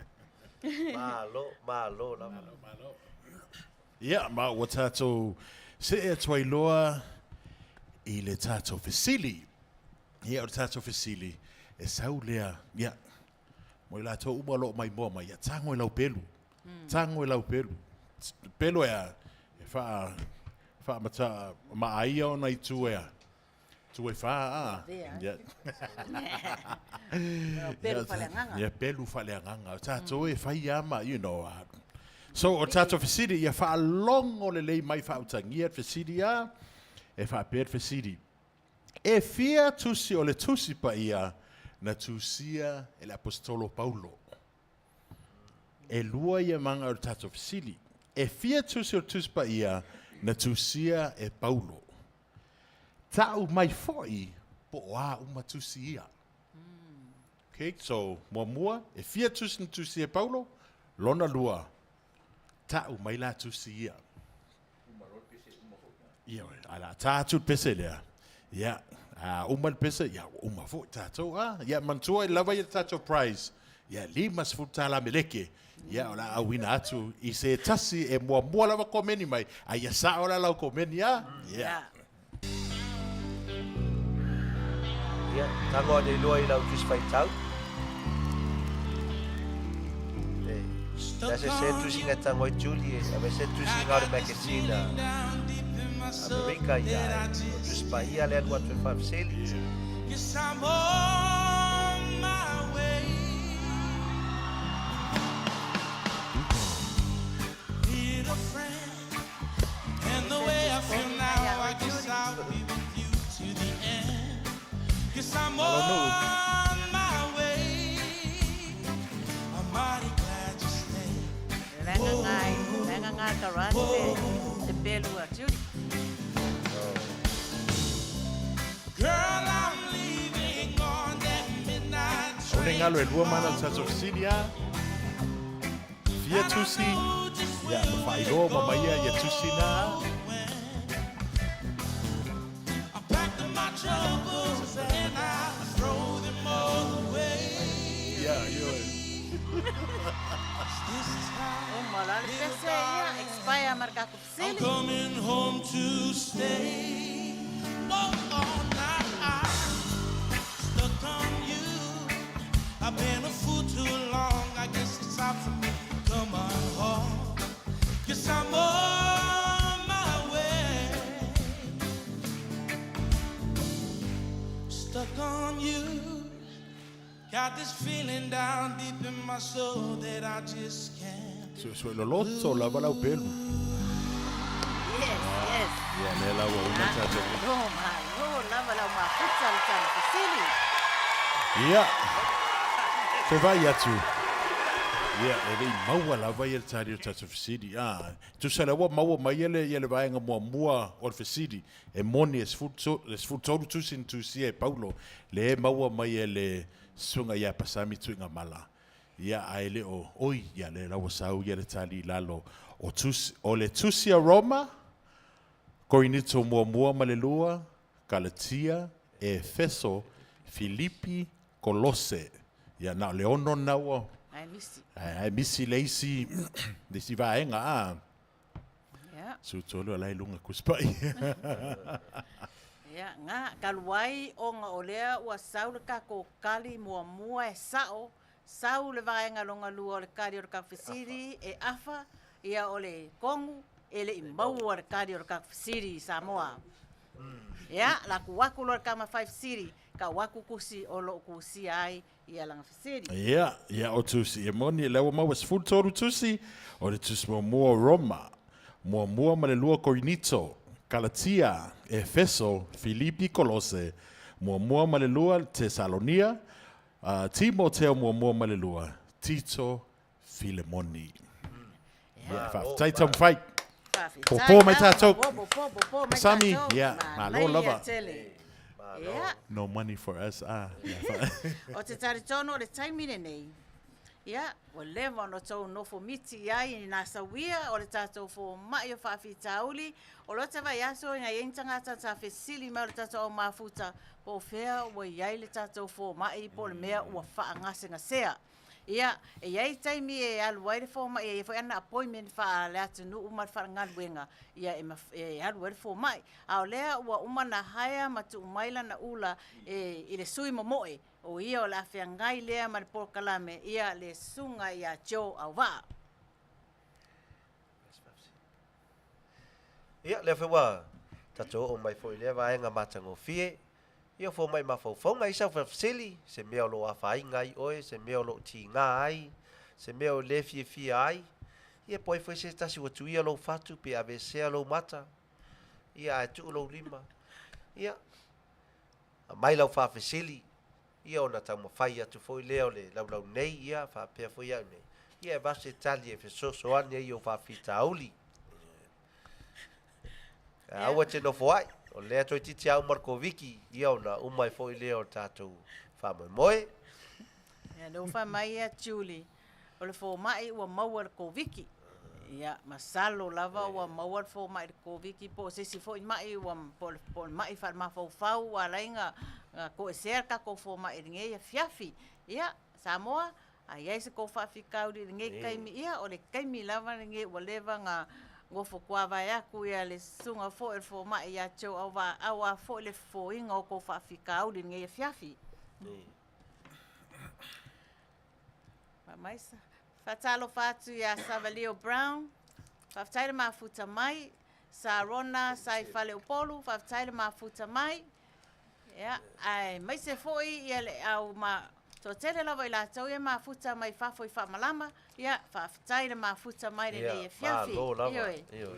Malo. Yeah, ma o tato se e toi loa I le tato fesili. Yeah, o tato fesili. E sau lea, yeah. Mo I la to uma lo mai moa mai, tango I lau pelu. Tango I lau pelu. Pelu e fa mata maia ona I tuea. Tue fa Yeah. Pelu faleanganga. Yeah, pelu faleanganga. Tato e fai ama, you know. So o tato fesidi ia fa longo le lei mai fa utangia fesidi ia e fa per fesidi. E fia tusi o le tusi pa ia na tusia e le apostolo Paulo. E lua ia manga o tato fesidi. E fia tusi o tusi pa ia na tusia e Paulo. Tau mai foi po a uma tusia. Okay, so mua e fia tusi na tusia e Paulo lona lua. Tau mai la tusia. Ia, ala tatu pese lea. Ia, uma pese, ia, uma fo tatu, ia, mantua I lava ia tatu prize. Ia, limas futala meleke. Ia, ola awina atu, I se tasi e mua lava komeni mai. Ia, sa ola lau komeni, ia. Ia, tango ane lua I lau tusi fai tau. Nasa se tusi nga tango I Julie, ame se tusi nga ore makesina. Amerika ia, tusi pa ia lea lua tue whafseli. Yes, I'm on my way. Need a friend, and the way I feel now, I guess I'll be with you to the end. Yes, I'm on my way. I'm mighty glad you stayed. Nanga karate te pelu a Judy. Girl, I'm leaving on that midnight train. Ole ngalo e lua mana tato fesidi ia. Fia tusi. Ia, mawhairoa mamaia ia tusi na. I packed up my troubles and I throw them all away. Ia, ia. Malala pese ia expire marca I'm kusili. coming home to stay. Oh, now I'm stuck on you. I've been a fool too long. I guess it's time for me to come on home. Guess I'm on my way. Stuck on you. Got this feeling down deep in my soul that I just can't. So lo loto lava lau pelu. Yes. Ia, ne lau una tato. Lava la mafuta le tano kusili. Ia. Se vai atu. Ia, e rei maua lava ia le tari o tato fesidi. Tu sa laua maua mai ia le vaenga mua o le fesidi. E moni e sfutolu tusin tusia e Paulo. Le e maua mai e le sunga ia pasami tuinga mala. Ia aele o oi ia le laua sau ia le tali lalo o le tusia Roma. Korinito mua ma le lua. Galatia, Efeso, Filipi, Kolose. Ia na le ono naua. Ai misi leisi desi vaenga Yeah. Su tolo lai lunga kuspai. Ia, ngā kaluai o ngā olea ua sau le kako kali mua e sao, sau le vaenga longa lua o le kari o le kawhesiri e afa, ia o le kongu, e le imau o le kari o le kawhesiri i Samoa. Ia, la kuwaku lo le kama 5 siri, ka waku kusi o lo kusi ai ia langa whesiri. Ia o tusi. E moni, lewa mau was full toru tusi, o le tusi mua Roma, mua ma le lua Korinito, Galatia, Efeso, Filipi, Kolose, mua ma le lua Tesalonia, Timoteo mua ma le lua, Tito, Filemoni. Taita mwhai. Popo mai tātou. Sami, malo lava. No money for us. O te taritono o le taimine nei. Ia, o lewa no tau nofo miti ai ni nā sawia o le tātou fo mai o whaafi tauli. O lo te vai aso i ngā ientanga tata whesili mai o le tātou o mafuta po whea o iai le tātou fo mai po le mea ua wha ngase ngasea. Ia, e iai taimi e aluai le fo mai, e fo ana appointment wha le atunu umar wha ngaluenga. Ia, e aluai le fo mai. A o lea ua umana haia matu umaila na ula i le sui momoe. O ia o la whiangai lea ma le porokalame, ia le sunga ia Joe Auvaa. Ia, lea whewa, tato o mai fo i lea vaenga matango fie, ia fo mai mawhauwhaunga i sau whawsili, se mea lo a whainga ai oe, se mea lo ti ngā ai, se mea le fie ai, ia poi fo se tasi watu ia lo fatu, pe ave sea lo mata, ia e tu lo lima, ia, a mai lau whawsili, ia ona tau mawhai atu fo i leo le lau nei, ia whapea fo ia nei, ia e vase tali e whesoso ane i o whawhita auli. Aua te no fo ai, o lea toi titi au Marko Viki, ia ona umai fo i leo tātou whamoe moe. Ia, leo wha mai a Julie, o le fo mai ua maua le Koviki. Ia, masalo lava ua maua le fo mai le Koviki, po sisi fo i mai ua po mai wha mawhau a lainga ko e ser ka ko fo mai ringe ia fiafi. Ia, Samoa, a iai se ko whaafi kauri ringe kaimi ia, o le kaimi lava ringe ua lewa ngā ngofo kua vai aku ia le sunga fo e fo mai ia Joe Auvaa awa fo le fo inga o ko whaafi kauri ringe ia fiafi. Maisa. Fatalo fatu ia Savalio Brown. Faftaile mafuta mai. Sarona sai fale upolu. Faftaile mafuta mai. Ya, ai mai se foi ia le au ma to tele lava ila tau ia mafuta mai fafo i fa malama. Ya, faftaile mafuta mai le ia fiafi. Iyo.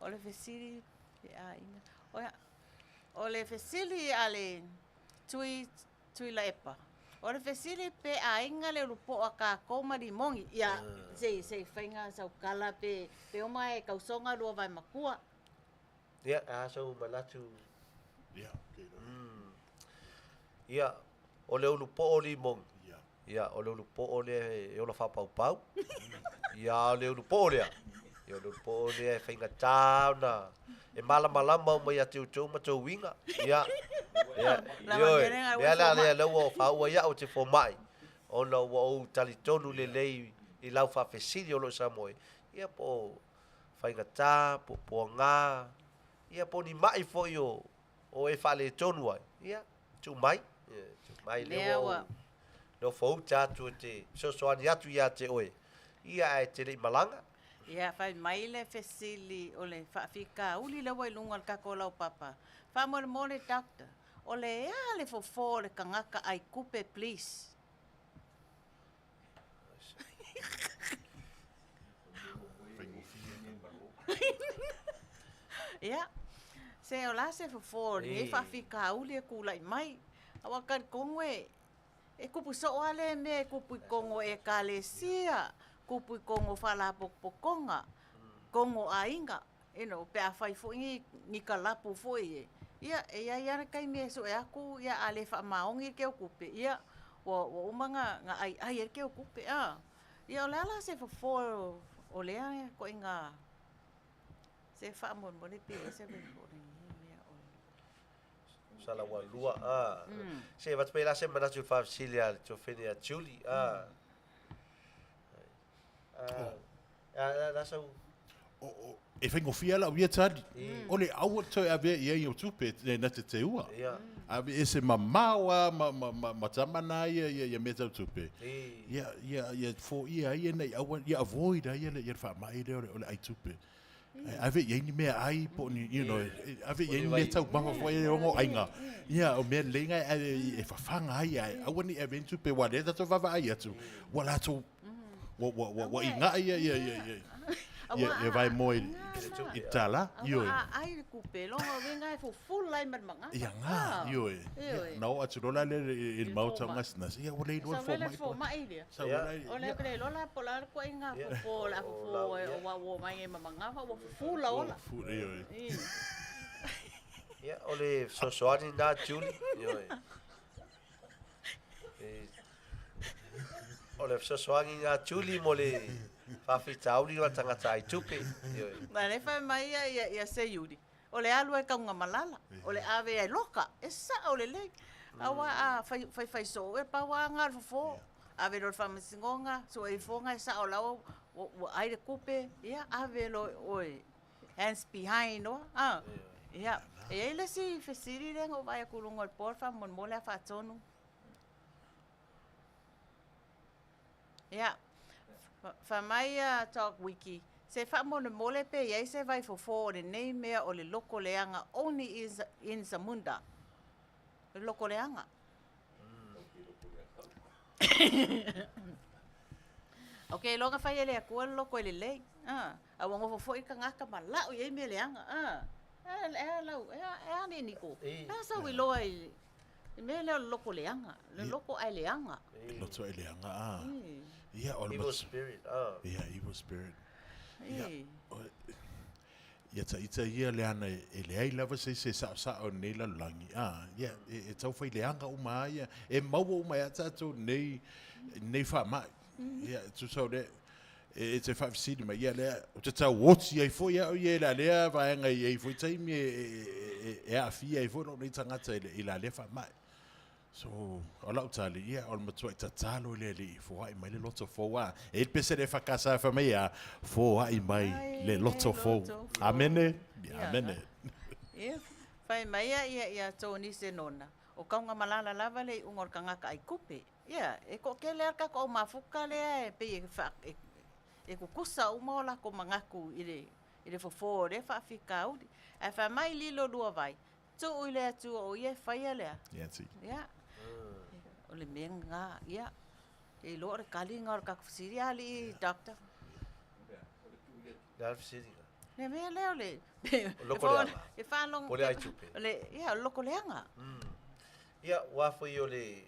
Ole fesili ya ina. Oya. Ole fesili ale tui la epa. Ora fesili pe a inga le lupo a ka koma di mongi. Ia, se whainga sau kala pe oma e kausonga lua vai makua. Ia, a sau malatu. Ia. Ia, o le lupo o li mongi. Ia, o le lupo o le e ola whapau pau. Ia, o le lupo o lea. Ia, o le lupo o lea e whainga tāuna. E malama o mai a teu tau ma tau winga. Ia. Ia la lau o whaua ia o te fo mai. O na o talitonu le lei i lau whawhesiri o lo Samoe. Ia po whainga tā, po ngā. Ia po ni mai fo i o e whale tonu ai. Ia, tu mai. Tu mai leo o. No fau tātu te sosoani atu ia te oe. Ia e te rei malanga. Ia, whai mai le fesili o le whaafika uli le wai lunga le kako lau papa. Wha mo le doctor. O le ea le fofo le kangaka ai kupe, please. Ia, se o la se fofo ni whaafika uli e kulai mai. Awa kan kongo e kupu so ale me kupu kongo e kalesia. Kupu kongo whala pokonga. Kongo a inga. Eno, pe a whai fo ni ka lapu fo e. Ia, e ia kai me so e aku ia ale wha maongi ke o kupe. Ia, o umanga nga ai e ke o kupe. Ia, o leala se fo o lea ko inga se wha mon le pe se me o Sala wa lua se wat pe la se mana tu fa silia tu fini a Julie la so e whaingo fia la uia tali. O le aua toi a vea ia i o tupe na te ua. A e se mamawa ma tamana ia me tau tupe. Ia fo ia nei aua ia avoid ia le wha mai le o le ai tupe. Ave ia ni mea ai po ni, you know, ave ia ni mea tau mawa fo e ongo ainga. Ia o mea lenga e whawhanga ai ai. Aua ni e ventu pe wale tato wawa ai atu. Wala to wa inga ia ia vai moi i tala. Ai kupe longa venga e full lai marmanga. Ia ngā, ioe. Nau atu rola le il Maota ngasnas. Ia wale i rola fo mai. Fo mai lia. O le kre lola polar ko inga fo la fo o wa mai e mamanga wa full la ola. Ioe. Ia o le sosoani na Julie. Ioe. O le sosoani na Julie mo le whawhitauri wa tangata ai tupe. Ma le whai mai ia se yuri. O le alu e kaunga malala. O le ave ai loka. E sa o le lei. Awa a whai so e pa wa ngar fo. Ave lo whamasingonga. So e fonga e sa o lau o aire kupe. Ia ave lo oi. Hands behind no. Ia. E ele si fesiri rengo vai a kulungo al porfa mon mole a whatonu. Ia. Whamaia talk wiki. Se whamone mole pe iei se vai fofo o le nei mea o le loko leanga only is in Zamunda. Le loko leanga. Ok, longa whai ele a kua loko ele lei. A wango fofo i ka ngaka ma lau iei mea leanga. E lau, e ane Niko. E sa ui loa i mea leo loko leanga. Le loko ai leanga. Loto ai leanga, Yeah, evil spirit. Yeah, evil spirit. Ia ita ia le ana e le ai lava se sa o nei la langi. Yeah, e tau fai leanga o mai. E maua o mai ata to nei wha mai. Yeah, tu sau le e te wha fisiri mai. Ia le o te tau woti ai fo ia o ia la lea vaenga i ai fo i taimi e a fia ai fo no nei tangata i la le wha mai. So, o lau tali, ia, o matua i tatalo le fo hai mai le loto fo wa. E pese le whakasa wha mai a, fo hai mai le loto fo. Amene? Amene. Ia, whai mai ia tōni se nona. O kaunga malala lava le ungor kangaka ai kupe. Ia, e ko ke lea ka ko mafuka lea e pe e kukusa umola ko mangaku i le fofo le whawhika uri. E wha mai lilo lua vai. Tu ui lea tu o ie whaia lea. Ia ti. Ia. O le menga, ia. E lo re kali ngor ka kusiri ali, doctor. Nā fisiri. Ne mea leo le. Loko leanga. E whanong. Pole ai tupe. Ia, loko leanga. Ia, wafo i o le,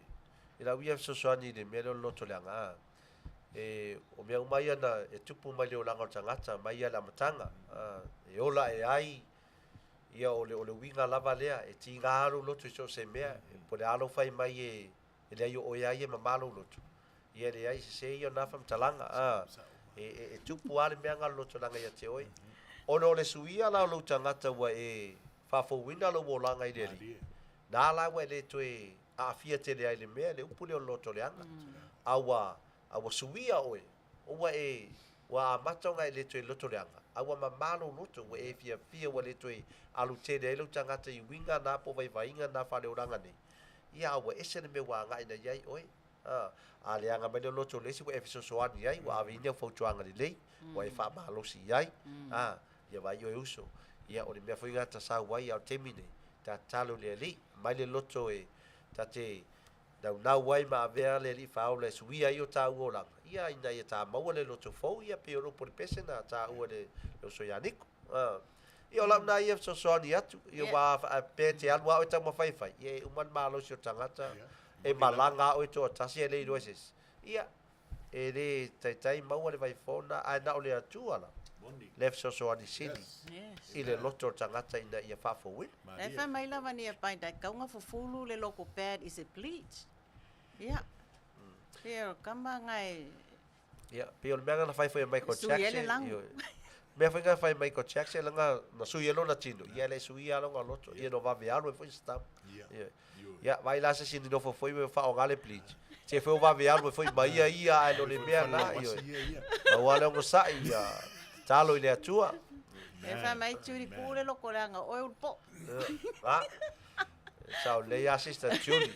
i la uia sosoani le mea leo loto leanga. O mea umai ana, e tupu mai leo langa o tangata, mai ala matanga. E ola e ai, ia o le winga lava lea, e ti ngā aru loto i so se mea, po le alo fai mai e le ai o ia ia mamalo loto. Ia le ai se ia nafa mtalanga. E tupu ale mea ngā loto langa ia te oi. Ono le suia la lo tangata wa e fafo wina lo wolanga i le li. Nā la wa le toe a fia te le ai le mea, le upu le o loto le anga. Awa suia oe, owa e wa amatonga i le toe loto le anga. Awa mamalo loto wa e fia wa le toe alu te le lo tangata i winga nā po vai vainga nā whale oranga nei. Ia awa ese ne me wa ngai na iai oe. A le anga mele loto lesi wa e fiso soani iai, wa awi ina fautuanga li lei, wa e wha mahalosi iai. Ia vai o e uso. Ia o le mea fuinga ta sa wai au temine, ta talo le li, mai le loto e ta te nau wai ma avea le li whao le suia i o ta ua langa. Ia ina ia ta maua le loto fau, ia pe oro por pese na ta ua le so ya Niko. Ia o lau na ia so soani atu, ia wa pe te alua o e tau mawhaiwhai. Ia uman mahalosi o tangata, e malanga o e toa tasi e le i roeses. Ia, e le taitai maua le vai fona, ai na o le atuala. Le so soani sili. I le loto tangata ina ia whafo win. E wha mai lawa ni a pai dai kaunga fufulu le loko pad is it bleach. Ia. Ia, kama ngai. Ia, pio le mea ngana whaifo e Michael Jackson. Sui ele langu. Mea whainga whai Michael Jackson langa na sui elo na tino. Ia le sui alo ngā loto. Ia no wawe alo e fwoi stam. Ia, vai la se sini no fwoi me wha o ngale bleach. Te fwoi wawe alo e fwoi maia ia e no le mea ngā. Ia, wale ongo sai ia. Talo i le atua. E fa mai turi pule loko langa o ulpo. Sao le assistant Julie.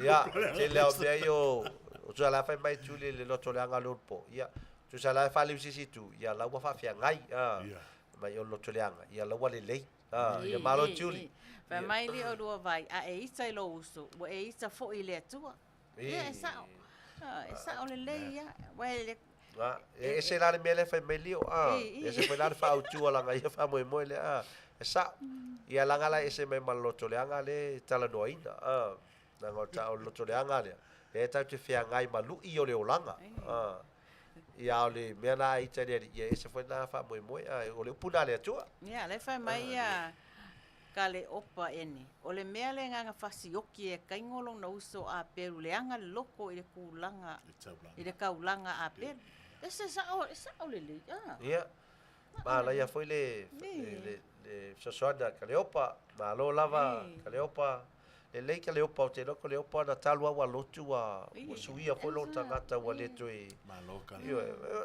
Ya, te leo mea yo. O tu ala fai mai Julie le loto le anga lulpo. Ya, tu sa la fa le sisi tu. Ya la wa fa fia ngai. Mai o loto le anga. Ya la wa le lei. Ya malo Julie. Fa mai li o lua vai a e isa i lo uso. Wa e isa fo i le atua. Ia e sao. E sao le lei ya. Wa le E se la le mele fai mai lio. E se foi la fa au tu ala ngai fa moi moi le e sao. Ia langa la ese mai maloto le anga le tala noina. Na ngota o loto le anga le. E tau te fia ngai malu i o le olanga. Ia o le mea na i tane ia ese foi na fa moi moi. O le upuna le atua. Ia le fai mai a ka le opa eni. O le mea le nganga fasioki e kaingolo na uso a peru le anga le loko i le kulanga. I le kaulanga a peru. Ese sao le le. Ia. Ma la ia foi le sosoana Kaleopa, ma lo lava Kaleopa, le lei Kaleopa o te loko Kaleopa na talua wa lotu wa suia foi lo tangata wa leto e maloka.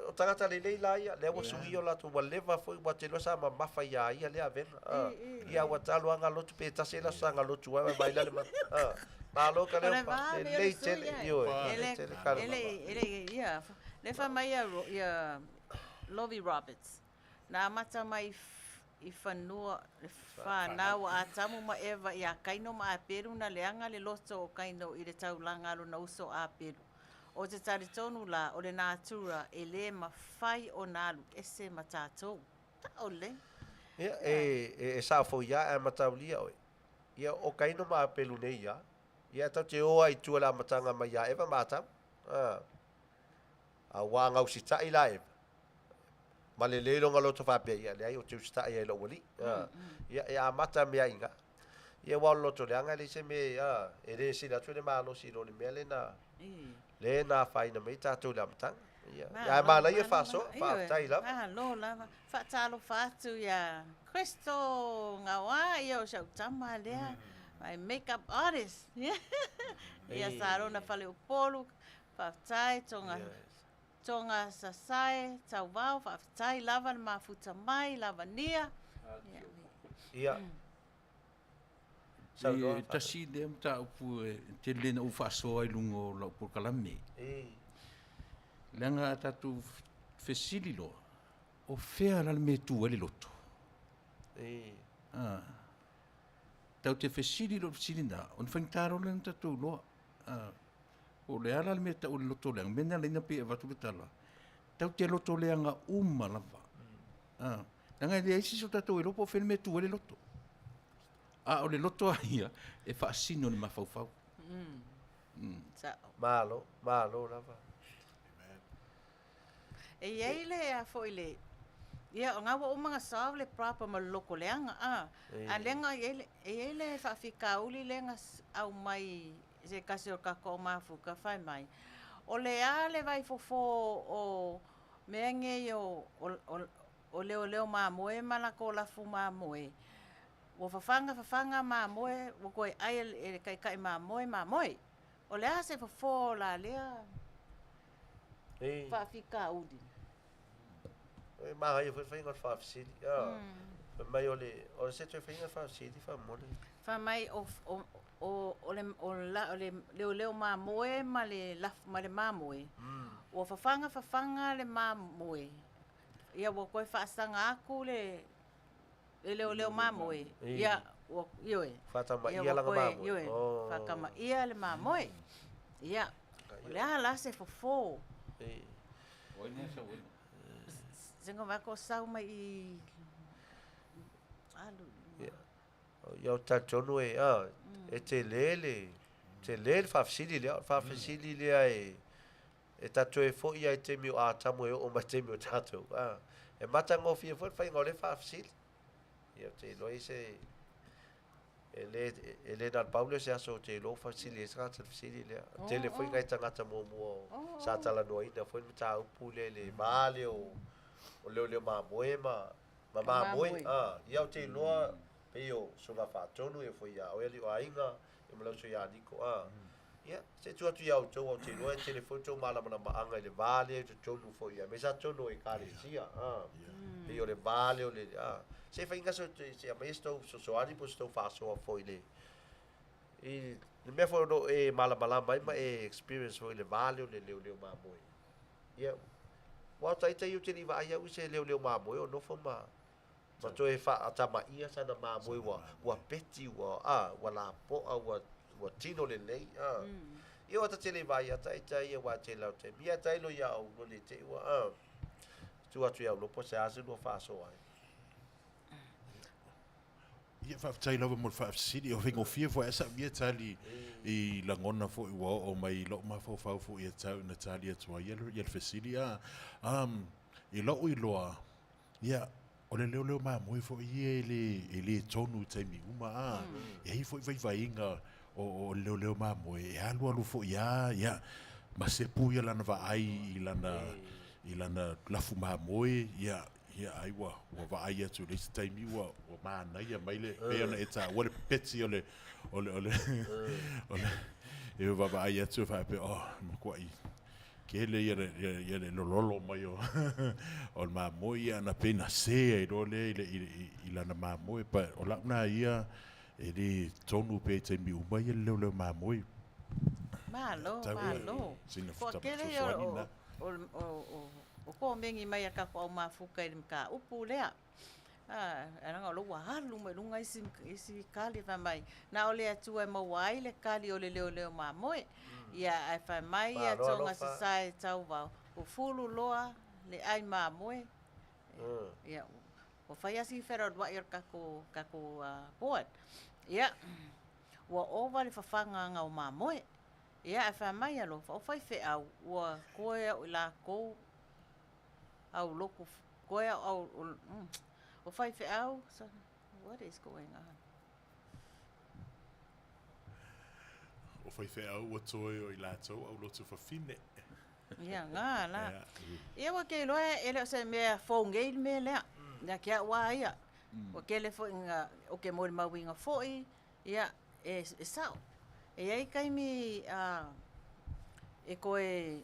O tangata le lei la ia, le wa suia la tu wa leva foi wa te losa ma mafa ia ia le avena. Ia wa talua nga lotu pe tase la sanga lotu wa mai la le ma. Ma lo Kaleopa, le lei tele io ele ia. Le fa mai ia Lovie Roberts. Na mata mai I whanua, whanau a tamu ma ewa I a kaino ma a peru na leanga le loto o kaino I le taulanga alo na uso a peru. O te tari tonu la o le nātura e le ma whai o nālu ese ma tātou. Ta o le. Ia, e sāwho ia e mataulia oi. Ia o kaino ma a peru nei ia. Ia tau te oa I tua la matanga ma ia ewa mātam. A wā ngau si tai la ewa. Ma le lelo ngalo to fa pe ia le ai o te sta ia lo wali ia mata me inga ia wa lo to le anga le se me e re si la tu le malo si lo le mele na fa ina me ta to la mata ia ma la ia fa so fa tai la lo la fa talo fa tu ia Cristo ngawa ia o sa tama le my makeup artist ia saro na fa le polo fa tai tonga Tonga sasai, tau wau, whaafitai, lava na mafuta mai, lava nia. Ia. E tasi le mta upu te lena u whaasoa I lungo lau por kalame. Lenga tatu fesili loa. O whea nal me tu ali loto. Tau te fesili lo fesili na. On whaintaro lena tatu loa. O le ala me ta o le loto leanga. Mena leina pe e watu le tala. Tau te loto leanga uma lava. Nanga le aisi so tatou e lopo whene me tu le loto. O le loto aia e whaasino ni mawhauwhau. Malo lava. E iei le a fo le. Ia, o ngawa o mga sao le prapa ma loko leanga. A lenga iei le whaafika uli lenga au mai se kasi o kako mafu ka whai mai. O le a le vai fofo o meange o leo mamoe malako lafu mamoe. O fafanga mamoe, o koe ai e kai mamoe. O le a se fofo la lea whaafika udi. Maha ia foi whainga whaafisiri. Mai o le se tue whainga whaafisiri whaamone. Wha mai o leo mamoe ma le mamoe. O fafanga le mamoe. Ia wo koe whaasanga aku le leo mamoe. Ia o ioe. Whatama ia langa mamoe. Ioe. Whakama ia le mamoe. Ia. Le ala se fofo. Oi nea sa wena. Sengo wako sau mai I alu. Ia o tatonu e te lele whaafisiri lea. Whaafisiri lea e tatu e fo ia e te miu a tamu e o ma te miu tatou. E mata ngofi e fo whai ngole whaafisiri. Ia te loi se e le nan Paulo se aso te lo whaafisiri e sanga whaafisiri lea. Te le fo ngai tangata mua sa tala noa ina fo mta upu le maale o leo mamoe ma mamoe. Ia o te loa Peo, so nga whaatonu e fo ia o Aliioaiga e malau so ia Niko. ia se tu atu iau tau au te loa telefon tau malama anga i le vale tu tonu fo ia me sa tonu e kare sia pe o le vale o le se fa inga so se a mesto so ali po sto fa so fo ile e le me fo no e malama mai e experience fo ile vale o le leo mamoi ia wa tai tai u te ni va ia u se leo mamoi o no fo ma to e fa Tamalii sa na mamoi wa peti wa la po wa tino le nei io ata tele vai ata tai wa te la te bia tai lo ya o no le te wa tu atu ya lo po se asu no fa so ai ia fa tai lava mo fa city o vingo fia fo esa bia tali i la ngona fo i wa o mai lo ma fo fa fo ia tau na tali atu ia facility i loa ia o le leo ma moi fo ia ele tonu te mi uma e hi fo vai inga o leo ma moi e alu fo ia ma se puia lana va ai i lana lafu ma moi ia ai wa va ai atu le time wa ma na ia mai le pe ona eta wa le peti ole e va ai atu fa pe ma ko ai ke le ia le lolo mai o ma moi ana pena se e role i lana ma moi pa o la na ia e di tonu pe te mi uma ia le ma moi malo fo ke le o ko mengi mai ka ko ma fuka i ka upu lea ana lo wa halu me lunga isi kali fa mai na ole atu e mawai le kali ole leo ma moi ia ai fa mai ia tonga sai tau va o fulu loa le ai ma moi ia o fa ia si fera wa ir ka ko board ia wa over le fa fanga nga o ma moi ia ai fa mai alo fa fa fe au wa ko la ko au loko koe au o fai fe au so what is going on o fai fe au o toi o i lato au loto fa fine ia nga la ia wa ke loe ele se me fonge me le na kia wa ia o ke le fo nga o ke mo ma winga foi ia e sao e ai kai mi e koe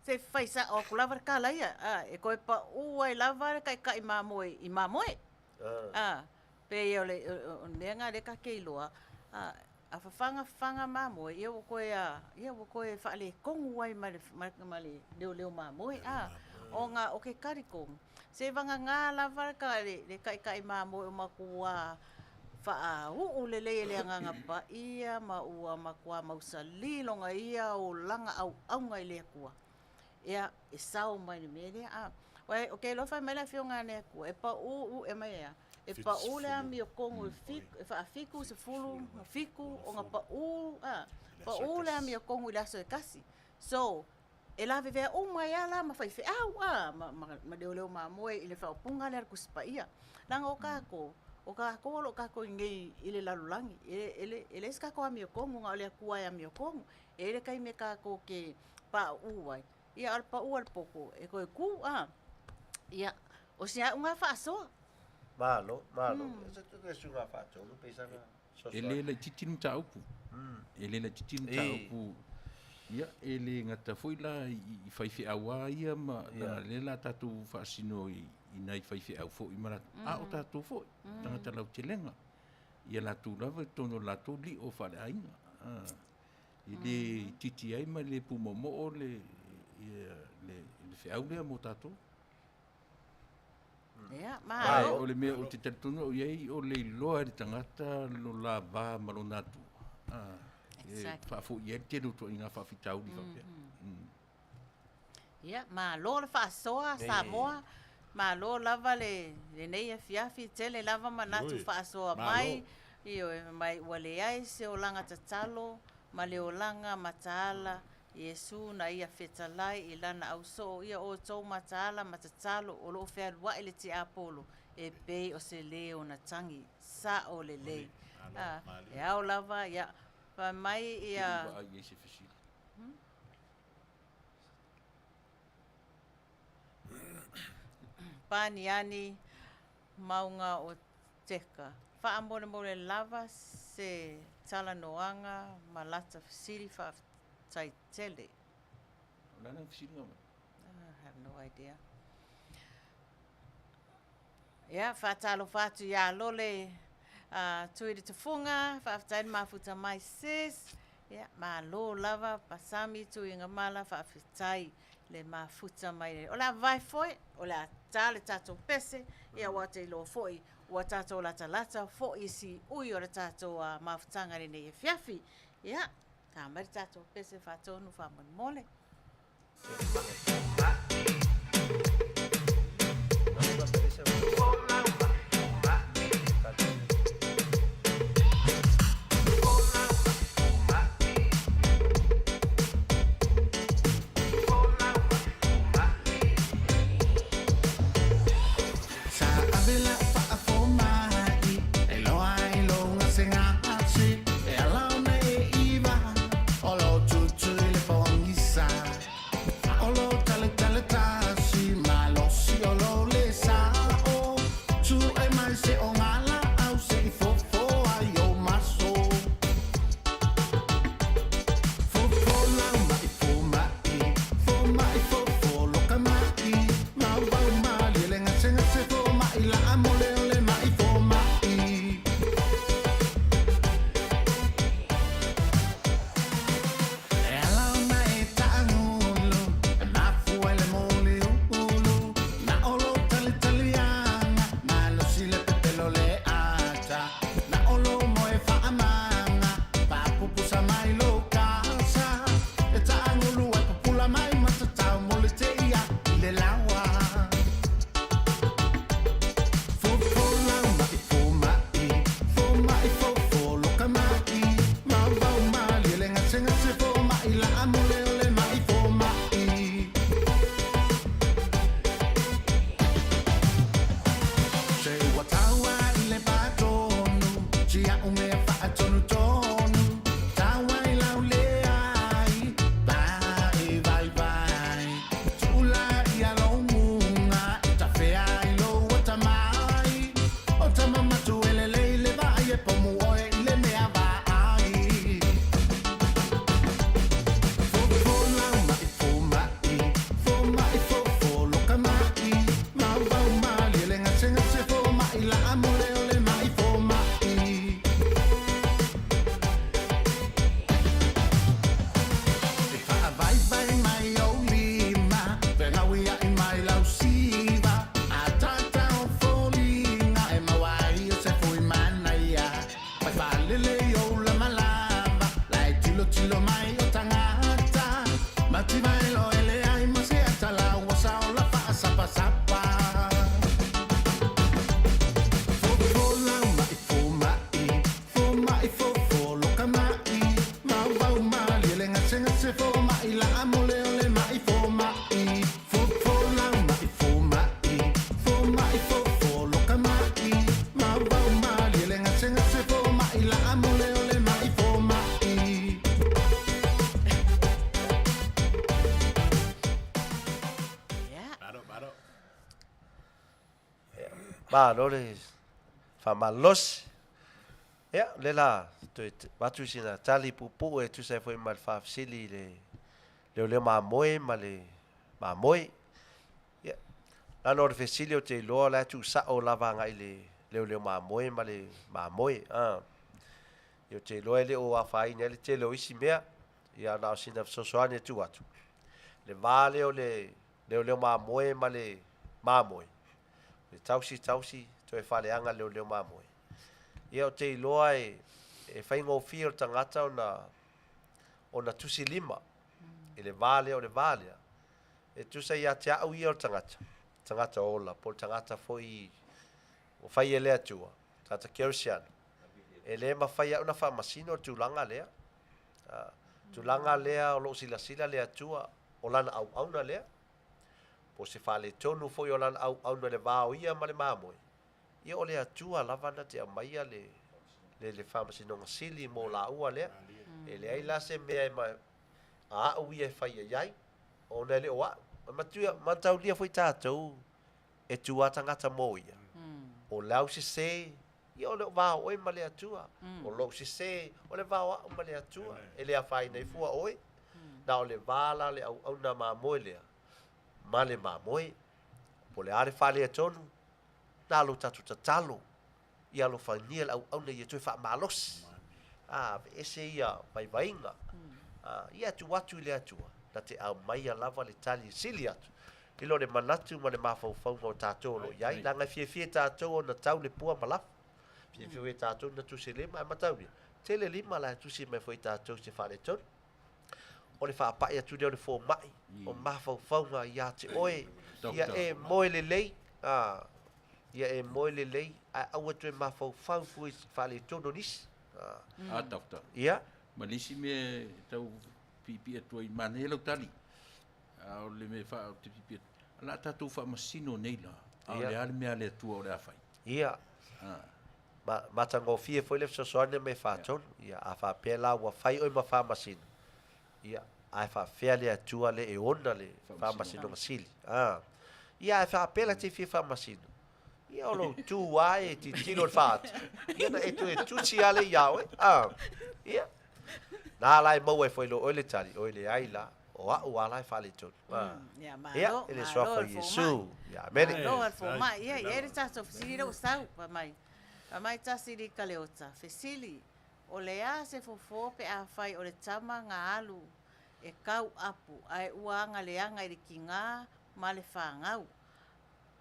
se fai sa o kulava kala ia e koe pa ai lava kai mamoi pe yo le nenga le ka keiloa a fanga mamoi eu koe fa le kongu ai male leo mamoi o nga o ke kariko se vanga nga lava ka le kai mamoi o makua fa le nga pa ia ma ua makua mausalilo nga ia o langa au nga ile kua ia e sao mai ni mele wai okay lo fa mele fio ngane ku e pa e mai e pa le ami o kongo fa fiku se fulu fiku o nga pa le ami o kongo la so kasi so e la vive mai ala ma fa fe ma de leo ma moe ile fa punga le ku spa ia langa o kako lo kako ngai ile lalulangi ele ska ko ami o kongo nga le ku ai ami o kongo ele kai me kako ke pa wai ia alpa al poko e koe ku ia o sia unha fa so malo se tu que su nga fa so no pesa nga ele le titin ta upu ele le titin ta upu ia ele ngata foi la i fai fi awa ia ma le la tatu fa sino i nai fai fi au fo i mara o tatu fo tanga ta lau telenga ia la tu lava tono la tu li o fa le ainga ele titi ai ma le pu momo le fe au le mo tato ia ma o le me o te tatuno ye o le loa de tangata lo la ba malonatu fa fu ye te do to inga fa fitau di fa ia ma lo le fa soa Samoa ma lo lava le nei fiafi tele lava manatu fa soa mai io mai wale ai se o langa tatalo ma le o langa matala Yesu na ia fetalai i lana au so ia o tau matala matatalo o lo fea lua ele ti apolo e pei o se leo na tangi sa o le lei e au lava ia pa mai ia pani maunga o teka fa amore lava se talanoaga ma lata fesili faafetaitele. Lana fisili ngama. I have no idea. Ia, faatalofa atu iā lole tui le tafuga, faafetaile mafuta mai sis. Ia, malo lava pasami tuiga mala faafetai le mafuta mai. O le avae foi, o le ata le tatou pese, ia ua te iloa foi, ua tatou latalata foi si ui o le tatou mafutaga lenei e fiafi. Ia, tamai le tatou pese faatonu faamolemole. Ma lore fa malos. Ya, lela tu batu sina tali pupu e tu sai foi mal fa sili le mamoe mamoe. Ya. La nor fesilio te lo la tu sa o lava ngai le mamoe mamoe. Ah. Yo te lo ele o afai nele te lo isi mea. Ya na sina sosoane tu atu. Le vale o le mamoe mamoe. Le tausi to e faleanga leo mamoe. Ia o te iloa e whaingo fia o tangata o na tusi lima. E le vale. E tusa ia te au ia o tangata. Tangata ola, po tangata foi o whai e lea tua. Tata kersiano. E le ma whai au na whamasino o tūlanga lea. Tūlanga lea o lo sila lea tua o lana au na lea. Po se fale tonu foi o lana au na le vao ia ma le mamoe. Ia o le atua lavana te amaia le whamasino ngasili mo la ua lea. E le ai la se mea e mai a au ia whai iai. O na le oa. Matau lia foi tātou e tua tangata mo ia. O lau se ia o le va oi ma le atua o lo se o le va o ma le atua e le afai nei fua oi na o le vala le au na ma moi le ma le ma moi po le are fa le tonu na lo tatu tatalo ia lo fania au nei tu fa malos ese ia vai vainga ia tu watu le atua na te au mai lava le tali sili atu i lo le manatu ma le mafau o tātou lo iai langa fie tātou o na tau le pua malaf fie tātou na tu se lima e matau ni tele lima la tu si me foi tātou se whare ton o le whaapai atu leo le fō mai o mafau ngā ia te oe ia e moe le lei ia e moe le lei a au atu e mafau fui whale tono nisi Doktor. ia Malisi me tau pipi atua i mane lau tali. O le me wha te pipi atua. La tatu wha masino nei la. O le ale mea le atua o le awhai. ia matango fie foi le sosoane me whātonu ia a whapela ua whai oi ma whamasino ia a whawhea le atua le e ona le whamasino masili ia a whapela te fie whamasino ia o lo tu wae ti tino whaat ia na e tu si ale iawe ia na lai mau e foi lo oile tali oile aila o au ala e whale tonu ia ele sofa Yesu ia mene Lo al fo mai ia ia ta so fisili lo sau pa mai. Pa mai ta sili kaleota fisili o le a se fofo pe a fai o le tama nga alu e kau apu ai uanga le anga i kinga ma le whangau.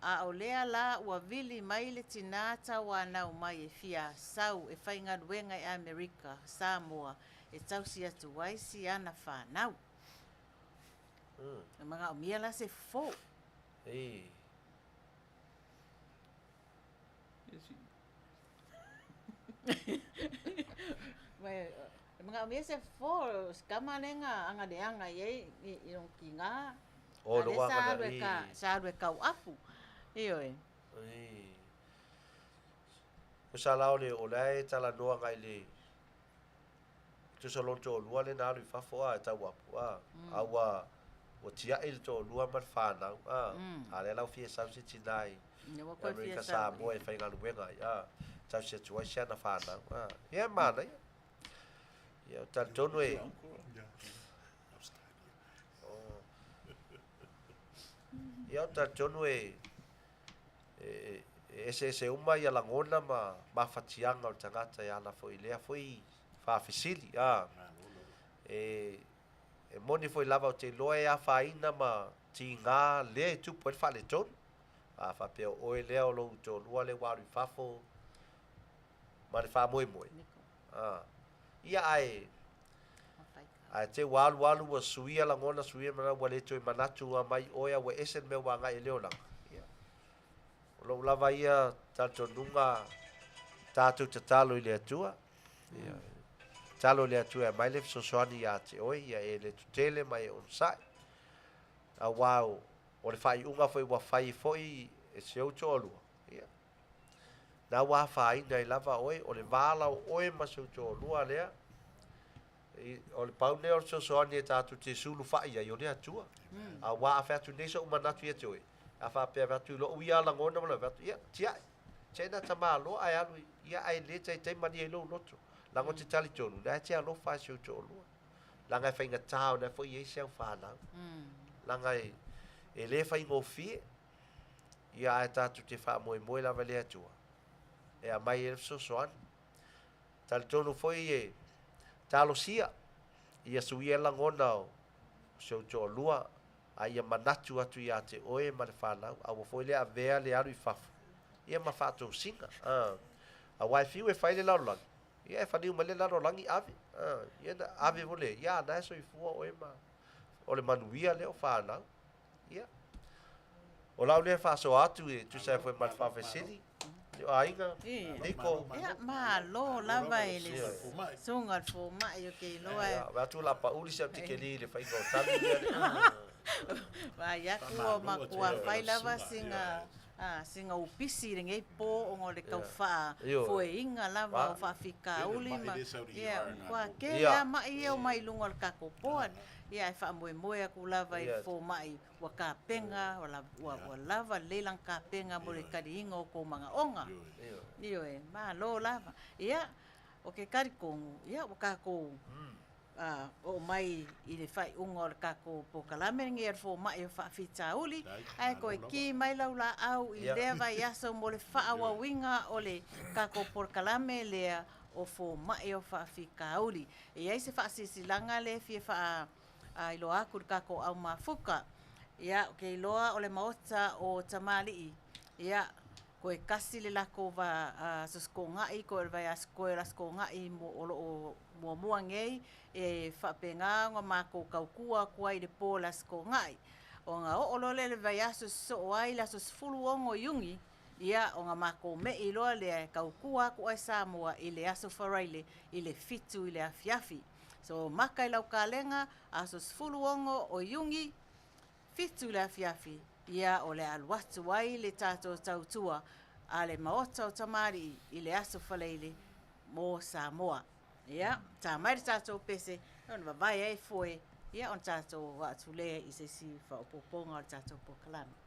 A o lea la ua vili mai le tinata wa nau mai e fia sau e whainga ruenga i Amerika, Samoa, e tau si atu waisi ana whanau. E mga o mia la se fo. Mga o mia se fo, skama lenga anga de anga ye i rong kinga. o lo wanga na sa alwe kau apu. Iyo e. o sa lao le o lai tala noa ngai le tu sa lonto o lua le na alu i fafo e tau apu aua o tia il to lua man whanau a le lau fie sau si tinai Amerika Samoa e whainga luenga tau se tuai sia na whanau ia mana ia o tal tonu e ia o tal tonu e ese uma ia langona ma fatianga o tangata ia na foi lea foi fa fisili e moni foi lava o te loa e a faina ma tinga le tu poi fa le ton fa pe o ele o lo to lua le waru fafo ma le fa moi ia ai te walu wa suia langona suia mana wale to manatu mai oia we esen me wanga ele ola lo lava ia tato nunga tato te talo ile atua talo ile atua mai le sosoani ia te oi ia ele tutele mai on sai a wow o le fai unga foi wa fai foi e se o tolu ia na wa fai dai lava oi o le vala oi ma se o tolu alea o le paune o sosoani tato te sulu fai ia yo le atua a wa fa tu nesa uma natu ia te oi a fa pe va tu lo ia la ngona mo va ia tia chena tamalo ai alu ia ai le tai mani lo loto la ngo ti tali tonu la tia lo fa si tonu la nga fa inga tau na fo ye se fa na la nga e le fa ingo fi ia ai ta tu te fa mo la vale atua e a mai e so soan tali tonu fo ye talo sia ia suia la ngona so to lua ai manatu atu ia te oe ma le whanau au foi le avea le alu i fafu ia ma whatou singa a wai fiu e whaile larolangi ia e whaniu ma le larolangi ave ia na ave vole ia na so i fua oe ma o le manuia leo whanau ia o lau le whaso atu e tu sai foi ma le whawesili Aliioaiga Niko ia ma lo lava ele sunga fo mai o ke lo ai va tu la pauli se tike li le fai go tali vai aku ma kua fai lava singa upisi ringai po o ngole kau fa foi inga lava o fa fika uli ma ia kwa ke ia mai o mai lunga ka ko po ia e whaamoemoe aku lava i fō mai wa kāpenga, wa lava leilang kāpenga mo le kariinga o ko mga onga. Nio e, mā lo lava. Ia, o ke karikongu, ia, o kako o mai i le whai unga o le kako po kalame ngi ar fō mai o whaafita uli, ai koe ki mai lau la au i lea vai aso mo le whaawawinga o le kako po kalame lea o fō mai o whaafika uli. E ai se whaasisilanga le fie wha i loa aku le kako au mafuka. Ia, o ke iloa o le Maota o Tamalii. Ia, koe kasi le lako wa sasko ngai, koe vai askoe lasko ngai mo o mua ngei, e whapenga ngā mako kaukua kua i le pō lasko ngai. O ngā olole le vai aso so ai la sos fulu ongo yungi, ia o ngā mako me i loa le kaukua kua i Samoa i le aso wharaile i le fitu i le afiafi. So maka i lau kālenga, asos fulu ongo o yungi, fitu le afiafi, ia o le aluatu ai le tātou tautua a le Maota o Tamalii i le aso whaleile mō Samoa. Ia, tā mai le tātou pese, on vai e foe, ia on tātou watu lea i se si whaopoponga o le tātou pokalame.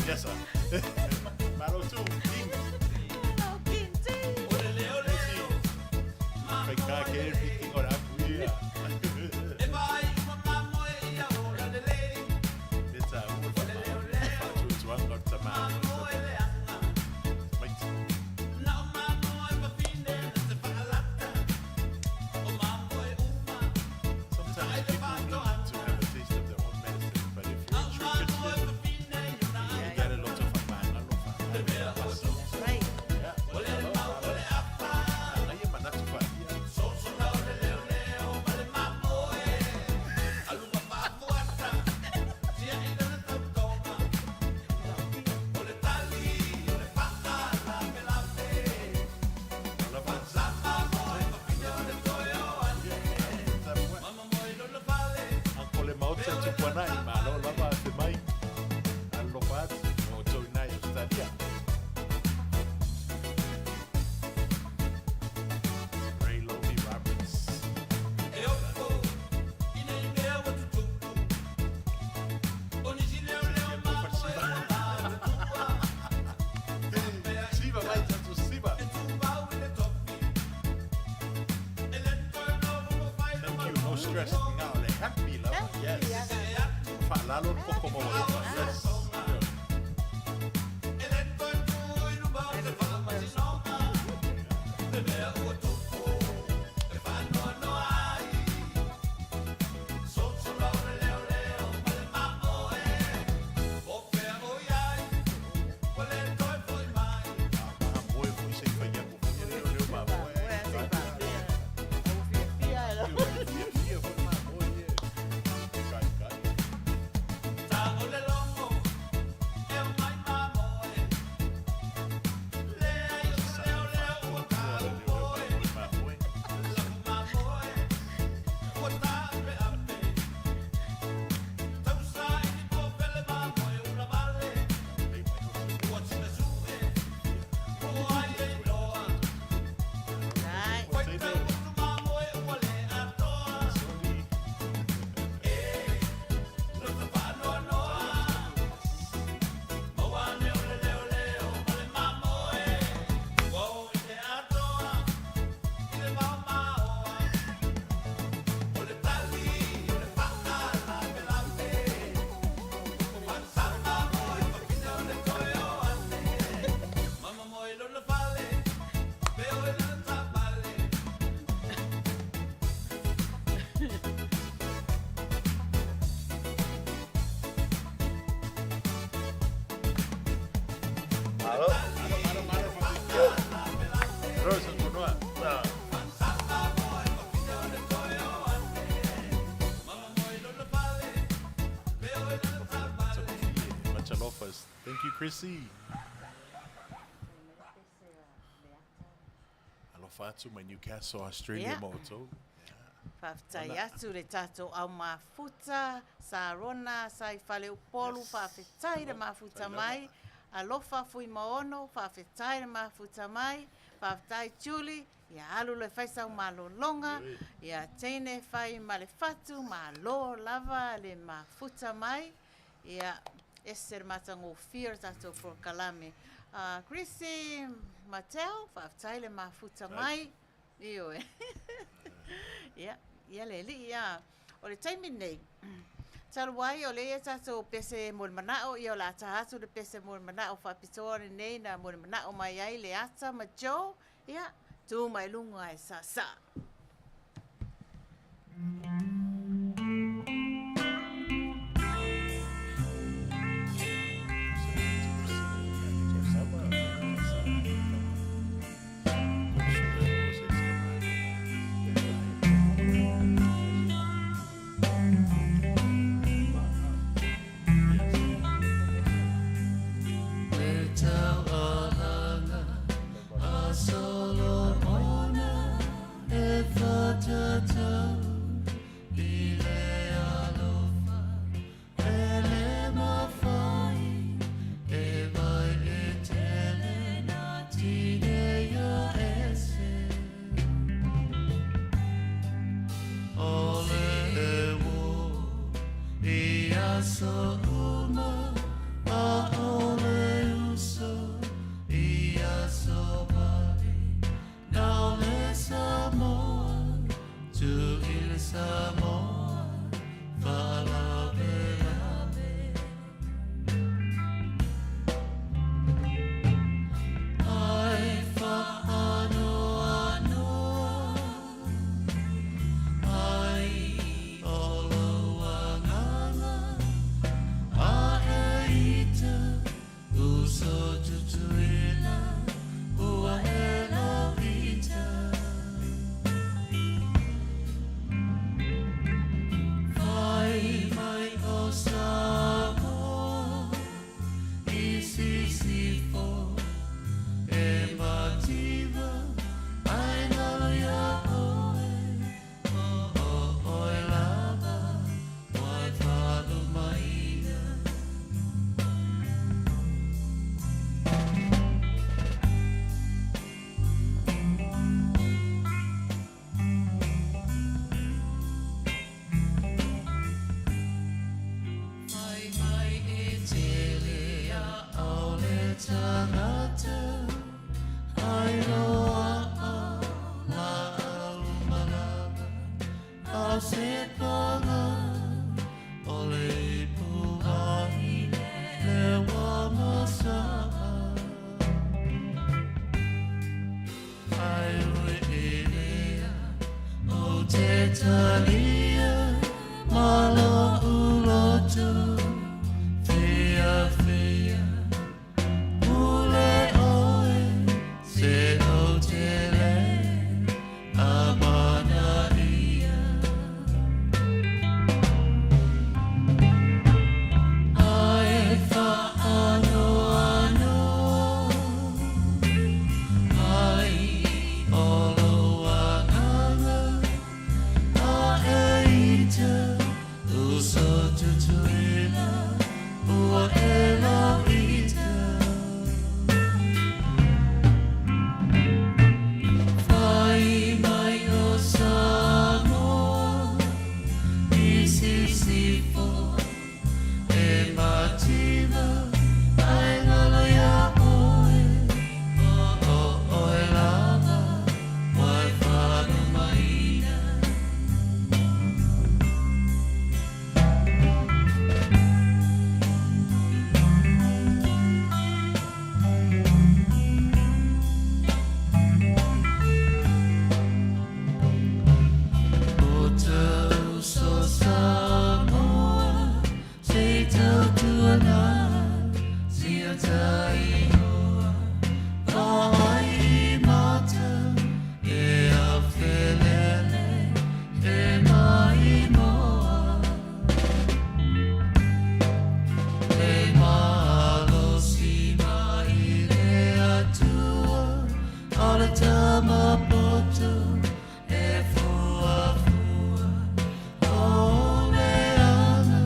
Yes, sir. Malo too. Lalo un poco como yes. Olelongo Chrissy. Alofa atu mai Newcastle, Australia Yeah. moto. Whawhitai atu le tātou au mafuta, sa rona, sa i whale upolu, whawhitai le mafuta mai, alofa fui maono, whawhitai le mafuta mai, whawhitai tuli, ia alu le whaisau malolonga, ia teine whai ma le fatu, ma lo lava le mafuta mai, ia ese le matango whia tātou prokalame. Chrissy Mateo, whawhitai le mafuta mai, io e. Ia le li ia. O le taimi nei. Taruai o le ia tātou pese mole manao, ia o la tahatu le pese mole manao, whapitoa nei na mole manao mai ai le ata ma jo, ia, tu mai lunga e sa sa. Oh mapoto e fuafua o meana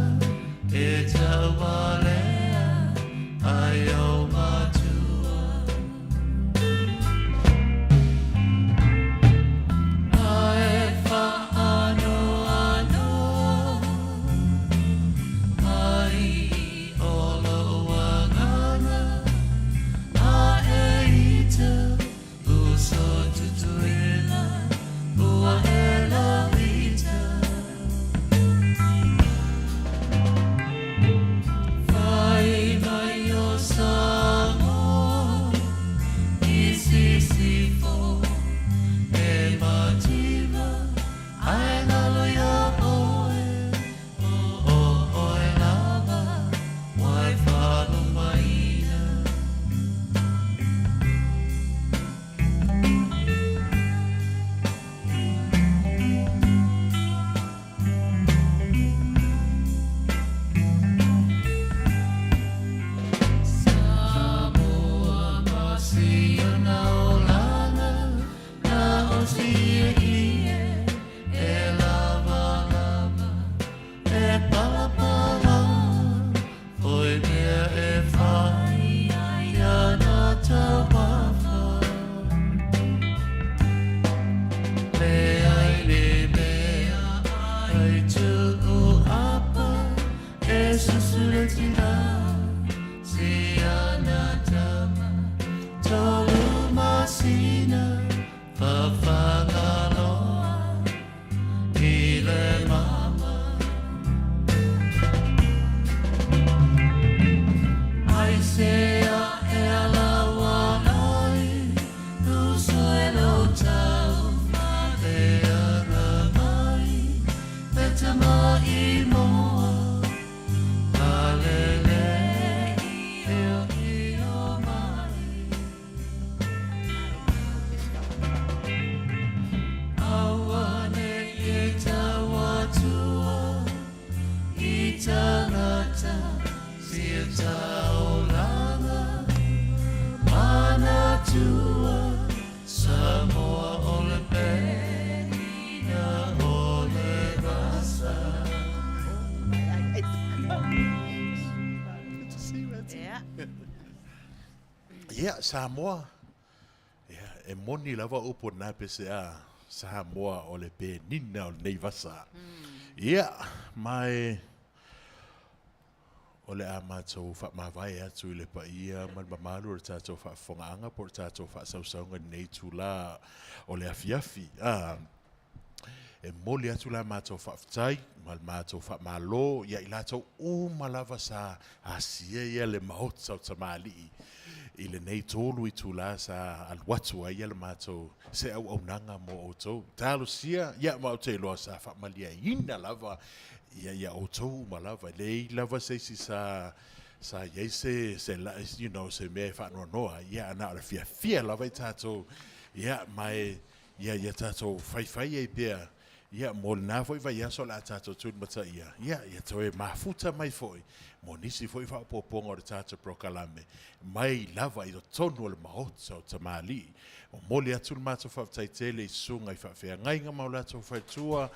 e tawalea ai o matua ai whaano ano ai o loangana a e ita uso tutuila ua e la vita Fai mai o samo i sisifo e mativa ai nalo ya oe o e lava wai whalu maina Samoa masia na olana na osia ie e lava lava e pala pala oi mea e whai ia na tawafa le ai le mea ai tu o apa e susule tina Siana tama tolu masina fafagaloa ile mama Ai sea e ala walai Nuso e lo tau e aramai E tamai moa Alele io mai Awane e tawatua I tangata Sia taolanga Mana tua Samoa ole peina ole rasa Yeah. Samoa. E moni lava upo na pese a Samoa o le pe nina o nei vasa. Mai o le a mātou wha mawai atu i le pa ia man mamalu o le tātou wha whongaanga por tātou wha sausaunga nei tūla o le afiafi. E moli atu la mātou wha whtai, mal mātou wha malo, ia i lātou o malava sa asia ia le Maota o Tamalii. I le nei tōlu i tūla sa alwatua ia le mātou se au nanga mo o tau. Tālo sia, ia mau te loa sa wha malia ina lava, ia o tau malava. Le lava se si sa iei se you know, se mea wha noa, ia ana o le fia lava i tātou, ia mai, ia tātou whai e pia, ia mo le nā foi vai aso la tātou tūn mata ia toe mafuta mai foi, mo nisi foi wha poponga o le tātou prokalame, mai lava i do tonu o le Maota o Tamalii, o moli atu le mātou whawtai tele i sunga i whawhea ngainga mau lātou whaitua,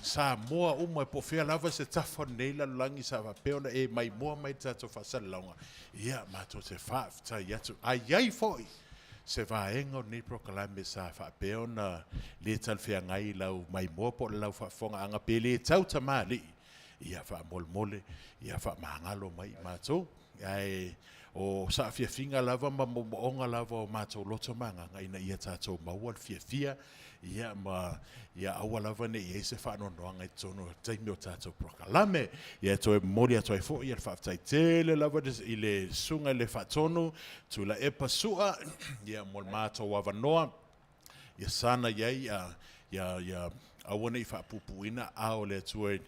sa moa uma e po fea lava se tafa nei la langi sa whapeona e mai moa mai tātou whasalaunga, ia mātou te whawtai atu, ai foi, se vaenga o nei prokalame sa whapeona le talwhea ngai lau mai moa po le lau whafonga anga pe le tau Tamalii, ia wha mole, ia wha mahangalo mai mātou, o sa fiafinga lava ma moonga lava o mātou loto manga ngai na ia tātou maua fiafia, ia aua lava ne ia se wha nonoanga i tono taimi o tātou prokalame, ia toe mori a toe fo, ia le whaftai tele lava i le sunga le whatono, tu la e pasua, ia mol mātou wavanoa, ia sana iai, ia awana i whapupuina a o le tue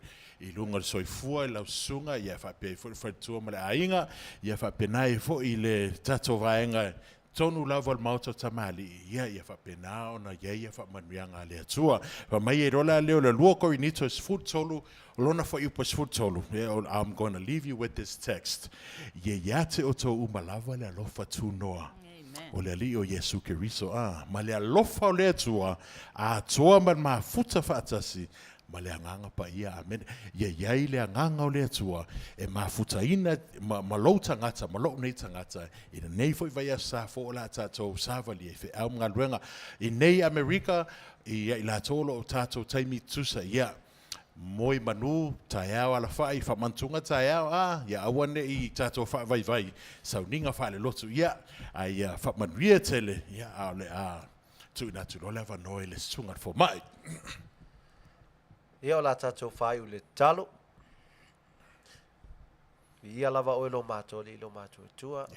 i lunga le soifua i lau sunga, ia whapea i whaitua ma le ainga, ia whapena i fo i le tato vaenga tonu lava le Maota o Tamalii, ia whapena ona ia whamanuianga le atua, mai e rola leo le lua ko i nito is food tolu, lona fo i upas food tolu, I'm going to leave you with this text, ia te o tō umalava le alofa tūnoa. o le ali o Yesu Keriso ma le alofa o le atua a toa man mafuta faatasi ma le anganga pa ia amen ia le anganga o le atua e mafuta ina ma lo tangata ma lo nei tangata ina nei foi vai a sa fo la tatou savali e fe au mga luenga i nei Amerika i la tolo o tatou taimi tusa ia moi manu taiao ala fai fa mantunga taiao ya awane i tatou fa vai sauninga fa le lotu ia ai fa manuia tele ia ale tu na tu le va noi le sunga for mai ia o la tatou fai u le talo ia lava o lo mato li lo mato tua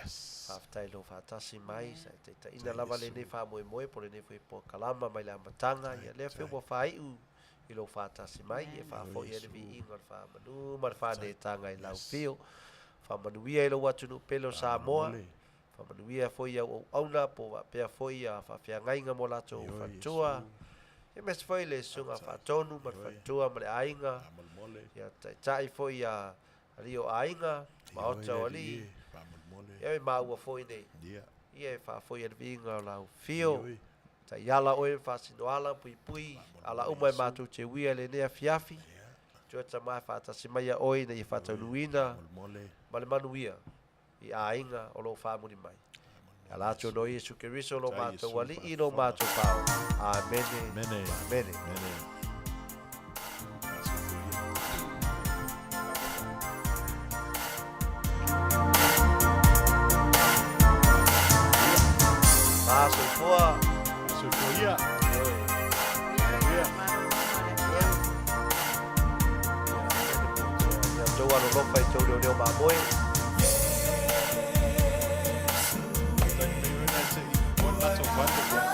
aftai lo fatasi mai sa te ina lava le ne fa moi por le ne foi po kalama mai la matanga ia le fe bo fai u i lo fatasi mai e fa fo ia le vi inga fa manu mar fa de tanga i lau fio fa manuia i lo watu no pelo Samoa fa manuia fo ia o auna po va pe fo ia fa fia ngainga mo la to fa tua e mes foi le sunga fa tonu mar fa tua mar ainga ia tai fo ia Aliioaiga Maota ali e ma ua foi nei ia fa foi ia vinga la fio ta yala o fa sinoala pui ala uma ma tu che wia le ne fiafi jo ta ma fa ta si mai oi nei fa ta luina ma le manuia i ainga o lo fa mo ni mai ala cho no Yesu Keriso lo ma to wali i lo ma to pa amen amen ia Joa no lofa e tau reo mamoi. One matter